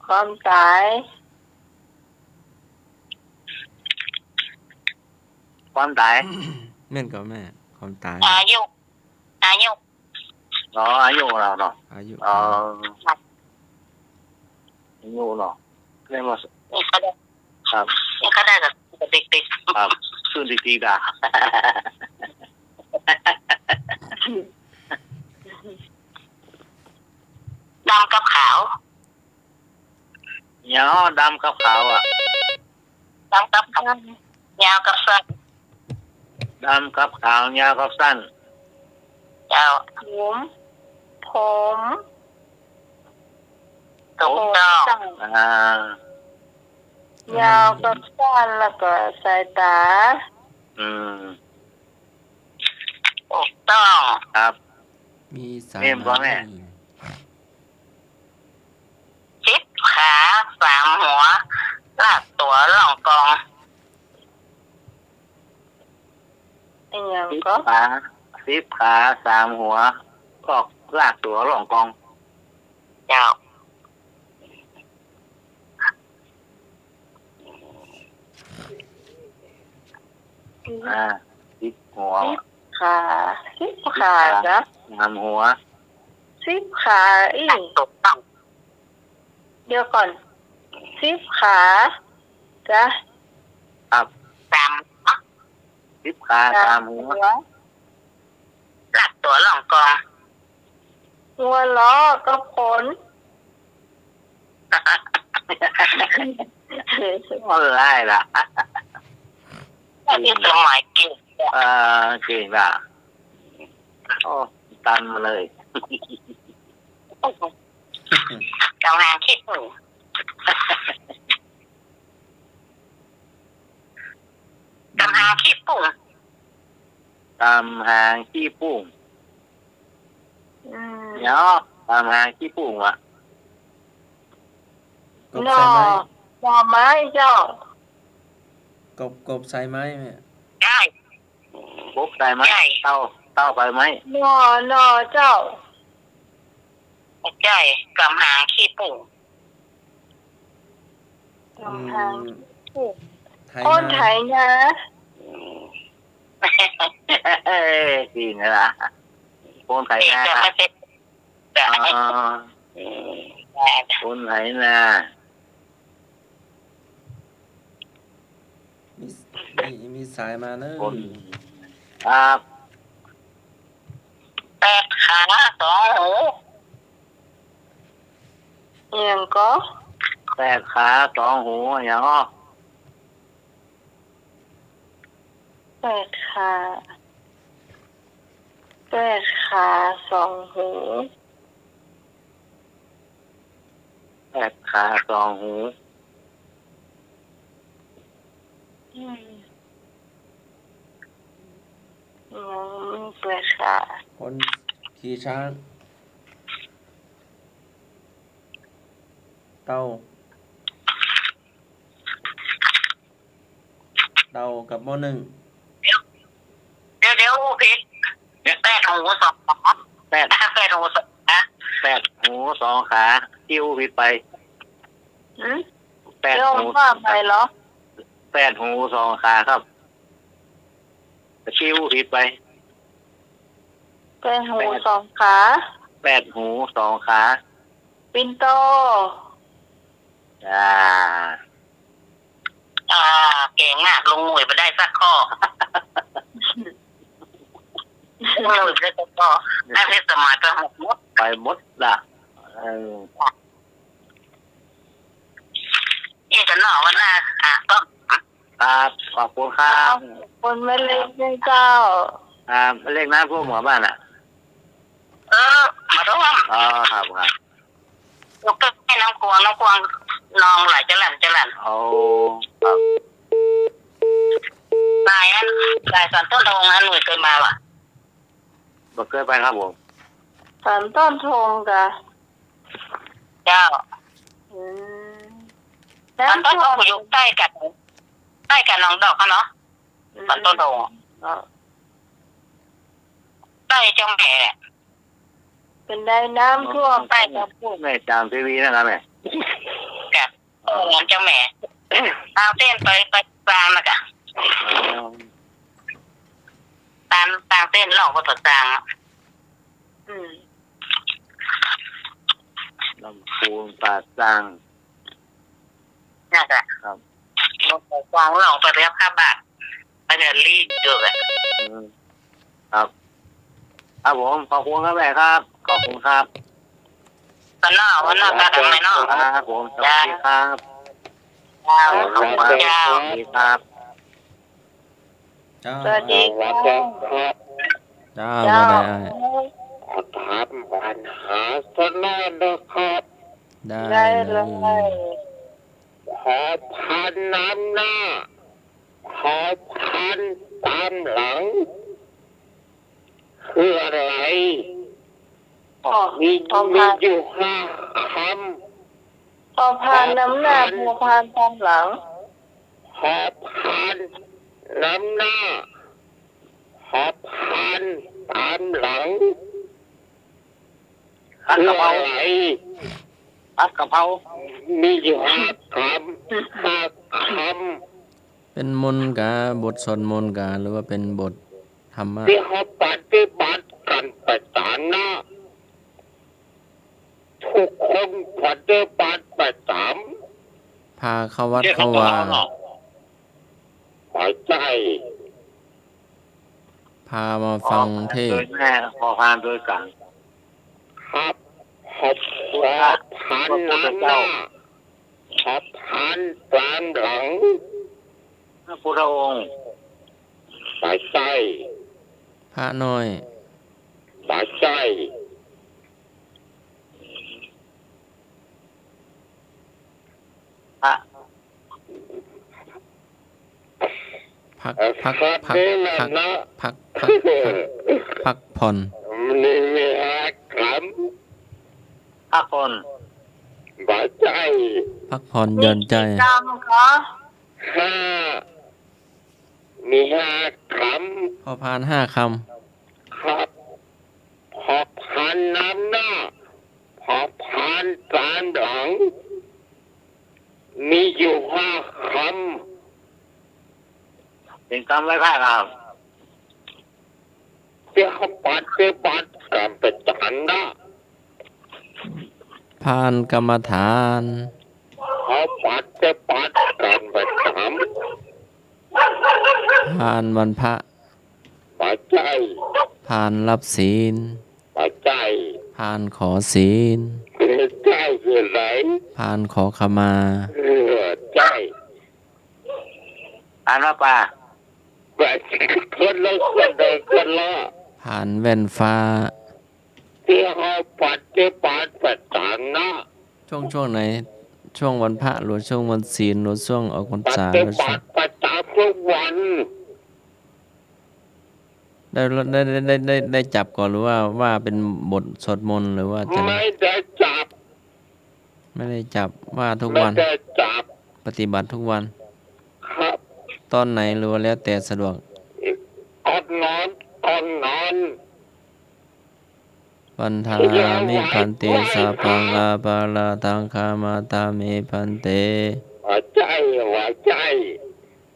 ความตาย ความตาย แม่นกับแม่ความตาย อายุอายุ อ๋ออายุเราเนาะ อายุ อ๋ออายุเนาะเรียกว่า นี่เขาได้ ครับ นี่เขาได้กับติ๊กติ๊ก ครับขึ้นดีๆด่า ดำกับขาว เนาะดำกับขาวอ่ะ ดำกับขาวยาวกับสั้น ดำกับขาวยาวกับสั้น เจ้า ผม ถูกต้อง สั้น อ่าย าวกับสั้นแล้วก็สายตา อืม ถูกต้อง ครับ มีสาย เอ็มก่อนแม่ สิบขาสามหัวลากตัวล่องกอง อีหยัง สิบ ก็ ขาสามหัวก็ลากตัวหลองกอง เจ้า สิบหัว ขาสิบขาจ้ะ สามหัว สิบขาอีก ถูกต้อง เดี๋ยวก่อนสิบขาจ้ะ ครับ สาม สิบขาสามหัว ลากตัวล่องกอง หัวล้อกับขน อะไรล่ะ นี่คือหมายกิน เก่งล่ะโอ้ตันมาเลย กำลังคิดอยู่กำลังคิดปุ่ง ตามหางขี้ปุ้ง อืม เนาะตามหางขี้ปุ้งอ่ะ กบ หน่อ ใส่ไม้ หน่อไม้เจ้าก บใส่ไม้แม่ ได้ ปุ๊บได้ไหมเต้าไปไหม หน่อเจ้า ได้กำลังคิดปุ่ง กำลัง ไทย คนไท นาย นะ จริงเหรอคนไถ นี่ นา จะไม่เป็นแต่ คนไถนา มีสายมาเนอะ คนครับ แปดขาสองหู เอียงก็ แปดขาสองหูอย่างอ้อ แปดขาสองหู แปดขาสองหู อืมยังแปดขา คนขี่ช้าง เต่ากับหม้อหนึ่ง เดี๋ยวผิดแปดหูสอง แปด แปดหูสองนะ แปดหูสองขาคิ้วผิดไป อืม แปด เดี๋ยว หู ว่าไปเหรอ แปดหูสองขาครับคิ้วผิดไป เป็นหูสองขา แปดหูสองขา ปินโต อ่า เก่งมากลงหน่วยไปได้สักข้อลงหน่วยไปได้สักข้อได้เพชรสมัยไปหมด ไปหมดล่ะเออ นี่จะหน่อวันหน้าก็ ครับขอบคุณครับ คนไม่เล็กไม่เจ้า เลขหน้าพวกหมอบ้านอ่ะ มาร่วม อ๋อครับครับ ลูกก็ให้น้ำกวงนองไหลจะหลั่น โอ้ครับ นายสอนต้นทองนั้นหน่วยเคยมาว่ะ บ่เคยไปครับผม สันต้นทงกะ เจ้า อืม ตอนต้นทองอยู่ใกล้กันน้องดอกเขาเนาะ บ้านต้นทง อ๋อ ใต้เจ้าแม่ เป็นได้น้ำท่วม ใต้ กับพูด แม่จามทีวีนะครับแม่ กับงานเจ้าแม่ตามเส้นไปกลางนะกะตามเส้นหลอกไปกลาง อืม ลำพูนปากจาง น่ะกะ ครับ ลงไปกลางหลอกไปเรียบข้าบาทไปเดินรีดเจออะ ครับครับผมขอบคุณครับแม่ครับขอบคุณครับ วันนอกกะทำไมนอก ครับผมสวัสดีครับ ขอบคุณยาว สวัสดีครับ เจ้า สวัสดีค่ะ เจ้าบ่ได้อ้าย ถามปัญหาสนอนะครับ ได้ ได้ เล เลย ย ขอพันน้ำหน้าขอพันตามหลังคืออะไร พอ มี พอพาน อยู่ห้าค พอพานน้ำหน้าพอพานตามหลัง ำขอพันน้ำหน้าขอพันตามหลัง ผัด คือก ะเพรา อะไร ผัดกะเพรา มีอยู่ห้าค เป็นมนต์กะบทสวดมนต์กะหรือว่าเป็นบทธรรมะ ำที่เขาปฏิบัติกันประจานหน้าทุกคนปฏิบัติประจ พาเข้าวัด เรียก เข้า เขา วา เนาะ ำหัวใจ พามาฟังเท โด ศ ยแม่พอพานโดยกลาง ครับขอบพันน้ำหน้าขอพันตามหลัง พระพุทธองค์ หัวใจ พระน้อย หัวใจ พระ พัก ครับ พัก นี่แหละ พัก นะ พักพักผ่อน นี่มีอาค พระคน ำหัวใจ พักผ่อนหย่อนใจ กรรมคะ ห้ามีห้าค พอพาน5 ค ำครับพอพันน้ำหน้าพอพันตามหลัง มีอยู่ห้าค เป็นกรรมไว้พระครับ ำที่เขาปฏิบัติการประจานนะ ำพานกรรมฐาน เขาปฏิบัติการประจ พานวันพระ ำหัวใจ พานรับศีล หัวใจ พานขอศีล หัวใจคืออะไร พานขอขมา หัวใจ อ่านว่าป่า แบบคนละคนเดินคนละ พานแว่นฟ้า ที่เขาปฏิบัติประจานนะ ช่วงไหน ช่วงวันพระหรือช่วงวันศีลหรือช่วงออกพรร ป ษา ฏิ หรือช่ บั วง ติประจำทุกวัน ได้จับก่อนหรือว่าเป็นบทสวดมนต์หรือว่าจะ ไม่ได้จับ ไม่ได้จับว่าทุก ไม่ วัน ได้จับ ปฏิบัติทุกวัน ครับ ตอนไหนหรือว่าแล้วแต่สะดวก ก่อนนอนก่อนนอน ปันธามิพันเตสาปังอาปาลาทังคามาตามิพันเต หัวใจหัวใจ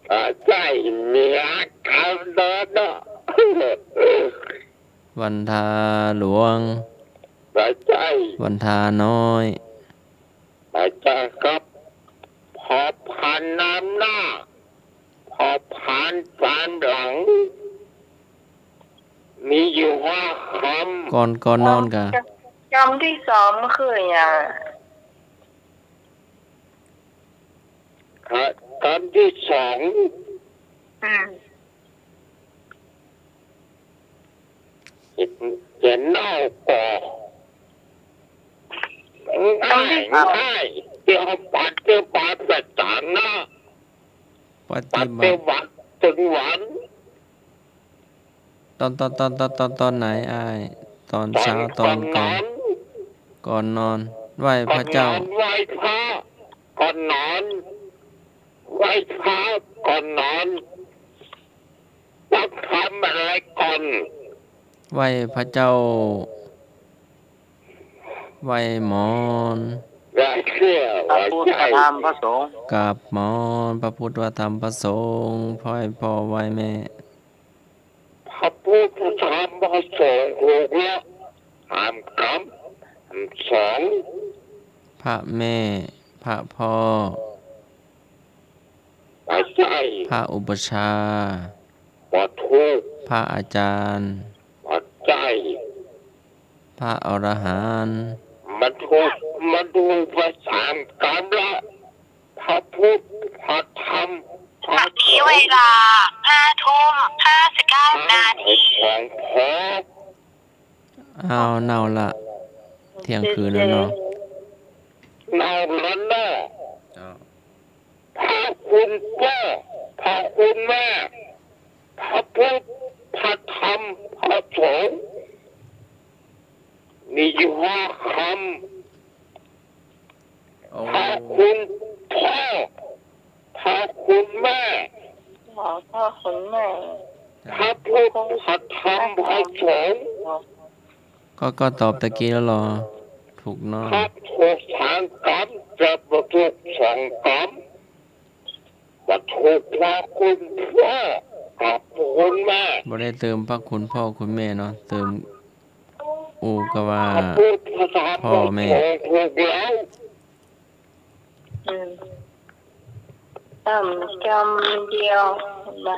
หัวใจมีอาการเดินนะ วันทาหลวง หัวใจ วันทาน้อย หัวใจครับพอพันน้ำหน้าพอพันตามหลัง มีอยู่ห้าคำ ก่อนนอนกะ กรรมที่สองมันคืออย่าง คำที่สอง อืม จะเน่าก่อง่ายเดี๋ยวปัดเดี๋ยวปัดประจานนะ ป ปั ฏิ ด บั เดี๋ยว ติ วัดถึงวัน ตอนไหนอ้ายตอนเช้าตอนก่อนนอนไหว้พระเจ้า ไหว้พระก่อนนอนไหว้พระก่อนนอน ต้องทำอะไรก่อน ไหว้พระเจ้าไหว้หมอน อย่าเชื่อ พระ ว่า พุทธ ใจ พระธรรมพระสงฆ์ กราบหมอนพระพุทธพระธรรมพระสงฆ์พ่อให้พ่อไหว้แม่ พระพุทธธรรมพระสงฆ์ถูกแล้วห้ามกรรมห้ามสอง พระแม่พระพ่อ ปัจจัย พระอุปชฌาย์ วัตถุ พระอาจารย์ ปัจจัย พระอรหันต์ มันถูกประสานกรรมละพระพุทธพระธรรมพระสงฆ์ เวลา5:59 นาที ของพอ อ้าวเน่าละเที่ยงคืนแล้วเนาะ นอกนั้นน่ะพระคุณพ่อพระคุณแม่พระพุทธพระธรรมพระสงฆ์มีอยู่ห้าคำ โอ้ พระคุณพ่อพระคุณแม่ หมอพ่อคุณแม่ พระพุทธพระธรรมพระสงฆ์ ก็ตอบตะกี้แล้วเหรอ ถูกเนาะ พระถูกทางกรรมจะประทุกสองกรรมประทุกพระคุณพ่อกับคุณแม่ บ่ได้เติมพระคุณพ่อคุณแม่เนาะเติมอูก็ว่า พระพุทธพระธรรมพ พ่อ ระ แม่ สงฆ์ถูกแล้ว ต่ำกำเดียวนะ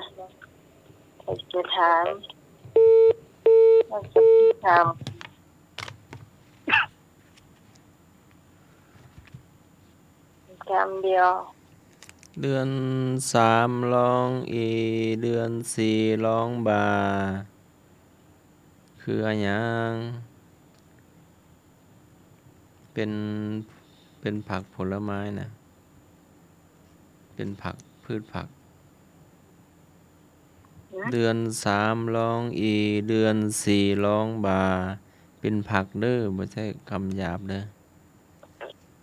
จะถามว่าจะถามกำเดียว เดือน3ร้องอีเดือน4ร้องบา คืออะหยังเป็นผักผลไม้นะเป็นผักพืชผัก เดือน3ร้องอีเดือน4ร้องบา เป็นผักเด้อบ่ใช่คำหยาบเด้อ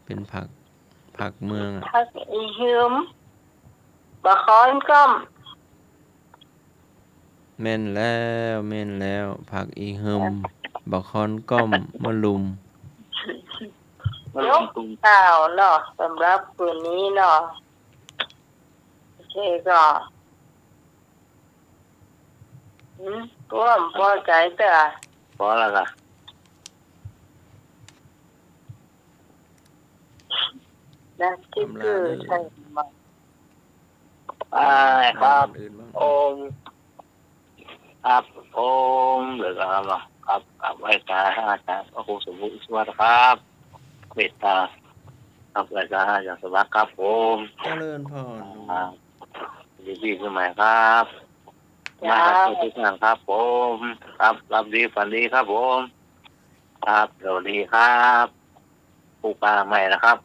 เป็นผักเมืองอะ พักอีหืมบะคอนก้ม แม่นแล้วผักอีหึมบักคอนก้อมมะลุม ยกเต่าเนาะสำหรับคืนนี้เนาะโอเคก็ร่วมพอใจเด้อ พอแล้วล่ะ นะที่คือใช่ไหม ครับ อื่นบ้าง โอมครับโอมหรือครับครับกับไหว้ตาอาจารย์พระครูสมบูรณ์อิสวัสดิ์ครับเมตตาครับไหว้ตาอาจารย์สวัสดิ์ครับผม เจริญพร ดีดีขึ้นใหม่ครับมาครับทุกท่านครับผมครับรับดีฝันดีครับผมครับสวัสดีครับผู้ปลาใหม่นะครับ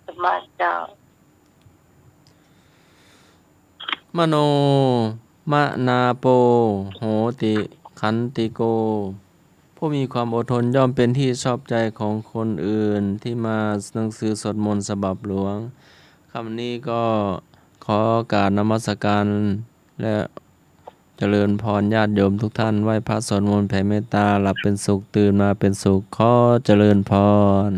สมาเจ้าม โนมะนาโปโหติขันติโก ผู้มีความอดทนย่อมเป็นที่ชอบใจของคนอื่นที่มาหนังสือสวดมนต์ฉบับหลวงคำนี้ก็ขอการนมัสการและเจริญพรญาติโยมทุกท่านไหว้พระสวดมนต์แผ่เมตตาหลับเป็นสุขตื่นมาเป็นสุขขอเจริญพร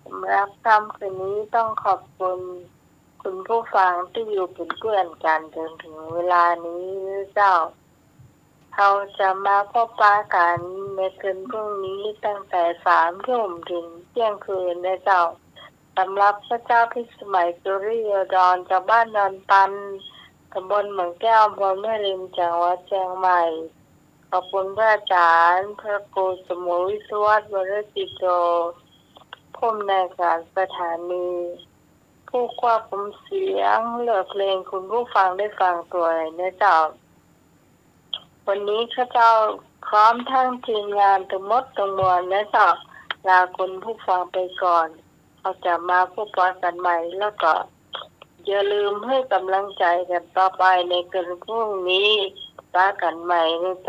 สำหรับค่ำคืนนี้ต้องขอบคุณคุณผู้ฟังที่อยู่เป็นเพื่อนกันจนถึงเวลานี้เจ้าเราจะมาพบปะกันในคืนพรุ่งนี้ตั้งแต่3 ทุ่มถึงเที่ยงคืนนะเจ้าสำหรับพระเจ้าพิสมัยสุริยดรจากบ้านดอนตันตำบลเหมืองแก้วอำเภอแม่ริมจังหวัดเชียงใหม่ขอบคุณพระอาจารย์พระครูสมุวิศวัตรวรจิตโตผู้อำนวยการสถานีผู้ควบคุมเสียงเลือกเพลงคุณผู้ฟังได้ฟังตัวนะเจ้าวันนี้ข้าเจ้าพร้อมทั้งทีมงานทั้งหมดทั้งมวลนะเจ้าลาคุณผู้ฟังไปก่อนเราจะมาพบกันใหม่แล้วก็อย่าลืมให้กำลังใจกันต่อไปในคืนพรุ่งนี้พบกันใหม่นะเจ้า